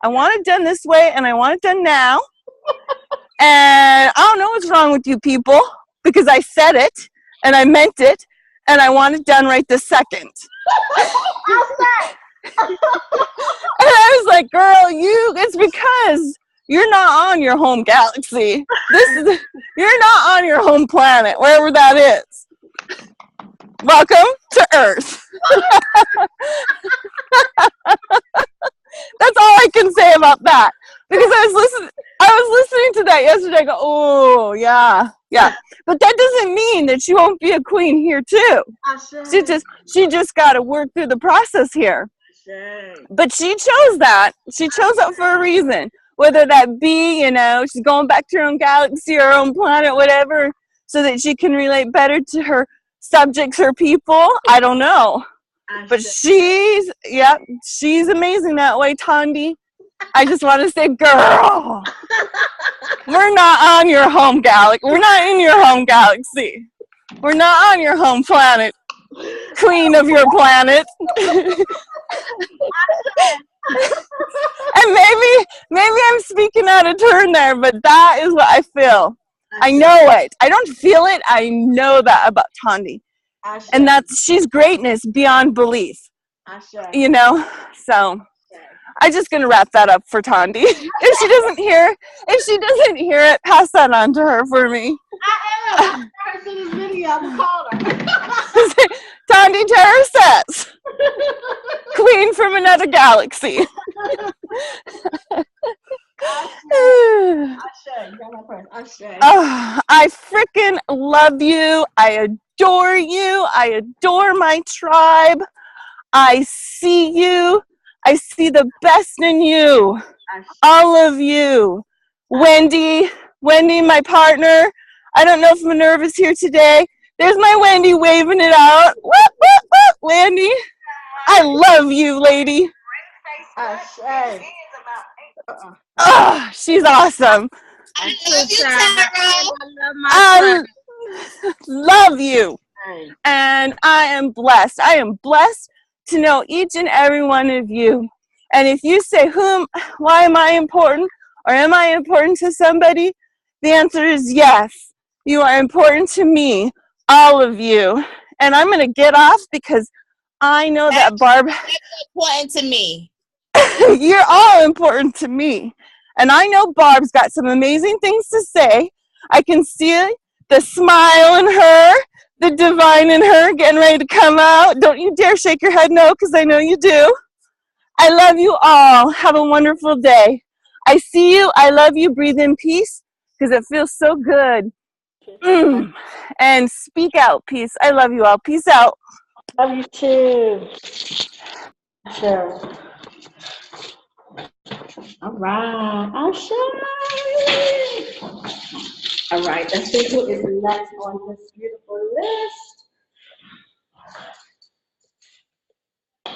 I want it done this way, and I want it done now. And I don't know what's wrong with you people, because I said it, and I meant it, and I want it done right this second. And I was like, girl, it's because you're not on your home galaxy. You're not on your home planet, wherever that is. Welcome to Earth. That's all I can say about that. Because I was listening to that yesterday. I go, oh yeah. But that doesn't mean that she won't be a queen here too. She just got to work through the process here. But she chose that. She chose that for a reason. Whether that be, she's going back to her own galaxy, her own planet, whatever, so that she can relate better to her subjects, her people. I don't know. But she's amazing that way, Tondi. I just want to say, girl, we're not on your home galaxy. We're not in your home galaxy. We're not on your home planet, queen of your planet. And maybe I'm speaking out of turn there, but that is what I feel. I know it. I don't feel it. I know that about Tondi. And she's greatness beyond belief. So I'm just gonna wrap that up for Tondi. If she doesn't hear it, pass that on to her for me. I am. I see this video. I'm calling her. Tondi Terror says, queen from another galaxy. I freaking love you. I adore you. I adore my tribe. I see you. I see the best in you. All of you. Wendy, my partner. I don't know if Minerva's here today. There's my Wendy waving it out. Whoop, whoop, whoop, Wendy. I love you, lady. Oh, she's awesome. I love you, Tara. I love you. And I am blessed. I am blessed to know each and every one of you. And if you say, why am I important? Or am I important to somebody? The answer is yes. You are important to me, all of you. And I'm going to get off because I know that Barb... That's important to me. You're all important to me. And I know Barb's got some amazing things to say. I can see the smile in her, the divine in her getting ready to come out. Don't you dare shake your head no, because I know you do. I love you all. Have a wonderful day. I see you. I love you. Breathe in peace because it feels so good. And speak out peace. I love you all. Peace out. Love you too. Sure. All right. All right. Let's see who is next on this beautiful list.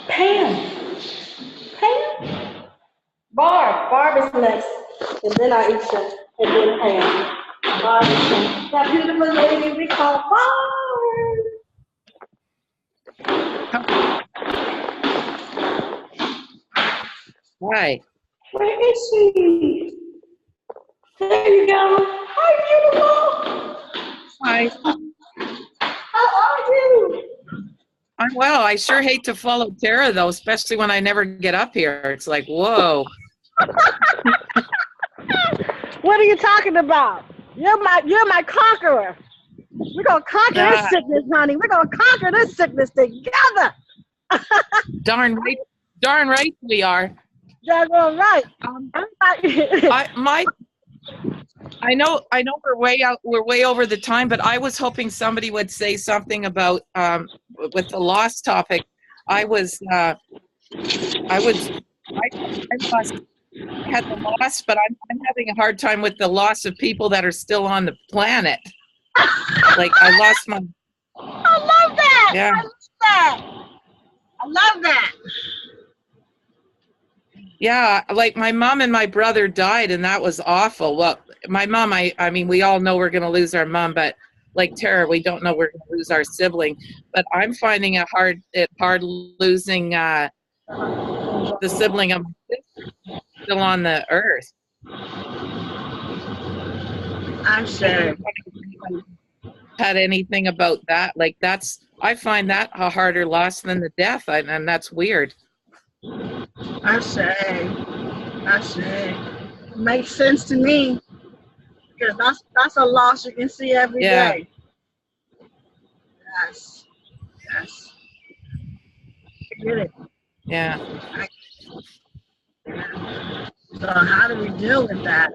Pam. Barbara's next, and then Aisha, and then Pam. Barbara's next. That beautiful lady we call Barb. Hi. Where is she? There you go. Hi, beautiful. Hi. How are you? I'm well. I sure hate to follow Tara though, especially when I never get up here. It's like, whoa. What are you talking about? You're my conqueror. We're gonna conquer this sickness, honey. We're gonna conquer this sickness together. Darn right we are. That's all right. I know we're way over the time, but I was hoping somebody would say something about with the loss topic. I had the loss, but I'm having a hard time with the loss of people that are still on the planet. Like I lost my. I love that. Yeah. I love that. I love that. Yeah, like my mom and my brother died, and that was awful. Well, my mom, I mean, we all know we're going to lose our mom, but like Tara, we don't know we're going to lose our sibling. But I'm finding it hard losing the sibling of my sister still on the earth. I'm sure. Had anything about that? Like I find that a harder loss than the death, and that's weird. I say. Makes sense to me. Because that's a loss you can see every day. Yes. I get it. Yeah. So how do we deal with that?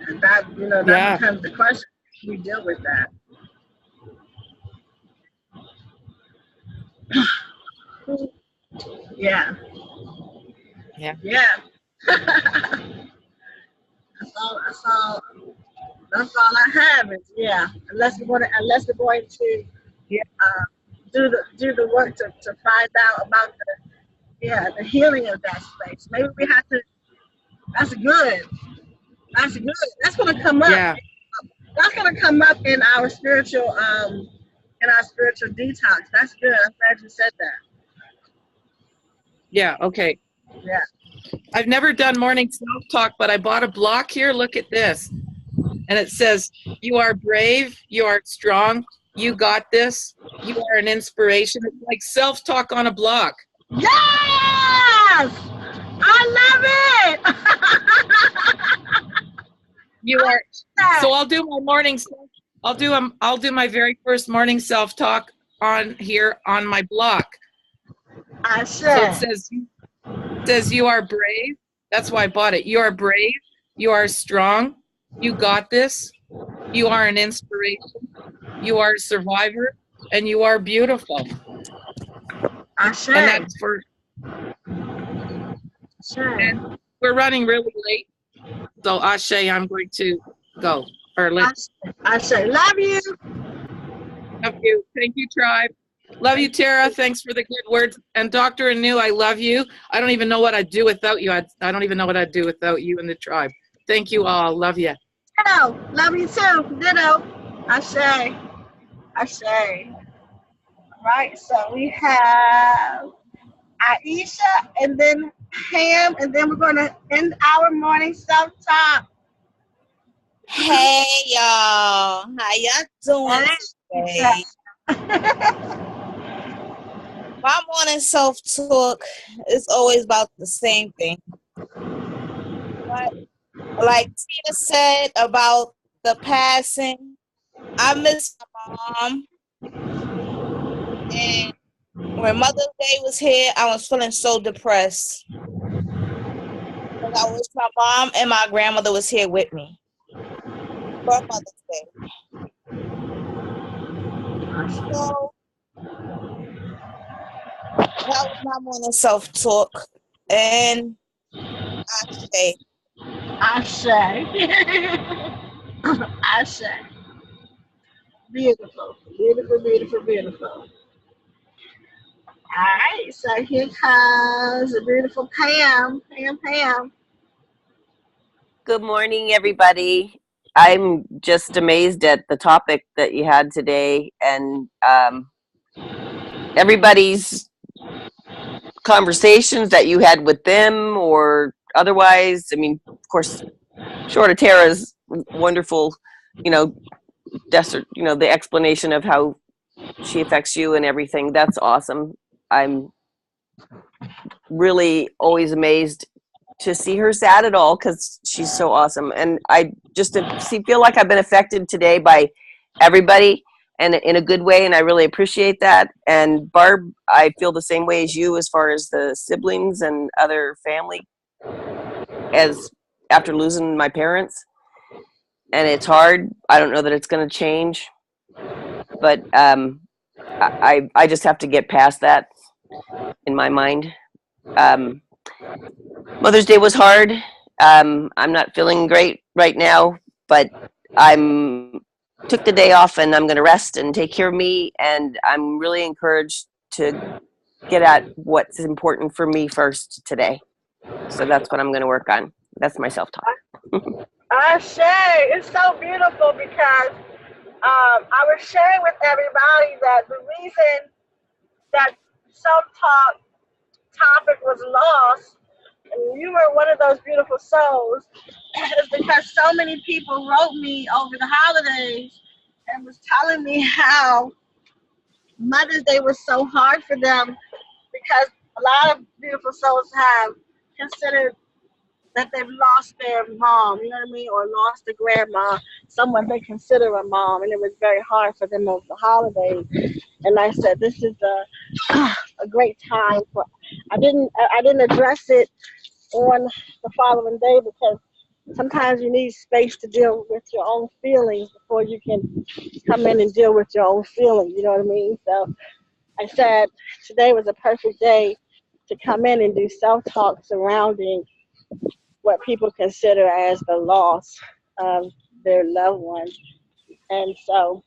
And that becomes the question. How do we deal with that? Yeah. That's all I have is unless we're going to do the work to find out about the healing of that space. Maybe we have to. That's good. That's going to come up. Yeah. That's going to come up in our spiritual detox. That's good. I'm glad you said that. Yeah. Okay. Yeah. I've never done morning self-talk, but I bought a block here. Look at this. And it says, you are brave, you are strong, you got this, you are an inspiration. It's like self-talk on a block. Yes! I love it! You are. So I'll do my morning I'll do my very first morning self-talk on here on my block. I So it says you are brave. That's why I bought it. You are brave. You are strong. You got this. You are an inspiration. You are a survivor. And you are beautiful. And that's for. And we're running really late. So Ashe, I'm going to go. Ashe, love you. Love you. Thank you, tribe. Love you, Tara. Thanks for the good words. And Dr. Anu, I love you. I don't even know what I'd do without you. I don't even know what I'd do without you and the tribe. Thank you all. Love you. Ditto. Love you too. Ditto. Ashe. Right. So we have Aisha and then Pam, and then we're going to end our morning self-talk. Hey, y'all. How y'all doing today? My morning self-talk is always about the same thing. But like Tina said about the passing, I miss my mom. And when Mother's Day was here, I was feeling so depressed. Because I wish my mom and my grandmother was here with me for Mother's Day. So that was my morning self-talk. And Ashe. Ashe. Beautiful. Beautiful, beautiful, beautiful. All right, so here comes the beautiful Pam. Pam. Good morning, everybody. I'm just amazed at the topic that you had today, and everybody's conversations that you had with them or otherwise. I mean, of course, short of Tara's wonderful, the explanation of how she affects you and everything. That's awesome. I'm really always amazed to see her sad at all because she's so awesome. And I just feel like I've been affected today by everybody and in a good way, and I really appreciate that. And Barb, I feel the same way as you as far as the siblings and other family as after losing my parents. And it's hard. I don't know that it's going to change, but I just have to get past that in my mind. Mother's Day was hard. I'm not feeling great right now, but took the day off and I'm going to rest and take care of me. And I'm really encouraged to get at what's important for me first today. So that's what I'm going to work on. That's my self-talk. Shay, it's so beautiful because I was sharing with everybody that the reason that self-talk topic was lost, and you were one of those beautiful souls, is because so many people wrote me over the holidays and was telling me how Mother's Day was so hard for them because a lot of beautiful souls have considered that they've lost their mom, you know what I mean, or lost a grandma, someone they consider a mom, and it was very hard for them over the holidays. And I said, this is a great time for. I didn't address it on the following day because sometimes you need space to deal with your own feelings before you can come in and deal with your own feelings. You know what I mean? So I said today was a perfect day to come in and do self-talk surrounding what people consider as the loss of their loved ones. And so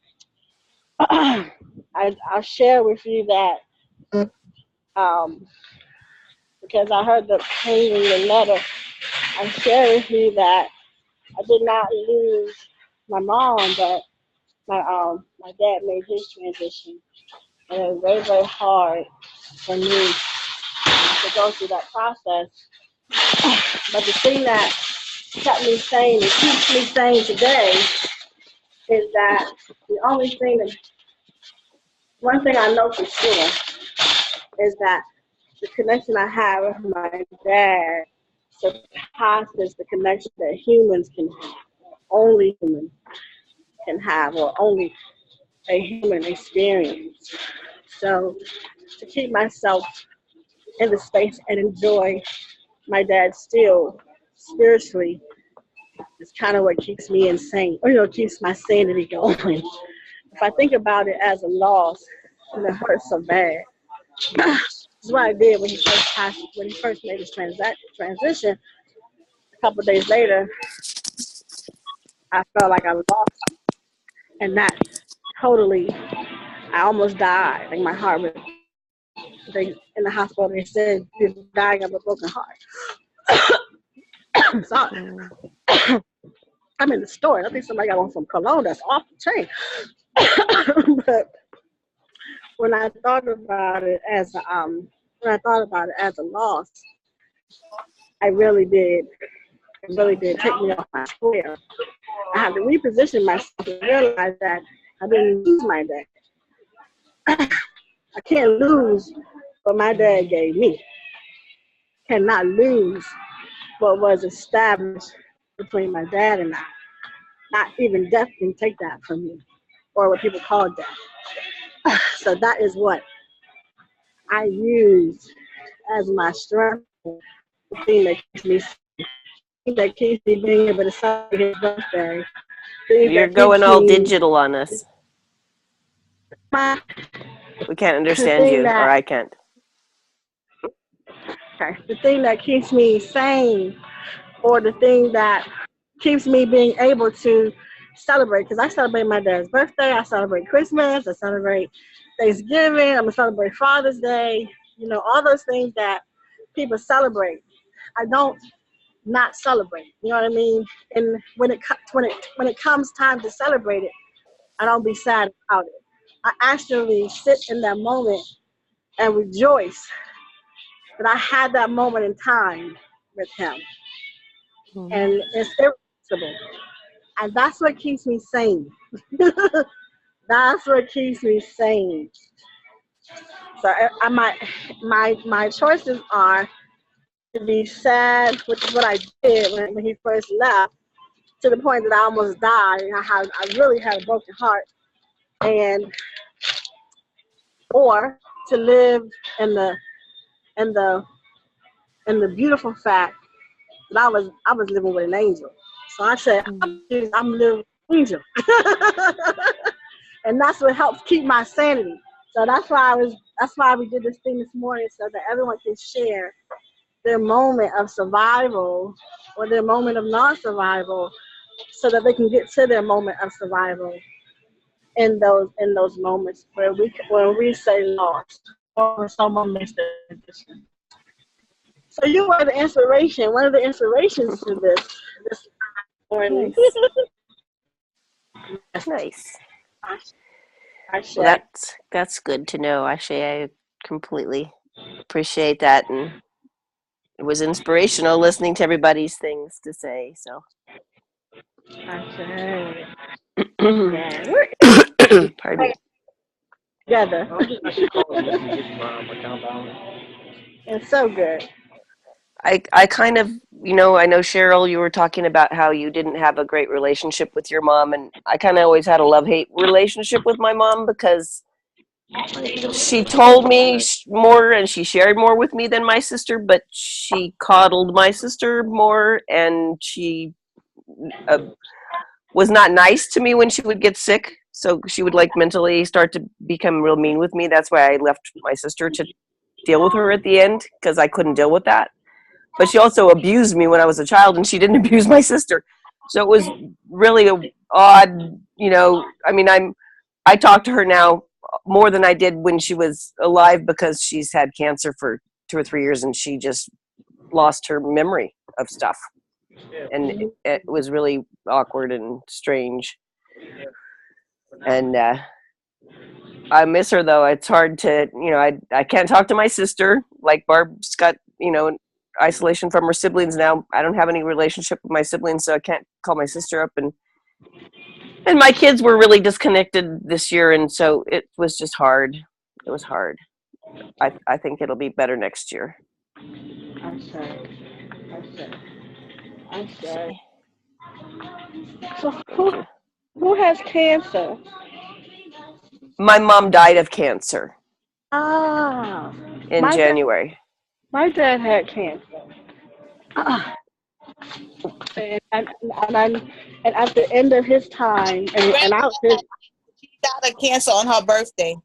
I'll share with you that because I heard the pain in the letter, I share with you that I did not lose my mom, but my dad made his transition. And it was very, very hard for me to go through that process. But the thing that kept me sane and keeps me sane today is that one thing I know for sure is that the connection I have with my dad surpasses the connection that humans can have, only humans can have, or only a human experience. So to keep myself in the space and enjoy my dad still spiritually is kind of what keeps me insane, or keeps my sanity going. If I think about it as a loss, and it hurts so bad. That's what I did when he first made his transition. A couple of days later, I felt like I lost him, and that totally, I almost died. Like my heart was. In the hospital, they said you're dying of a broken heart. I'm sorry. I'm in the store. I think somebody got on some cologne that's off the chain. But when I thought about it as a loss, I really did. It really did take me off my square. I had to reposition myself and realize that I didn't lose my dad. I can't lose what my dad gave me. Cannot lose what was established between my dad and I. Not even death can take that from me, or what people call death. So that is what I use as my strength, the thing that keeps me being able to celebrate his birthday. You're going all digital on us. We can't understand you, or I can't. Okay. The thing that keeps me sane, or the thing that keeps me being able to celebrate, because I celebrate my dad's birthday, I celebrate Christmas, I celebrate Thanksgiving. I'm gonna celebrate Father's Day. You know, all those things that people celebrate. I don't not celebrate. You know what I mean? And when it comes time to celebrate it, I don't be sad about it. I actually sit in that moment and rejoice that I had that moment in time with him. And it's irreplaceable. And that's what keeps me sane. That's what keeps me sane. So my choices are to be sad, which is what I did when he first left, to the point that I almost died. I really had a broken heart, or to live in the beautiful fact that I was living with an angel. So I said, I'm living with an angel. And that's what helps keep my sanity. So that's why we did this thing this morning, so that everyone can share their moment of survival or their moment of non-survival, so that they can get to their moment of survival in those moments where we say lost or someone makes the decision. So you were the inspiration, one of the inspirations to this morning. Nice. Ashe. Well, that's good to know. Actually, I completely appreciate that, and it was inspirational listening to everybody's things to say. So, Ashe. pardon me. Together. It's so good. I kind of, I know, Cheryl, you were talking about how you didn't have a great relationship with your mom, and I kind of always had a love-hate relationship with my mom because she told me more and she shared more with me than my sister, but she coddled my sister more, and she was not nice to me when she would get sick. So she would mentally start to become real mean with me. That's why I left my sister to deal with her at the end, because I couldn't deal with that. But she also abused me when I was a child, and she didn't abuse my sister. So it was really odd, I mean, I talk to her now more than I did when she was alive, because she's had cancer for 2 or 3 years, and she just lost her memory of stuff. And it was really awkward and strange. And I miss her, though. It's hard to, I can't talk to my sister. Like Barb's got, isolation from her siblings now. I don't have any relationship with my siblings, so I can't call my sister up. And my kids were really disconnected this year, and so it was just hard. It was hard. I think it'll be better next year. I'm sorry. So who has cancer? My mom died of cancer in My January. My dad had cancer. And at the end of his time, and I was his, She died of cancer on her birthday.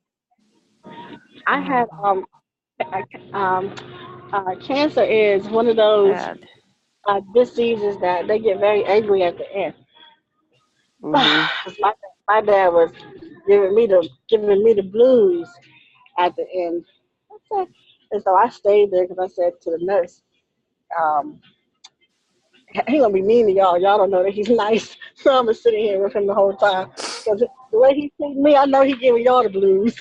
I had cancer is one of those diseases that they get very angry at the end. My dad was giving me the blues at the end. And so I stayed there because I said to the nurse, he gonna be mean to y'all. Y'all don't know that he's nice. So I'm just sitting here with him the whole time. Because the way he treats me, I know he giving y'all the blues.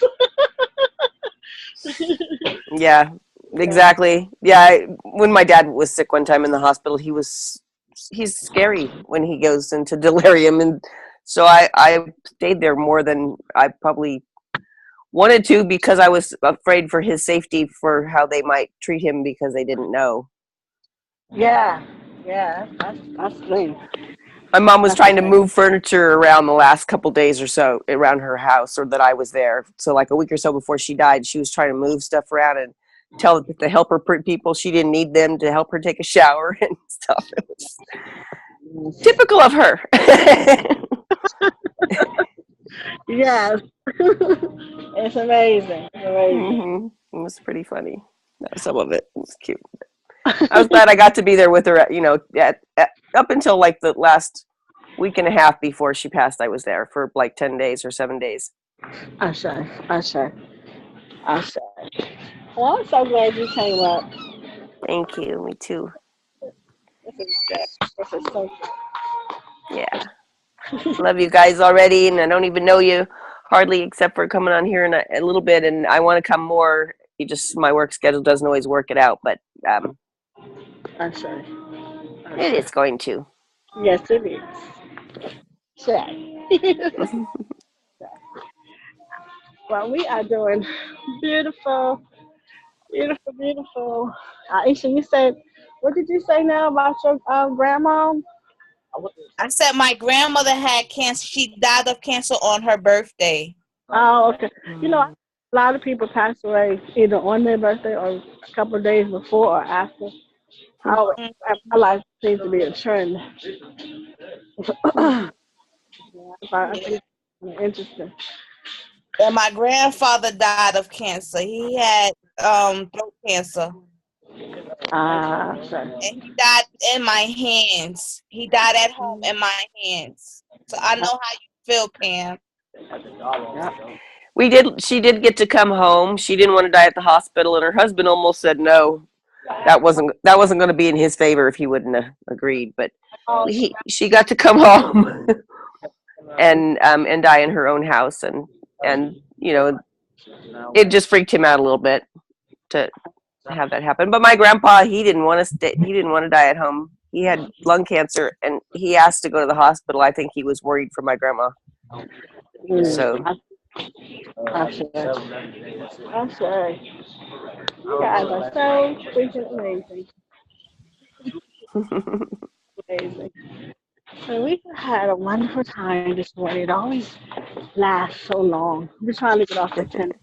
Yeah, exactly. Yeah, when my dad was sick one time in the hospital, he's scary when he goes into delirium. And so I stayed there more than I probably wanted to, because I was afraid for his safety, for how they might treat him, because they didn't know. Yeah, that's clean. My mom was trying to move furniture around the last couple days or so around her house, or that I was there. So like a week or so before she died, she was trying to move stuff around and tell the helper people she didn't need them to help her take a shower and stuff. It was typical of her. Yes. It's amazing. It was pretty funny. Some of it was cute. I was glad I got to be there with her, up until like the last week and a half before she passed. I was there for like 10 days or 7 days. Ashe, Ashe, Ashe. Well, I'm so glad you came up. Thank you. Me too. This is good. This is so Yeah. Love you guys already, and I don't even know you hardly except for coming on here in a little bit, and I want to come more. You just my work schedule doesn't always work it out, but Ashe. it is going to. Yes, it is. Check. Well, we are doing beautiful, beautiful, beautiful. Aisha, you said, what did you say now about your grandma? I said my grandmother had cancer. She died of cancer on her birthday. Oh, okay. You know, a lot of people pass away either on their birthday or a couple of days before or after. My life seems to be a trend. I think it's interesting. And my grandfather died of cancer. He had throat cancer. Sorry. And he died in my hands. He died at home in my hands. So I know how you feel, Pam. She did get to come home. She didn't want to die at the hospital, and her husband almost said no. That wasn't going to be in his favor if he wouldn't have agreed. But she got to come home and die in her own house, and you know, it just freaked him out a little bit to have that happen. But my grandpa, he didn't want to die at home. He had lung cancer, and he asked to go to the hospital. I think he was worried for my grandma. So. I'm sorry. You guys are so freaking amazing. Amazing. So we had a wonderful time this morning. It always lasts so long. We're trying to get off the tent.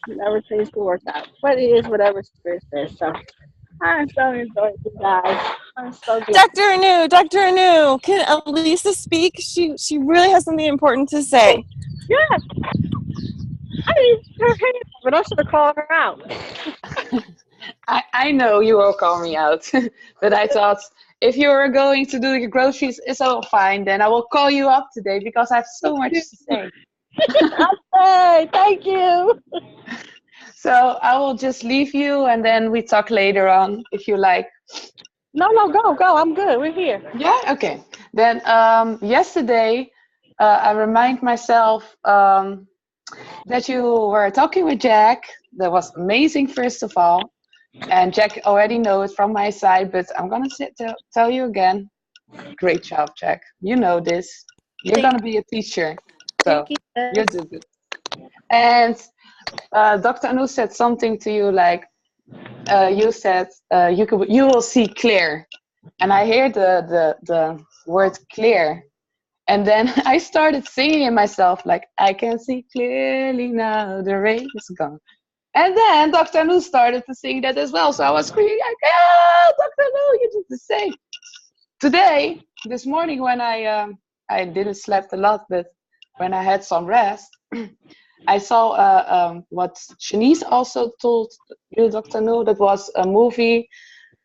It never seems to work out. But it is whatever spirit says. So I'm so enjoying you guys. I'm so glad. Dr. Anu, can Elisa speak? She really has something important to say. Yeah. I didn't hear her hand, but I should have called her out. I know you will call me out, but I thought if you are going to do your groceries, it's all fine. Then I will call you up today because I have so much to say. Okay, thank you. So I will just leave you, and then we talk later on if you like. No, go. I'm good. We're here. Yeah. Okay. Then yesterday, I remind myself that you were talking with Jack. That was amazing, first of all. And Jack already knows from my side, but I'm going to tell you again. Great job, Jack. You know this. You're going to be a teacher. So you do good. And Dr. Anu said something to you like, you said you will see clear. And I hear the word clear. And then I started singing in myself like, I can see clearly now, the rain is gone. And then Dr. Anu started to sing that as well. So I was screaming like, oh, Dr. Anu, you did the same. Today, this morning when I didn't sleep a lot, but when I had some rest, I saw what Shanice also told you, Dr. Anu, that was a movie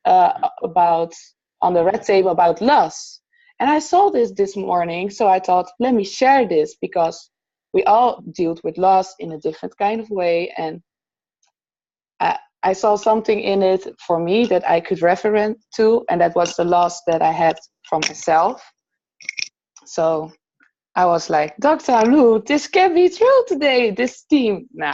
about on the red table about loss. And I saw this morning, so I thought, let me share this because we all dealt with loss in a different kind of way. And I saw something in it for me that I could refer to, and that was the loss that I had from myself. So I was like, Dr. Anu, this can be true today, this team now.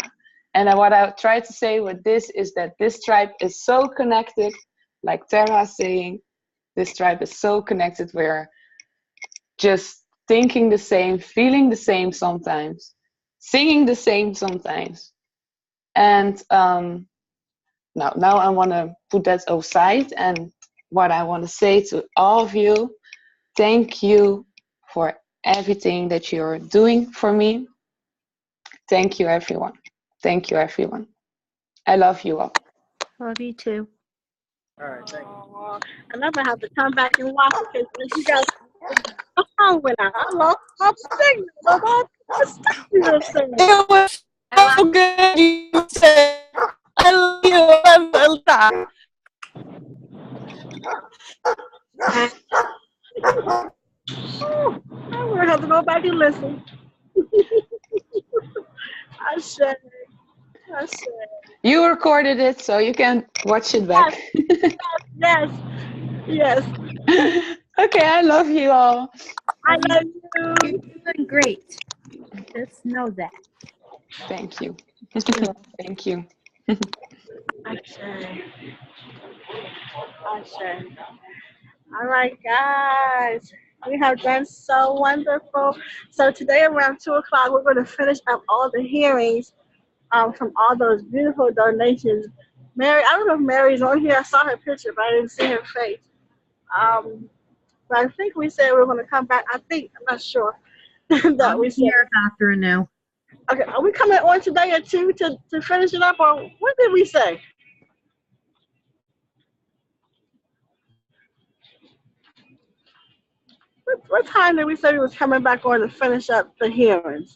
And what I tried to say with this is that this tribe is so connected, like Tara saying, this tribe is so connected. We're just thinking the same, feeling the same sometimes, singing the same sometimes. And now I want to put that aside. And what I want to say to all of you, thank you for everything that you're doing for me. Thank you, everyone. Thank you, everyone. I love you all. Love you too. All right, thank you. I never have to come back and watch it because you guys, my phone went out. I lost my signal. It was so good. You said, I love you. I'm going to have to go back and listen. I said. You recorded it, so you can watch it back. Yes. Yes. Okay, I love you all. I love You're you. doing great. Just know that. Thank you. Thank you. Okay. All right, guys. We have done so wonderful. So today around 2 o'clock, we're going to finish up all the hearings from all those beautiful donations. Mary, I don't know if Mary's on here. I saw her picture, but I didn't see her face. But I think we said we were going to come back. I'm not sure that we said. Here after no. Okay, are we coming on today at 2 to finish it up, or what did we say? What time did we say we was coming back on to finish up the hearings?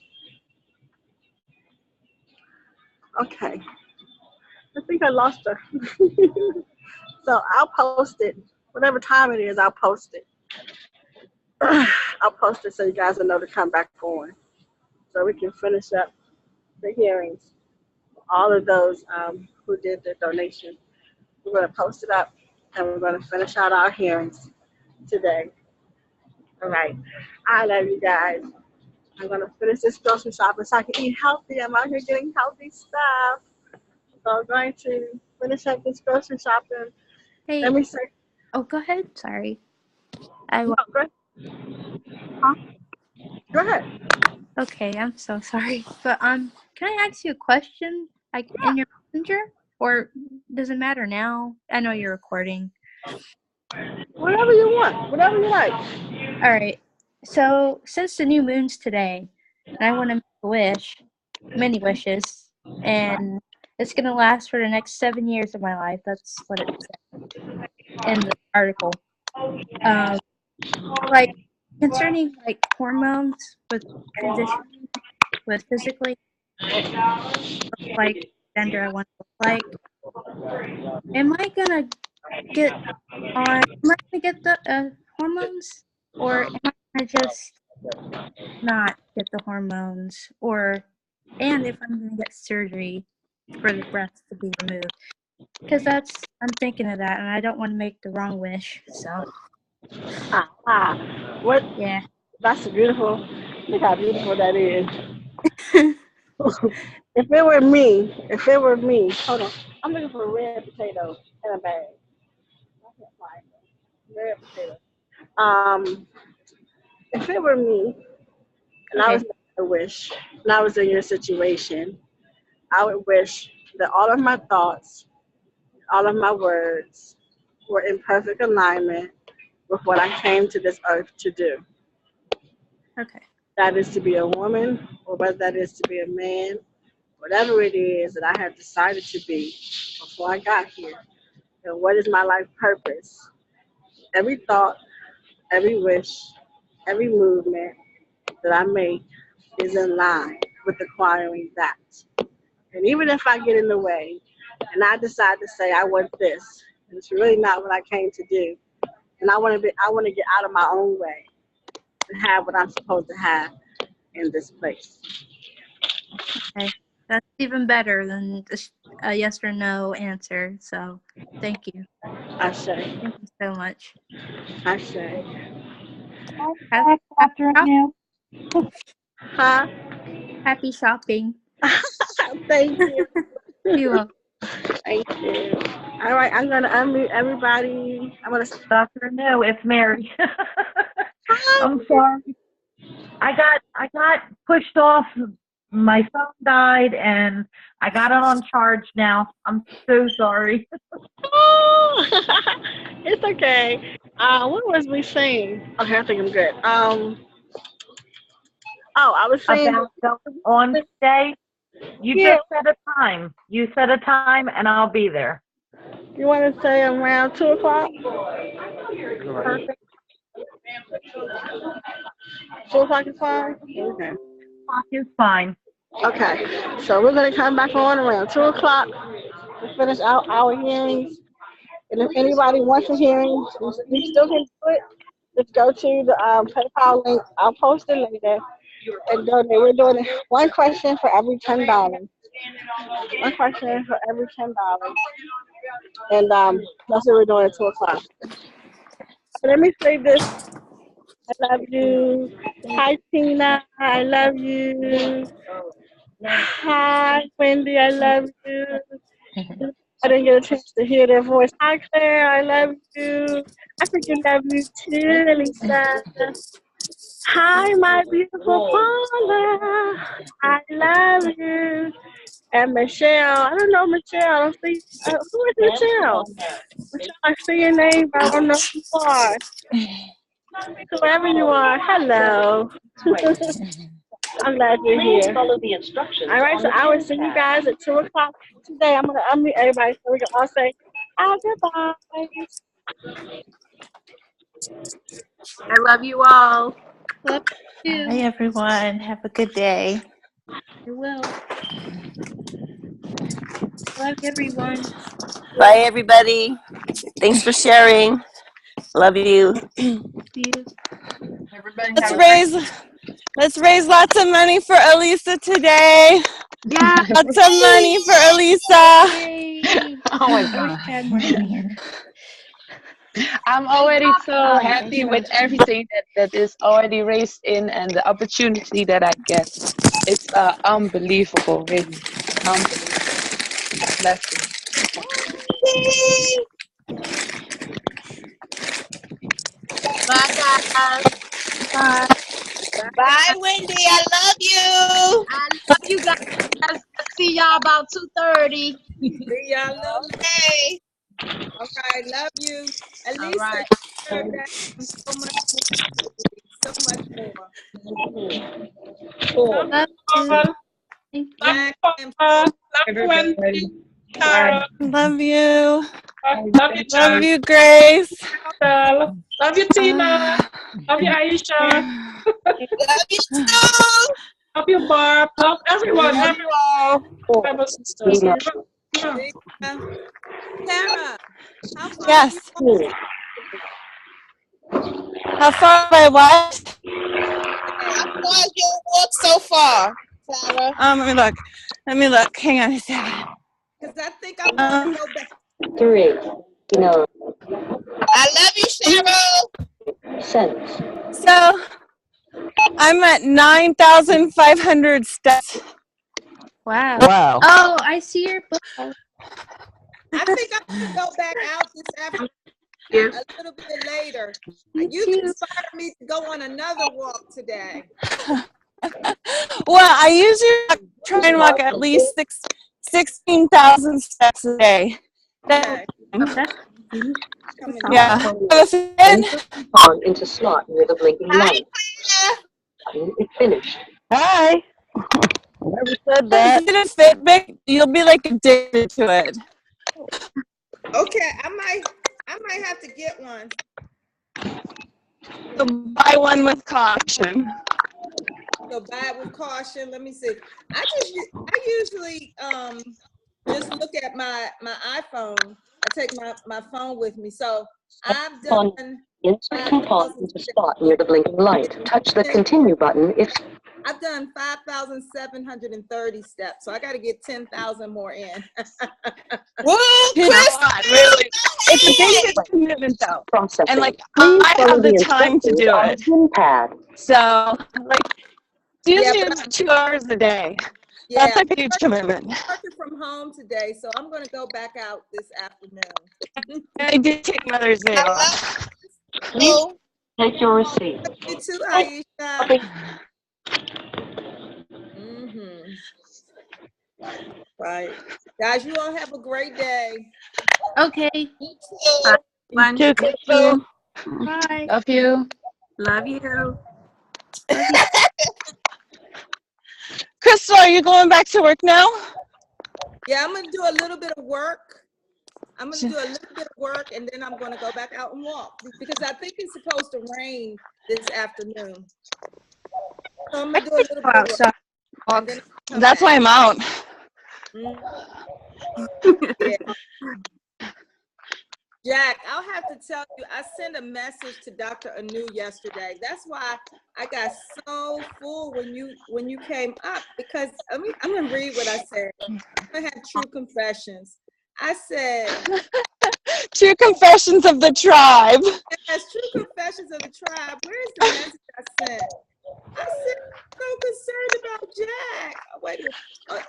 Okay. I think I lost her. So I'll post it. Whatever time it is, I'll post it. I'll post it so you guys will know to come back on. So we can finish up the hearings. All of those who did the donation. We're going to post it up and we're going to finish out our hearings today. All right. I love you guys. I'm going to finish this grocery shopping so I can eat healthy. I'm out here getting healthy stuff. So I'm going to finish up this grocery shopping. Hey. Let me say. Oh, go ahead. Sorry. No, go ahead. Huh? Go ahead. Okay, I'm so sorry. But can I ask you a question? Like in your messenger? Or does it matter now? I know you're recording. Whatever you want. Whatever you like. All right. So since the new moon's today, and I want to make a wish, many wishes, and it's gonna last for the next 7 years of my life. That's what it said in the article. Like concerning like hormones with transitioning with physically, like gender I want to look like. Am I gonna get the hormones, or am I gonna just not get the hormones, and if I'm gonna get surgery for the breasts to be removed? Because I'm thinking of that, and I don't want to make the wrong wish. So. What? Yeah. That's beautiful. Look how beautiful that is. If it were me, hold on. I'm looking for a red potato in a bag. I can't find it. Red potato. If it were me, and I was making a wish, and I was in your situation, I would wish that all of my thoughts, all of my words were in perfect alignment with what I came to this earth to do. Okay. That is to be a woman, or whether that is to be a man, whatever it is that I have decided to be before I got here. And what is my life purpose? Every thought, every wish, every movement that I make is in line with acquiring that. And even if I get in the way and I decide to say I want this, and it's really not what I came to do, and I want to get out of my own way and have what I'm supposed to have in this place. Okay. That's even better than a yes or no answer. So thank you. Ashe. Thank you so much. Ashe. Huh? Happy shopping. Thank you. You're welcome. Thank you. All right, I'm gonna unmute everybody. I'm gonna. Dr. No, it's Mary. I'm sorry. I got pushed off. My phone died, and I got it on charge now. I'm so sorry. Oh, it's okay. What was we saying? Okay, I think I'm good. I was saying about on today. You just set a time. You set a time, and I'll be there. You want to say around 2 o'clock? Perfect. 2 o'clock is fine? Okay. 2 o'clock is fine. Okay, so we're going to come back on around 2 o'clock to finish out our hearings. And if anybody wants a hearing, you still can do it. Just go to the PayPal link. I'll post it later. and donate. We're doing one question for every $10. One question for every $10, and that's what we're doing at 2:00. Let me say this. I love you. Hi, Tina. I love you. Hi, Wendy. I love you. I didn't get a chance to hear their voice. Hi, Claire. I love you. I freaking love you too, Lisa. Hi, my beautiful Paula. I love you. And Michelle. I don't know Michelle. I don't see. Who is Michelle? Michelle, I see your name, but I don't know who you are. Whoever you are, hello. I'm glad you're here. Follow the instructions. All right, so I will see you guys at 2:00 today. I'm gonna unmute everybody so we can all say our goodbyes. I love you all. Love you. Hi, everyone. Have a good day. I will. Love everyone. Bye, everybody. Thanks for sharing. Love you. Let's raise lots of money for Elisa today. Yeah. Lots of money for Elisa. Oh my God. I'm already so happy with everything that is already raised in and the opportunity that I get. It's unbelievable, really. Unbelievable. Blessing. Bye, guys. Bye. Bye, Wendy. I love you. I love you guys. See y'all about 2:30. See y'all little. Okay. All right, love you. At All least right. so much more. Love you. Thank you. Love Wendy. Tara. Love you. Love you, Love Jack. you, Grace. Love you, Tina. Love you, Aisha. Love you too. Love you, Barb. Love everyone. Brothers and sisters. Tara, how far Yes. have you How far have I walked? How far has your walk so far, Sarah? Let me look. Hang on a second. Because I think I'm going to go back. 3. No. I love you, Cheryl. So I'm at 9,500 steps. Wow. Wow. Oh, I see your book. I think I'm going to go back out this afternoon a little bit later. You inspired me to go on another walk today. Well, I usually try and walk at least 16,000 steps a day. Okay. Yeah. On into slot with a blinking light. It's finished. Hi. Never said that. Get a Fitbit, you'll be like addicted to it. Okay, I might have to get one. So buy one with caution. So buy it with caution. Let me see. I usually just look at my iPhone. I take my phone with me. So I've done. Insert coupon into slot near the blinking light. Touch the continue button if. I've done 5,730 steps, so I got to get 10,000 more in. Whoa, really? It's a big commitment though. And like I have the time to do it. So like it's usually about 2 hours a day. Yeah, That's like a huge commitment. I'm working from home today, so I'm going to go back out this afternoon. I did take Mother's Day off. Take your receipt. You too, Aisha. Right. Guys, you all have a great day. Okay. Thank you. Bye. Love you. Love you. Crystal, are you going back to work now? Yeah, I'm going to do a little bit of work. And then I'm going to go back out and walk because I think it's supposed to rain this afternoon. So I'm going to do a little bit of work. That's why I'm out. Yeah. Jack, I'll have to tell you, I sent a message to Dr. Anu yesterday. That's why I got so full when you came up, because I'm gonna read what I said. I had true confessions. I said, True confessions of the tribe. yes, true confessions of the tribe. Where's the message I sent? I said, I'm so concerned about Jack. Wait a minute.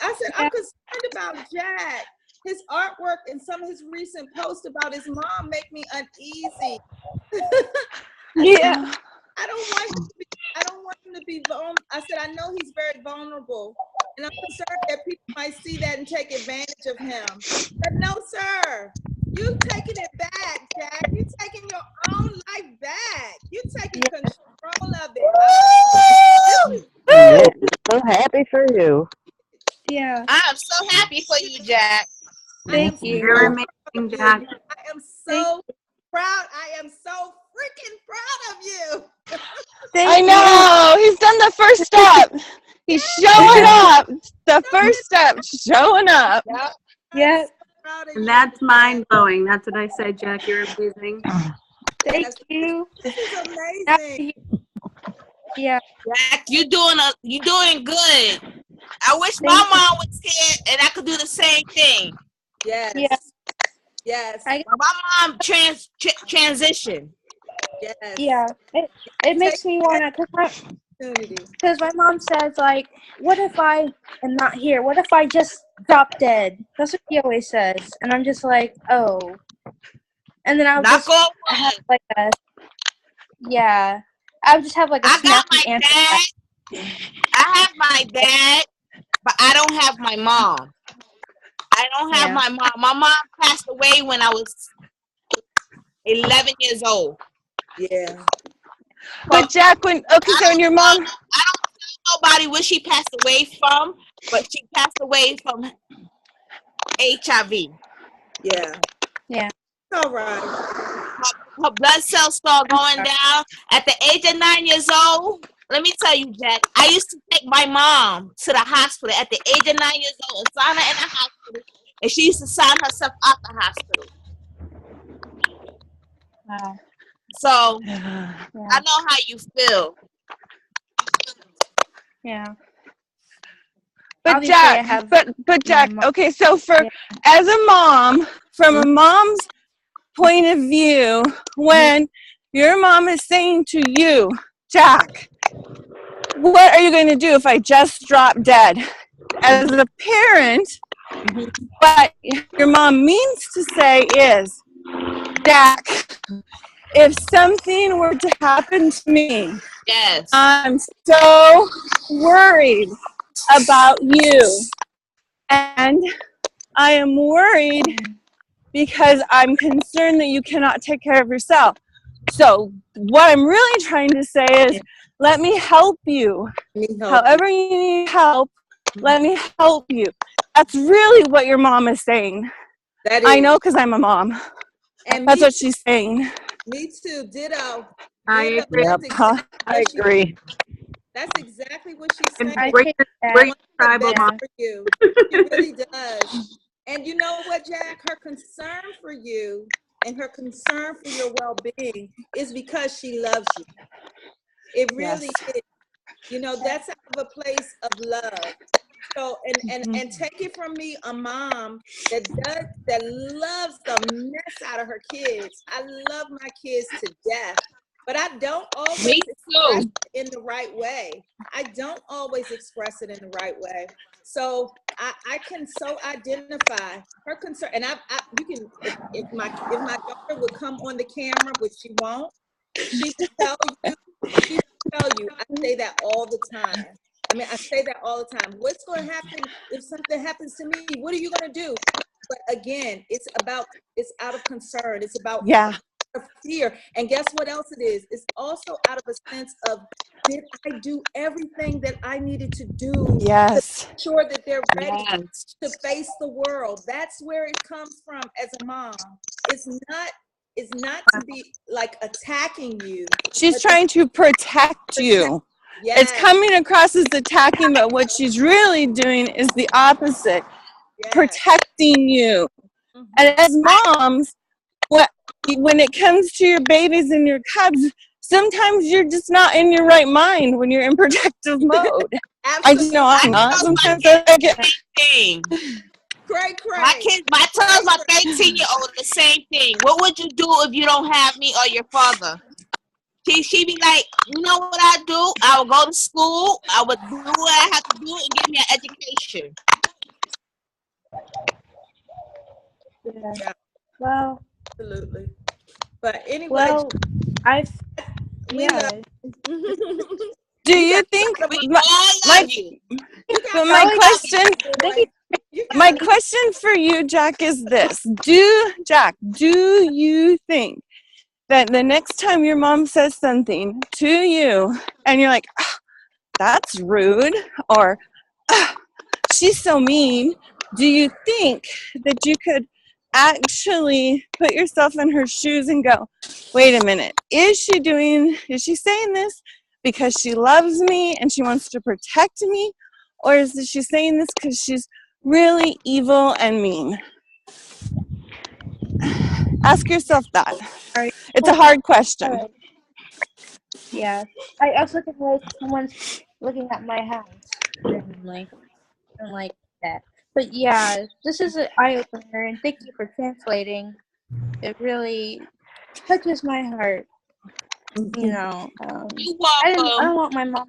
I said, I'm concerned about Jack. His artwork and some of his recent posts about his mom make me uneasy. Yeah. I don't want him to be vulnerable. I said, I know he's very vulnerable, and I'm concerned that people might see that and take advantage of him. But no, sir. You taking it back, Jack. You taking your own life back. You taking control of it. Yeah, so happy for you. Yeah. I'm so happy for you, Jack. Thank you. You're amazing, Jack. I am so proud. I am so freaking proud of you. I know. He's done the first step. He's showing up. The first step, showing up. Yeah. And that's mind blowing. That's what I say, Jack. You're amazing. Thank you. This is amazing. Yeah. Jack, you're doing good. I wish my mom was here and I could do the same thing. Yes. Yeah. Yes. My mom transitioned. Yes. Yeah. It makes me wanna, because my mom says, like, what if I am not here? What if I just drop dead? That's what she always says. And I'm just like, oh. And then I'll just have like a, yeah. I would just have like a snappy answer. I have my dad, but I don't have my mom. I don't have my mom. My mom passed away when I was 11 years old. Yeah. But Jack, so when your mom, I don't tell nobody where she passed away from, but she passed away from HIV. Yeah. Yeah. All right. Her blood cells started going down at the age of 9 years old. Let me tell you, Jack, I used to take my mom to the hospital at the age of 9 years old and sign her in the hospital, and she used to sign herself out the hospital. Wow. So I know how you feel. Yeah. but Jack, but Jack, okay, so as a mom, from a mom's point of view, when your mom is saying to you, Jack, what are you going to do if I just drop dead? As a parent, what your mom means to say is, Jack, if something were to happen to me, yes, I'm so worried about you. And I am worried because I'm concerned that you cannot take care of yourself. So what I'm really trying to say is, let me help you. However you need help, let me help you. That's really what your mom is saying. I know because I'm a mom. And that's what she's saying. Me too. Ditto. I agree. I agree. That's exactly what she's saying. Great tribal mom. For you. She really does. And you know what, Jack? Her concern for you and her concern for your well-being is because she loves you. It really is. You know, that's out of a place of love. So, and take it from me, a mom that loves the mess out of her kids. I love my kids to death, but I don't always express it in the right way. I don't always express it in the right way. So I can so identify her concern, and you can if my daughter would come on the camera, which she won't, she will tell you. I say that all the time. I say that all the time. What's going to happen if something happens to me? What are you going to do? But again, it's out of concern. It's about fear. And guess what else it is? It's also out of a sense of, did I do everything that I needed to do to make sure that they're ready to face the world? That's where it comes from as a mom. It's not to be like attacking you. She's trying to protect you. It's coming across as attacking, but what she's really doing is the opposite. Protecting you. And as moms, when it comes to your babies and your cubs, sometimes you're just not in your right mind when you're in protective mode. I just know I'm not. Sometimes I get. Thing. Cray. My tells my 13-year-old the same thing. What would you do if you don't have me or your father? She be like, you know what I do? I would go to school. I would do what I have to do and get me an education. Yeah. Well, Absolutely. But anyway, well, I've we yeah. love Do you think my question for you, Jack, is this: do you think that the next time your mom says something to you and you're like, oh, that's rude, or oh, she's so mean, do you think that you could actually put yourself in her shoes and go, wait a minute, is she saying this because she loves me and she wants to protect me, or is she saying this because she's really evil and mean? Ask yourself that. It's a hard question. Yeah. I also think like someone's looking at my house. Like, I don't like that. But yeah, this is an eye opener, and thank you for translating. It really touches my heart. You know, I don't want my mom,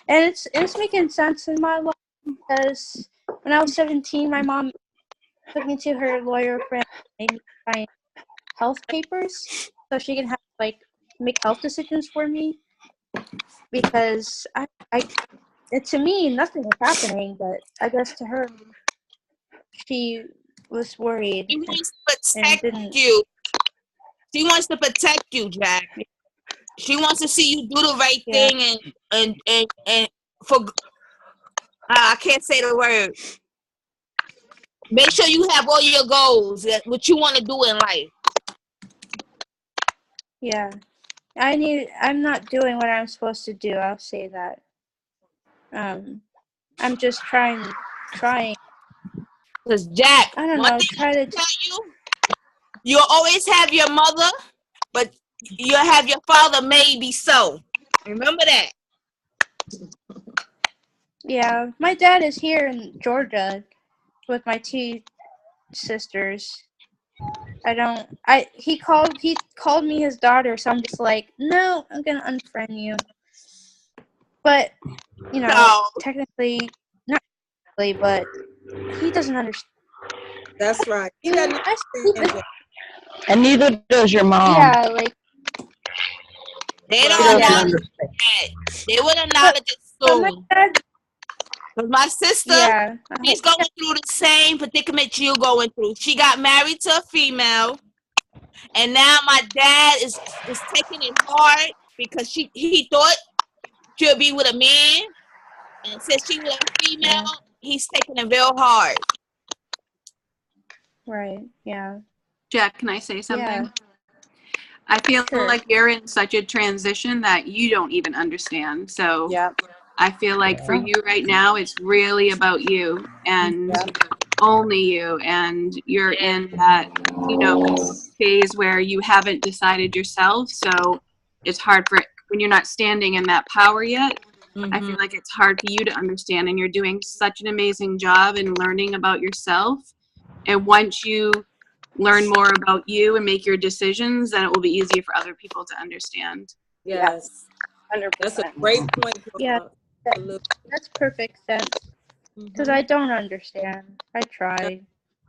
and it's making sense in my life because when I was 17, my mom took me to her lawyer friend and made me sign health papers so she can have like make health decisions for me, because to me nothing was happening, but I guess to her she was worried. She wants to protect you. She wants to protect you, Jack. She wants to see you do the right thing and for I can't say the word. Make sure you have all your goals, what you want to do in life. Yeah. I'm not doing what I'm supposed to do, I'll say that. I'm just trying. Because Jack, I don't one know, thing try I to can tell you, you'll always have your mother, but you'll have your father maybe so. Remember that. Yeah, my dad is here in Georgia with my two sisters. He called me his daughter, so I'm just like, no, I'm gonna unfriend you. But you know, technically, not technically, but he doesn't understand. That's right. He doesn't understand. And neither does your mom. Yeah, like they Well, don't he doesn't acknowledge it. They will acknowledge it soon. But my sister, she's going through the same predicament you're going through. She got married to a female, and now my dad is taking it hard because he thought she'll be with a man, and since she was a female, he's taking it real hard. Right. Yeah. Jack, can I say something? Yeah. I feel Sure. like you're in such a transition that you don't even understand. So I feel like for you right now, it's really about you and only you. And you're in that, phase where you haven't decided yourself. So it's hard when you're not standing in that power yet. I feel like it's hard for you to understand, and you're doing such an amazing job in learning about yourself. And once you learn more about you and make your decisions, then it will be easier for other people to understand. Yes. 100%. That's a great point. Yeah. That's perfect sense. Because I don't understand. I try.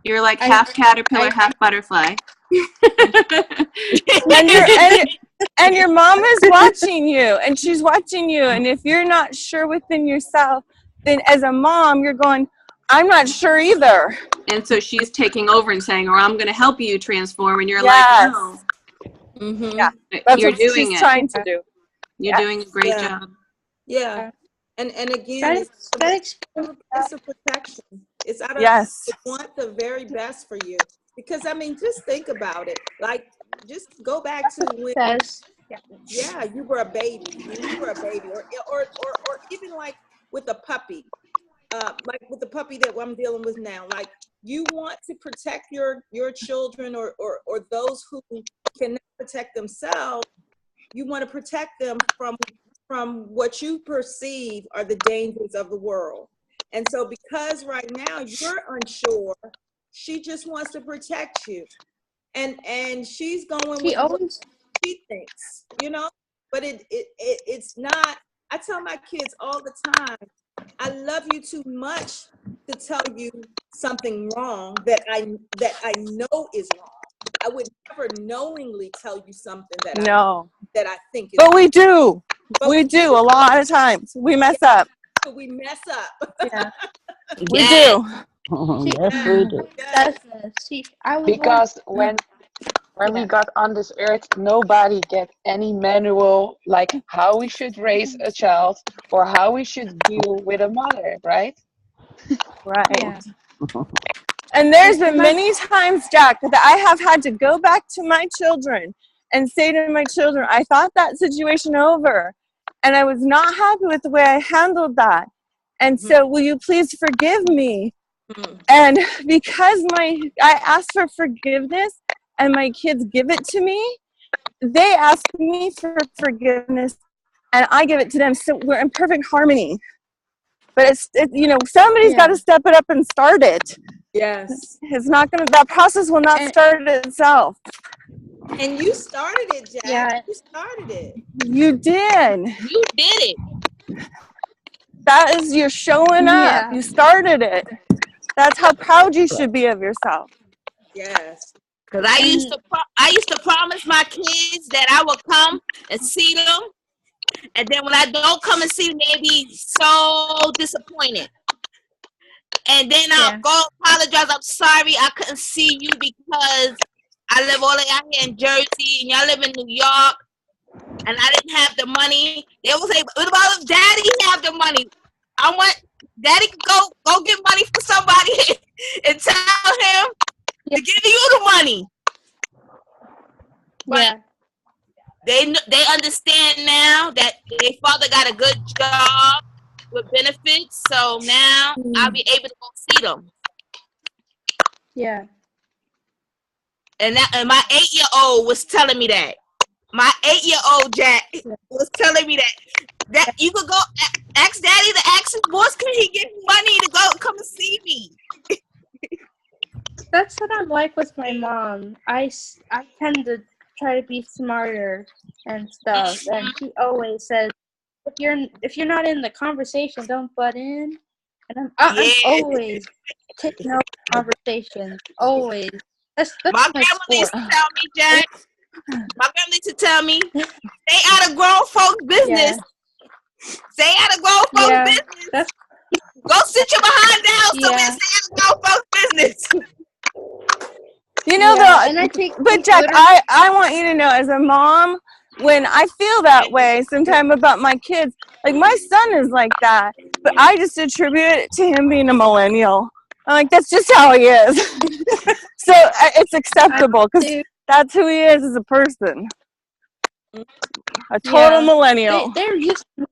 You're like half caterpillar, half butterfly. and your mom is watching you, and she's watching you, and if you're not sure within yourself, then as a mom you're going, I'm not sure either. And so she's taking over and saying, I'm going to help you transform, and you're Yes. like, no. Yeah, that's You're what doing she's it. trying to do. You're doing a great job. Yeah. And again, it's a protection. It's out of they want the very best for you. Because I mean, just think about it. Like, just go back to when you were a baby. When you were a baby, or even like with a puppy. Like with the puppy that I'm dealing with now. Like you want to protect your children or those who cannot protect themselves. You want to protect them from what you perceive are the dangers of the world. And so because right now you're unsure, she just wants to protect you. And she's going with what she thinks, you know, but it's not. I tell my kids all the time, I love you too much to tell you something wrong that I know is wrong. I would never knowingly tell you something that I think is But wrong. we do. We do a lot of times. We mess up. We mess up. Yeah. We do. Yes, we do. Because when we got on this earth, nobody get any manual like how we should raise a child or how we should deal with a mother, right? Right. Yeah. And there's been many times, Jack, that I have had to go back to my children and say to my children, I thought that situation over, and I was not happy with the way I handled that. And so will you please forgive me? And because I asked for forgiveness and my kids give it to me, they ask me for forgiveness and I give it to them. So we're in perfect harmony. But it's you know, somebody's got to step it up and start it. Yes. It's not going to, that process will not start itself. And you started it, Jack. Yeah. You started it. You did. You did it. That is, you're showing up. You started it. That's how proud you should be of yourself. Yes. Cause I used to promise my kids that I would come and see them, and then when I don't come and see them, they be so disappointed. And then I'll go apologize. I'm sorry I couldn't see you because I live all the way out here in Jersey and y'all live in New York, and I didn't have the money. They will say, "What about if Daddy have the money? I want Daddy to go get money for somebody and tell him to give you the money." But they understand now that their father got a good job with benefits, so now I'll be able to go see them. Yeah. And my 8-year-old was telling me that. My 8-year-old Jack was telling me that you could go ask Daddy to ask his boss, can he get money to go come and see me? That's what I'm like with my mom. I tend to try to be smarter and stuff, and she always says, if you're not in the conversation, don't butt in. And I'm always taking over conversations. Always. That's my grandmother used to tell me, Jack. My grandmother used to tell me, stay out of grown folks' business. Stay out of grown folks' business. Go sit your behind down somewhere and stay out of grown folks' business. You know, but Jack, I want you to know, as a mom, when I feel that way sometimes about my kids, like my son is like that, but I just attribute it to him being a millennial. I'm like, that's just how he is. So it's acceptable because that's who he is as a person. A total millennial. They're used to,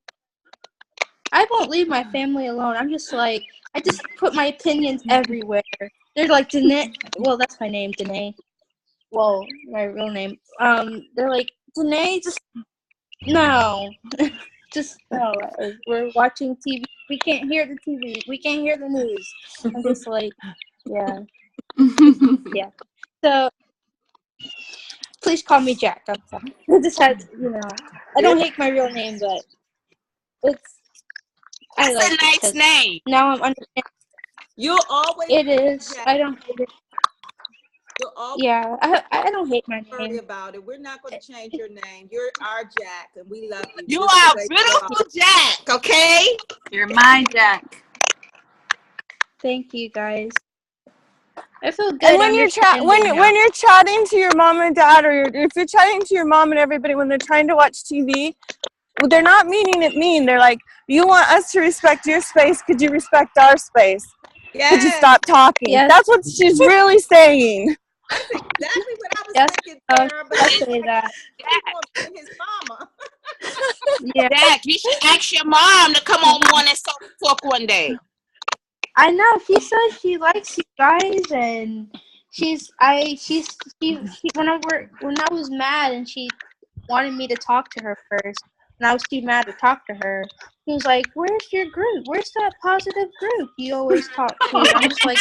I won't leave my family alone. I'm just like, I just put my opinions everywhere. They're like, Danae, well, that's my name, Danae. Well, my real name. They're like, Danae, just, no. Just, no. We're watching TV. We can't hear the TV. We can't hear the news. I'm just like, yeah. Yeah. So, please call me Jack. I'm sorry. I just had, you know, I don't hate my real name, but it's, That's a nice name. Now I'm understanding. You'll always. It is. Jack. I don't hate it. You'll always. Yeah, I don't hate my Worry name. about it. We're not going to change your name. You're our Jack, and we love you. You Just are the way you beautiful, Jack. Okay. You're my Jack. Thank you, guys. I feel good. And when you're when you're chatting to your mom and dad, or if you're chatting to your mom and everybody when they're trying to watch TV, they're not meaning it mean. They're like, you want us to respect your space. Could you respect our space? Could you stop talking? Yes. That's what she's really saying. That's exactly what I was thinking, Sarah, but I'll say that. Jack, his mama. Yeah. Jack, you should ask your mom to come on Morning Soul Talk one day. I know. She says she likes you guys, and she when I was mad and she wanted me to talk to her first, and I was too mad to talk to her. She was like, "Where's your group? Where's that positive group you always talk to?" And I'm just like,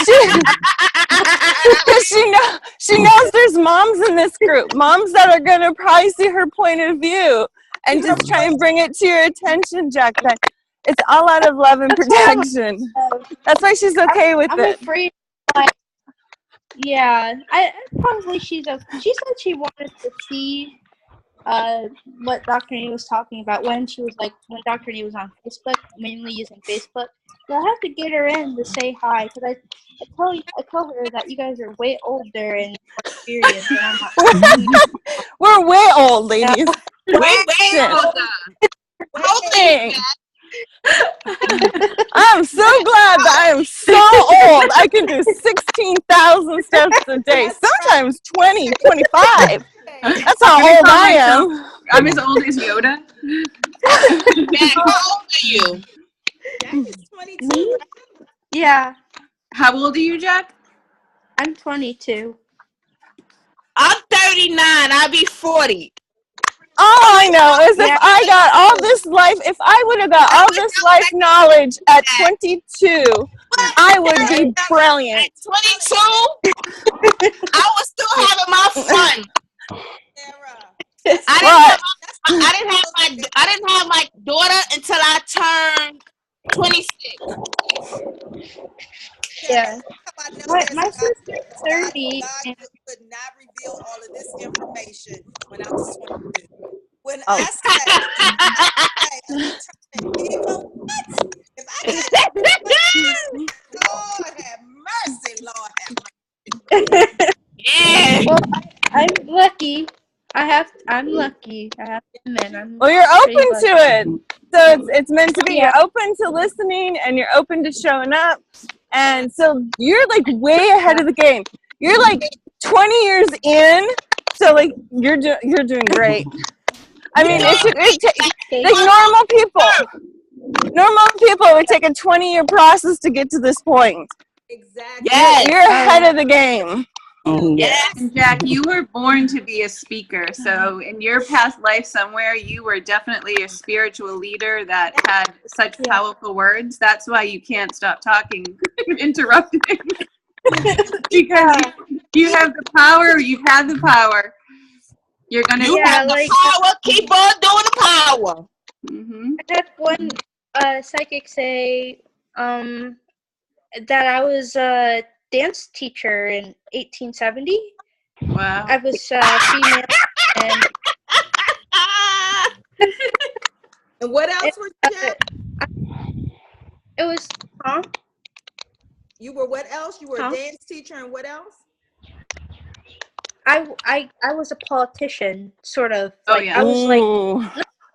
she knows there's moms in this group, moms that are gonna probably see her point of view and just try and bring it to your attention, Jack. That it's all out of love and protection. That's why she's okay with I'm it. afraid, like, yeah, she said she wanted to see what Dr. Nee was talking about when Dr. Nee was on Facebook, mainly using Facebook. So I have to get her in to say hi, because I tell her that you guys are way older and more experienced, and I'm not. We're way old, ladies. Way older. Thanks. I'm so glad that I am so old. I can do 16,000 steps a day, sometimes 20, 25. That's how old I am. I'm as old as Yoda. Jack, how old are you? Jack is 22. Yeah. How old are you, Jack? I'm 22. I'm 39. I'll be 40. All I know is if I got all this life, if I would have got all this life knowledge at 22, I would be brilliant. At 22, I was still having my fun. I didn't have my daughter until I turned 26. Yeah. My sister's 30. God could not reveal all of this information when I was 22. When I said, if I got Lord have mercy, Lord have mercy. Yeah. Well, I'm lucky. I'm lucky. I have to admit. Well, you're open to it. So it's meant to be. You're open to listening and you're open to showing up. And so you're like way ahead of the game. You're like 20 years in. So like you're doing great. I mean, normal people would take a 20-year process to get to this point. Exactly. Yes. You're ahead of the game. Yes. And Jack, you were born to be a speaker. So in your past life somewhere, you were definitely a spiritual leader that had such powerful words. That's why you can't stop talking, interrupting. Because you have the power. You've had the power. You're gonna. You have the power. Keep on doing the power. I had one psychic say that I was a dance teacher in 1870. Wow. I was female. And what else was that? It was, You were what else? You were Huh? a dance teacher, and what else? I was a politician, sort of. Oh yeah. I was like,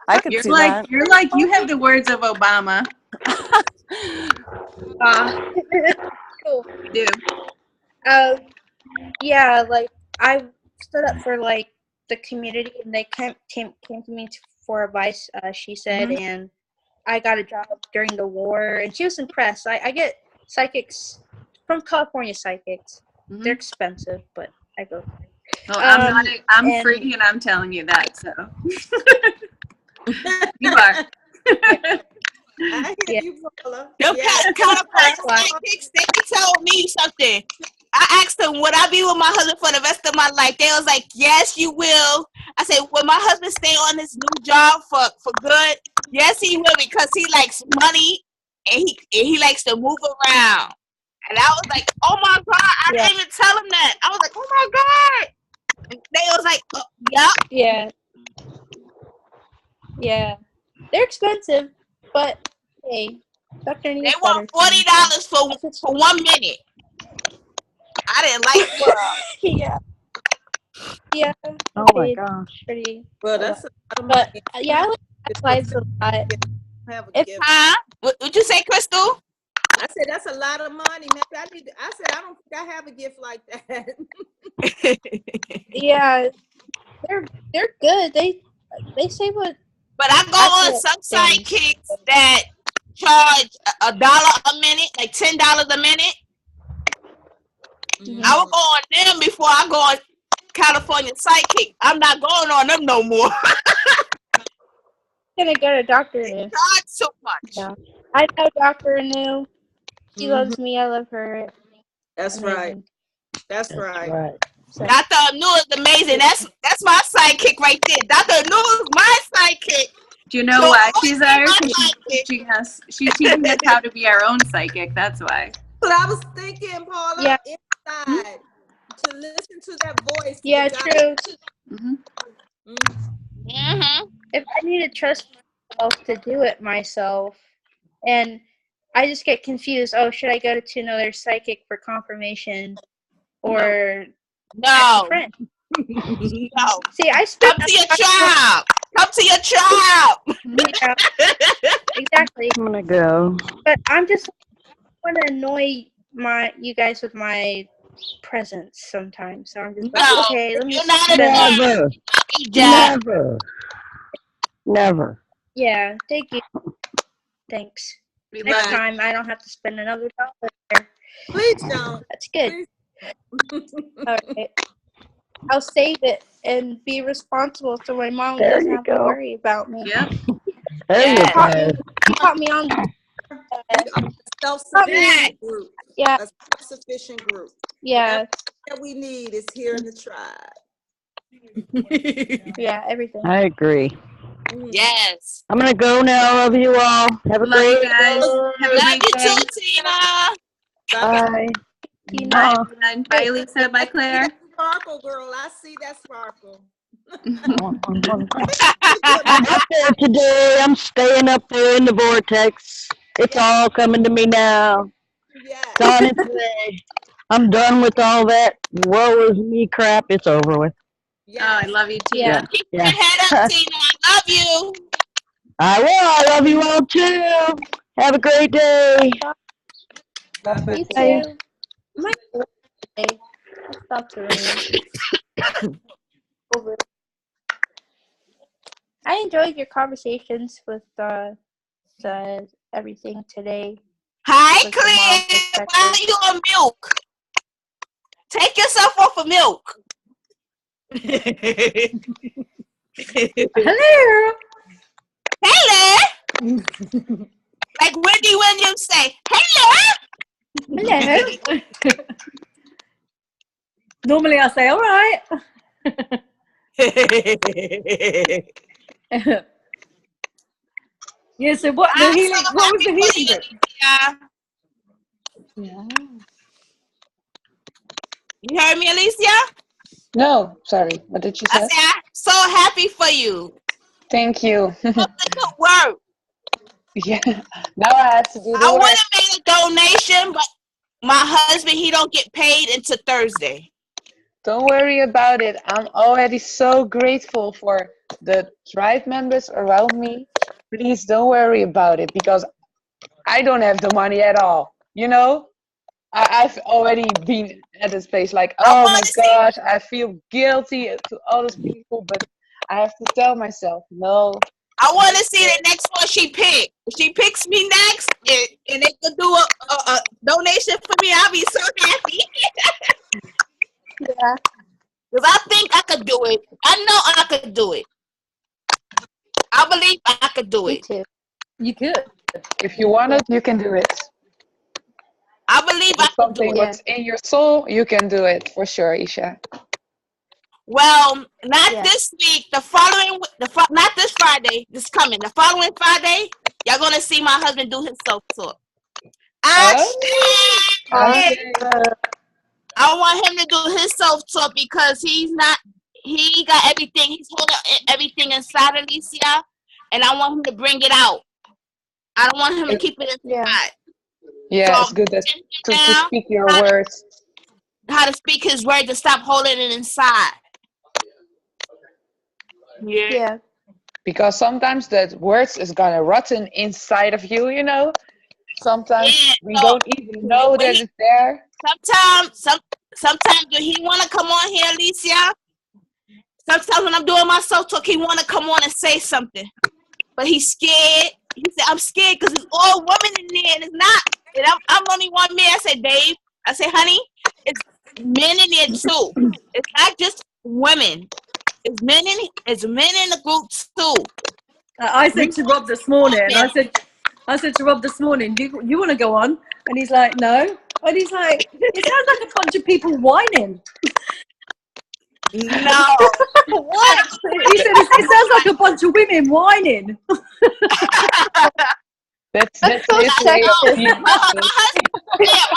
I could You're see like that. you're like you have the words of Obama. cool. You do. Yeah, like I stood up for like the community, and they came to me for advice. She said, and I got a job during the war, and she was impressed. I get psychics from California. Psychics, they're expensive, but I go. Well, I'm and- free, and I'm telling you that. So you are. I hear you, Paula. Them California psychics, they told me something. I asked them, would I be with my husband for the rest of my life? They was like, yes, you will. I said, will my husband stay on this new job for good? Yes, he will, because he likes money and he likes to move around. And I was like, oh my God, I didn't even tell him that. I was like, oh my God. And they was like, yup. Yeah. Yeah. They're expensive, but hey, Dr. They want $40 for 1 minute. I didn't like it. Yeah. Yeah. Oh my gosh. Pretty. Well, that's but yeah, I like that lives a lot. What'd you say, Crystal? I said that's a lot of money, man. I said I don't think I have a gift like that. Yeah, they're good. They say what. But I go on some sidekicks that charge $1 a minute, like $10 a minute. I will go on them before I go on California Psychic. I'm not going on them no more. I'm gonna go to Dr. Anu. Charge so much. Yeah. I know Dr. Anu. She loves me. I love her. That's right. That's right. So, Dr. Anu is amazing. That's my sidekick right there. Dr. Anu is my sidekick. Do you know So why always she's be there? my 'Cause sidekick. she's teaching us how to be our own psychic. That's why. But I was thinking, Paula, Yeah. inside to listen to that voice. yeah, that God- true. Mm-hmm. If I need to trust myself to do it myself, and I just get confused. Oh, should I go to another psychic for confirmation, or No. friend? No. See, I spent Come to your tribe. Come to your tribe. Yeah, exactly. I'm gonna go. But I'm just want to annoy you guys with my presence sometimes. So I'm just like, No, okay, let me. you're not spend- Never. Jack. Never. Never. Yeah, thank you. Thanks. We Next love you. time I don't have to spend another dollar there. Please don't. That's good. All right. I'll save it and be responsible so my mom There doesn't you have to go. worry about me. Yep. There you go. You caught me on. Self-sufficient group. Yeah. A self-sufficient group. Yeah. That we need is here in the tribe. Yeah, everything. I agree. Yes. I'm gonna go now. Love you all. Have a Love great you guys. Have a Love great you day. too, Tina. Bye. Bye, everyone. Bye, Lisa. Bye, Claire. Sparkle, girl. I see that sparkle. I'm up there today. I'm staying up there in the vortex. It's all coming to me now. It's on its way. I'm done with all that woe is me crap. It's over with. Oh, I love you, Tina. Yeah. Keep your head up, Tina. I love you. I will. I love you all too. Have a great day. You Bye. too. My birthday. It's about to rain. Over. I enjoyed your conversations with the everything today. Hi, Like the mom Claire. Why are perspective. you on milk? Take yourself off of milk. Hello. Hello. Like Wendy Williams say, hello. Hello. Normally I say, all right. Yeah, so what the I'm healing so what was the happy for healing you, book? Alicia. Yeah. You heard me, Alicia? No, sorry. What did you I say? said, I'm so happy for you. Thank you. Good work. Yeah. Now I have to do I the would work. have made a donation, but my husband, he don't get paid until Thursday. Don't worry about it. I'm already so grateful for the tribe members around me. Please don't worry about it because I don't have the money at all. You know, I've already been at this place like, oh my gosh, I feel guilty to all those people, but I have to tell myself, no. I want to see the next one she picked. If she picks me next and they could do a donation for me, I'll be so happy. Yeah. Because I think I could do it. I know I could do it. I believe I could do it. Too. You could. If you want it, you can do it. I believe I It's could do something it. what's in your soul, you can do it for sure, Isha. Well, not this week. The following, not this Friday. This coming. The following Friday, y'all gonna see my husband do his self-talk. I want him to do his self-talk because he got everything. He's holding everything inside Alicia, and I want him to bring it out. I don't want him to keep it inside. Yeah, So it's good that, to now, speak your words. how to speak his word to stop holding it inside. Yeah. Because sometimes that words is gonna rotten inside of you, you know. Sometimes we don't even know that it's there. Sometimes when he wanna come on here, Alicia. Sometimes when I'm doing my self talk, he wanna come on and say something, but he's scared. He said, I'm scared because it's all women in there and it's not. And I'm only one man. I said, babe, I said, honey, it's men in there too. It's not just women. It's men in the group too. I said to Rob this morning, I said to Rob this morning, you want to go on? And he's like, no. And he's like, it sounds like a bunch of people whining. No. What? He said, it sounds like a bunch of women whining. That's so sexist. My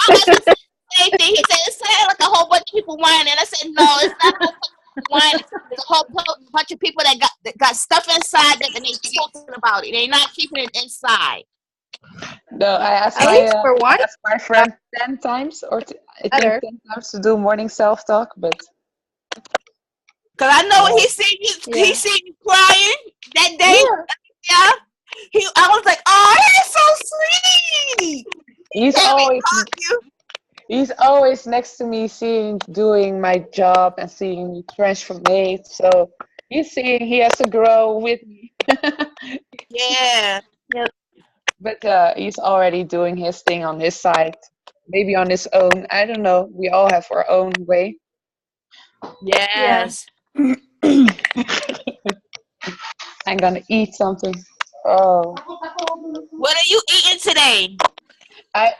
husband said same thing. He said, it sounds like a whole bunch of people whining. I said, no, it's not a whole bunch of people whining. There's a whole bunch of people that got stuff inside them and they talking about it. They're not keeping it inside. No, I asked my friend 10 times or I think 10 times to do morning self-talk, but because I know when he seen me crying that day. Yeah. I was like, oh, he's so sweet. He's always next to me, doing my job and seeing me transformate. So he has to grow with me. Yeah. Yep. But he's already doing his thing on his side, maybe on his own. I don't know. We all have our own way. Yes. I'm gonna eat something. Oh. What are you eating today? I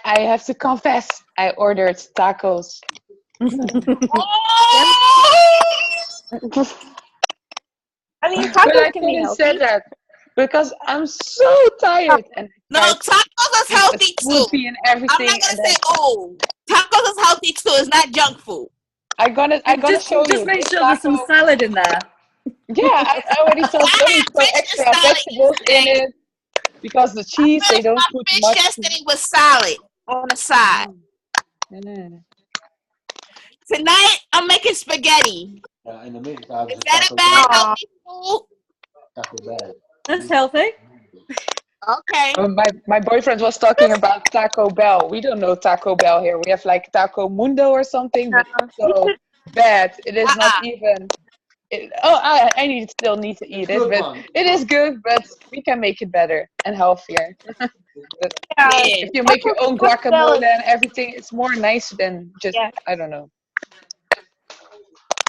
have to confess, I ordered tacos. I mean, But tacos I can be couldn't healthy. say that because I'm so tired. And no, tacos is healthy too. And everything. I'm not gonna say tacos is healthy too. It's not junk food. I'm gonna show you. Just make sure there's some salad in there. Yeah, I already saw extra vegetables in it because the cheese they don't put fish much. Yesterday was salad on the side. Tonight I'm making spaghetti. In the meantime, is that a bad healthy food? That's healthy. Okay. My boyfriend was talking about Taco Bell. We don't know Taco Bell here. We have like Taco Mundo or something, but it's so bad. It is not even. I still need to eat it, but it is good. But we can make it better and healthier. If you make your own guacamole and everything, it's more nice than just I don't know.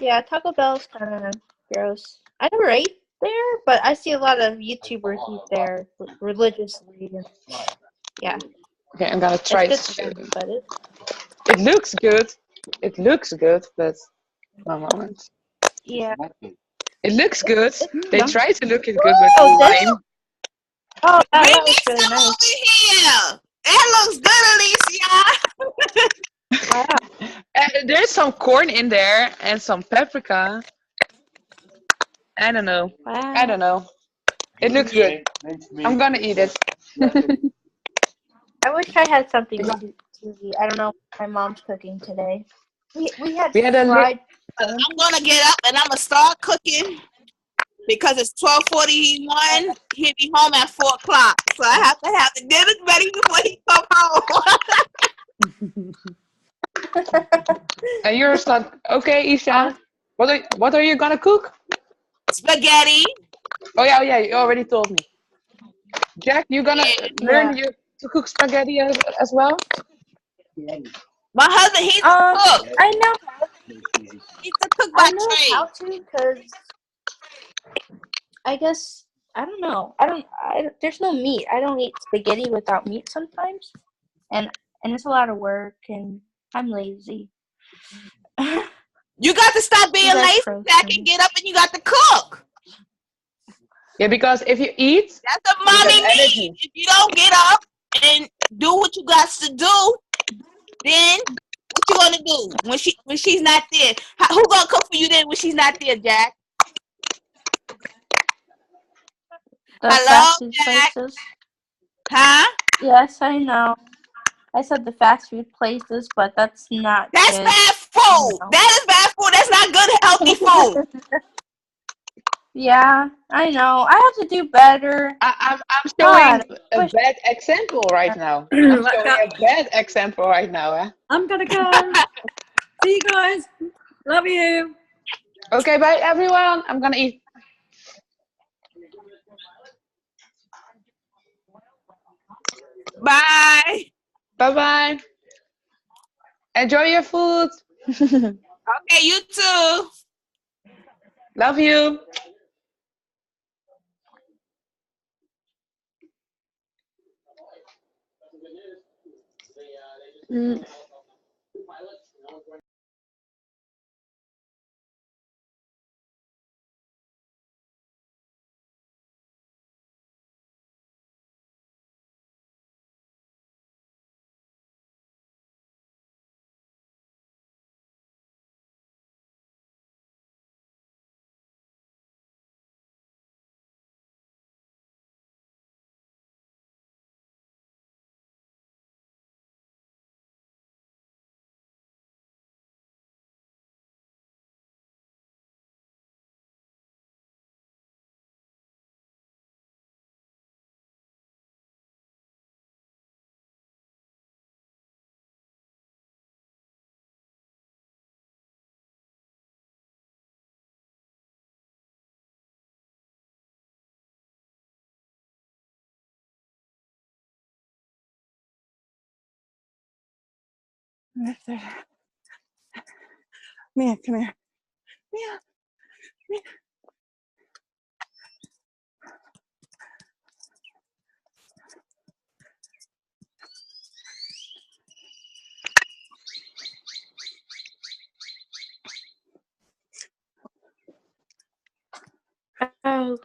Yeah, Taco Bell's kind of gross. I never ate there, but I see a lot of YouTubers eat there religiously. And, yeah. Okay, I'm gonna try it. But it looks good. It looks good, but one moment. Yeah. It looks good. They try to look it good, but Oh, that Bring was me really some nice. over here. That looks good, Alicia. There's some corn in there and some paprika. I don't know. Wow. I don't know. It looks good. I'm gonna eat it. I wish I had something to eat. I don't know what my mom's cooking today. We had fried. I'm gonna get up and I'm gonna start cooking because it's 12:41. He'll be home at 4 o'clock, so I have to have the dinner ready before he come home. And you're not okay, Isha. What are you gonna cook? Spaghetti. Oh yeah, you already told me. Jack, you gonna learn to cook spaghetti as well? My husband, he's a cook. I know. He's a cook by I know how to because I guess I don't know. There's no meat. I don't eat spaghetti without meat sometimes, and it's a lot of work, and I'm lazy. You got to stop being lazy, Jack, and get up and you got to cook. Yeah, because if you eat, that's what mommy needs. If you don't get up and do what you got to do, then what you gonna do when she's not there? Who gonna cook for you then when she's not there, Jack? The Hello, fast food Jack. places. Huh? Yes, I know. I said the fast food places, but that's not. That's good. bad food. That is bad food. That's not good, healthy food. Yeah, I know. I have to do better. I'm showing a bad example right now. I'm Like showing a bad example right now. I'm gonna go. See you guys. Love you. Okay, bye everyone. I'm gonna eat. Bye. Bye-bye. Enjoy your food. Okay, you too. Love you. Mia, come here. Mia, Mia. Oh,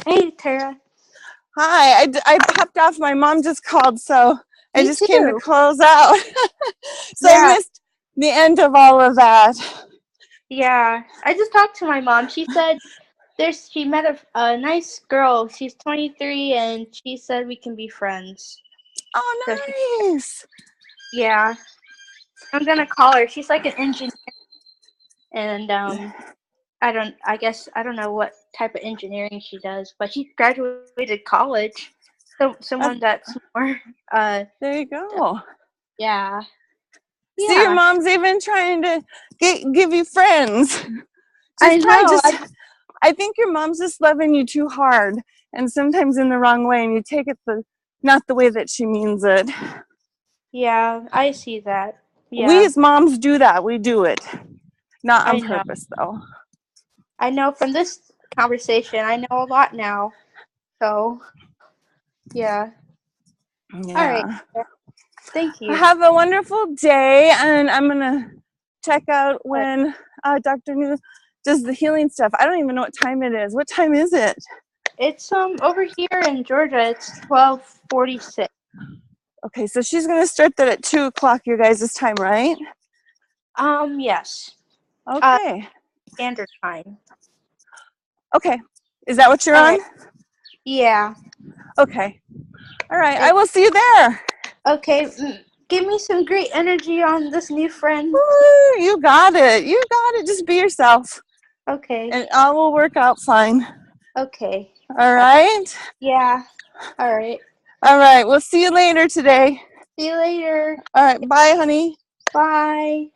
hey, Tara. Hi, I popped off. My mom just called, so I Me just came to too. close out. So I Yeah. missed the end of all of that. Yeah, I just talked to my mom. She said she met a nice girl. She's 23 and she said we can be friends. Oh, nice. Yeah. I'm gonna call her. She's like an engineer and I don't know what type of engineering she does, but she graduated college. So someone that's more there you go. Yeah. See, your Yeah. mom's even trying to give you friends. I know. I think your mom's just loving you too hard, and sometimes in the wrong way, and you take it not the way that she means it. Yeah, I see that. Yeah. We as moms do that. We do it, not on I know. purpose, though. I know from this conversation, I know a lot now. So, yeah. Yeah. All right. Thank you. Have a wonderful day, and I'm gonna check out when Dr. New does the healing stuff. I don't even know what time it is. What time is it? It's over here in Georgia. It's 12:46. Okay, so she's gonna start that at 2:00 your guys' time, right? Yes. Okay. Standard time. Okay. Is that what you're on? Yeah. Okay. All right. I will see you there. Okay. Give me some great energy on this new friend. Woo, you got it. You got it. Just be yourself. Okay. And all will work out fine. Okay. All right? Yeah. All right. All right. We'll see you later today. See you later. All right. Bye, honey. Bye.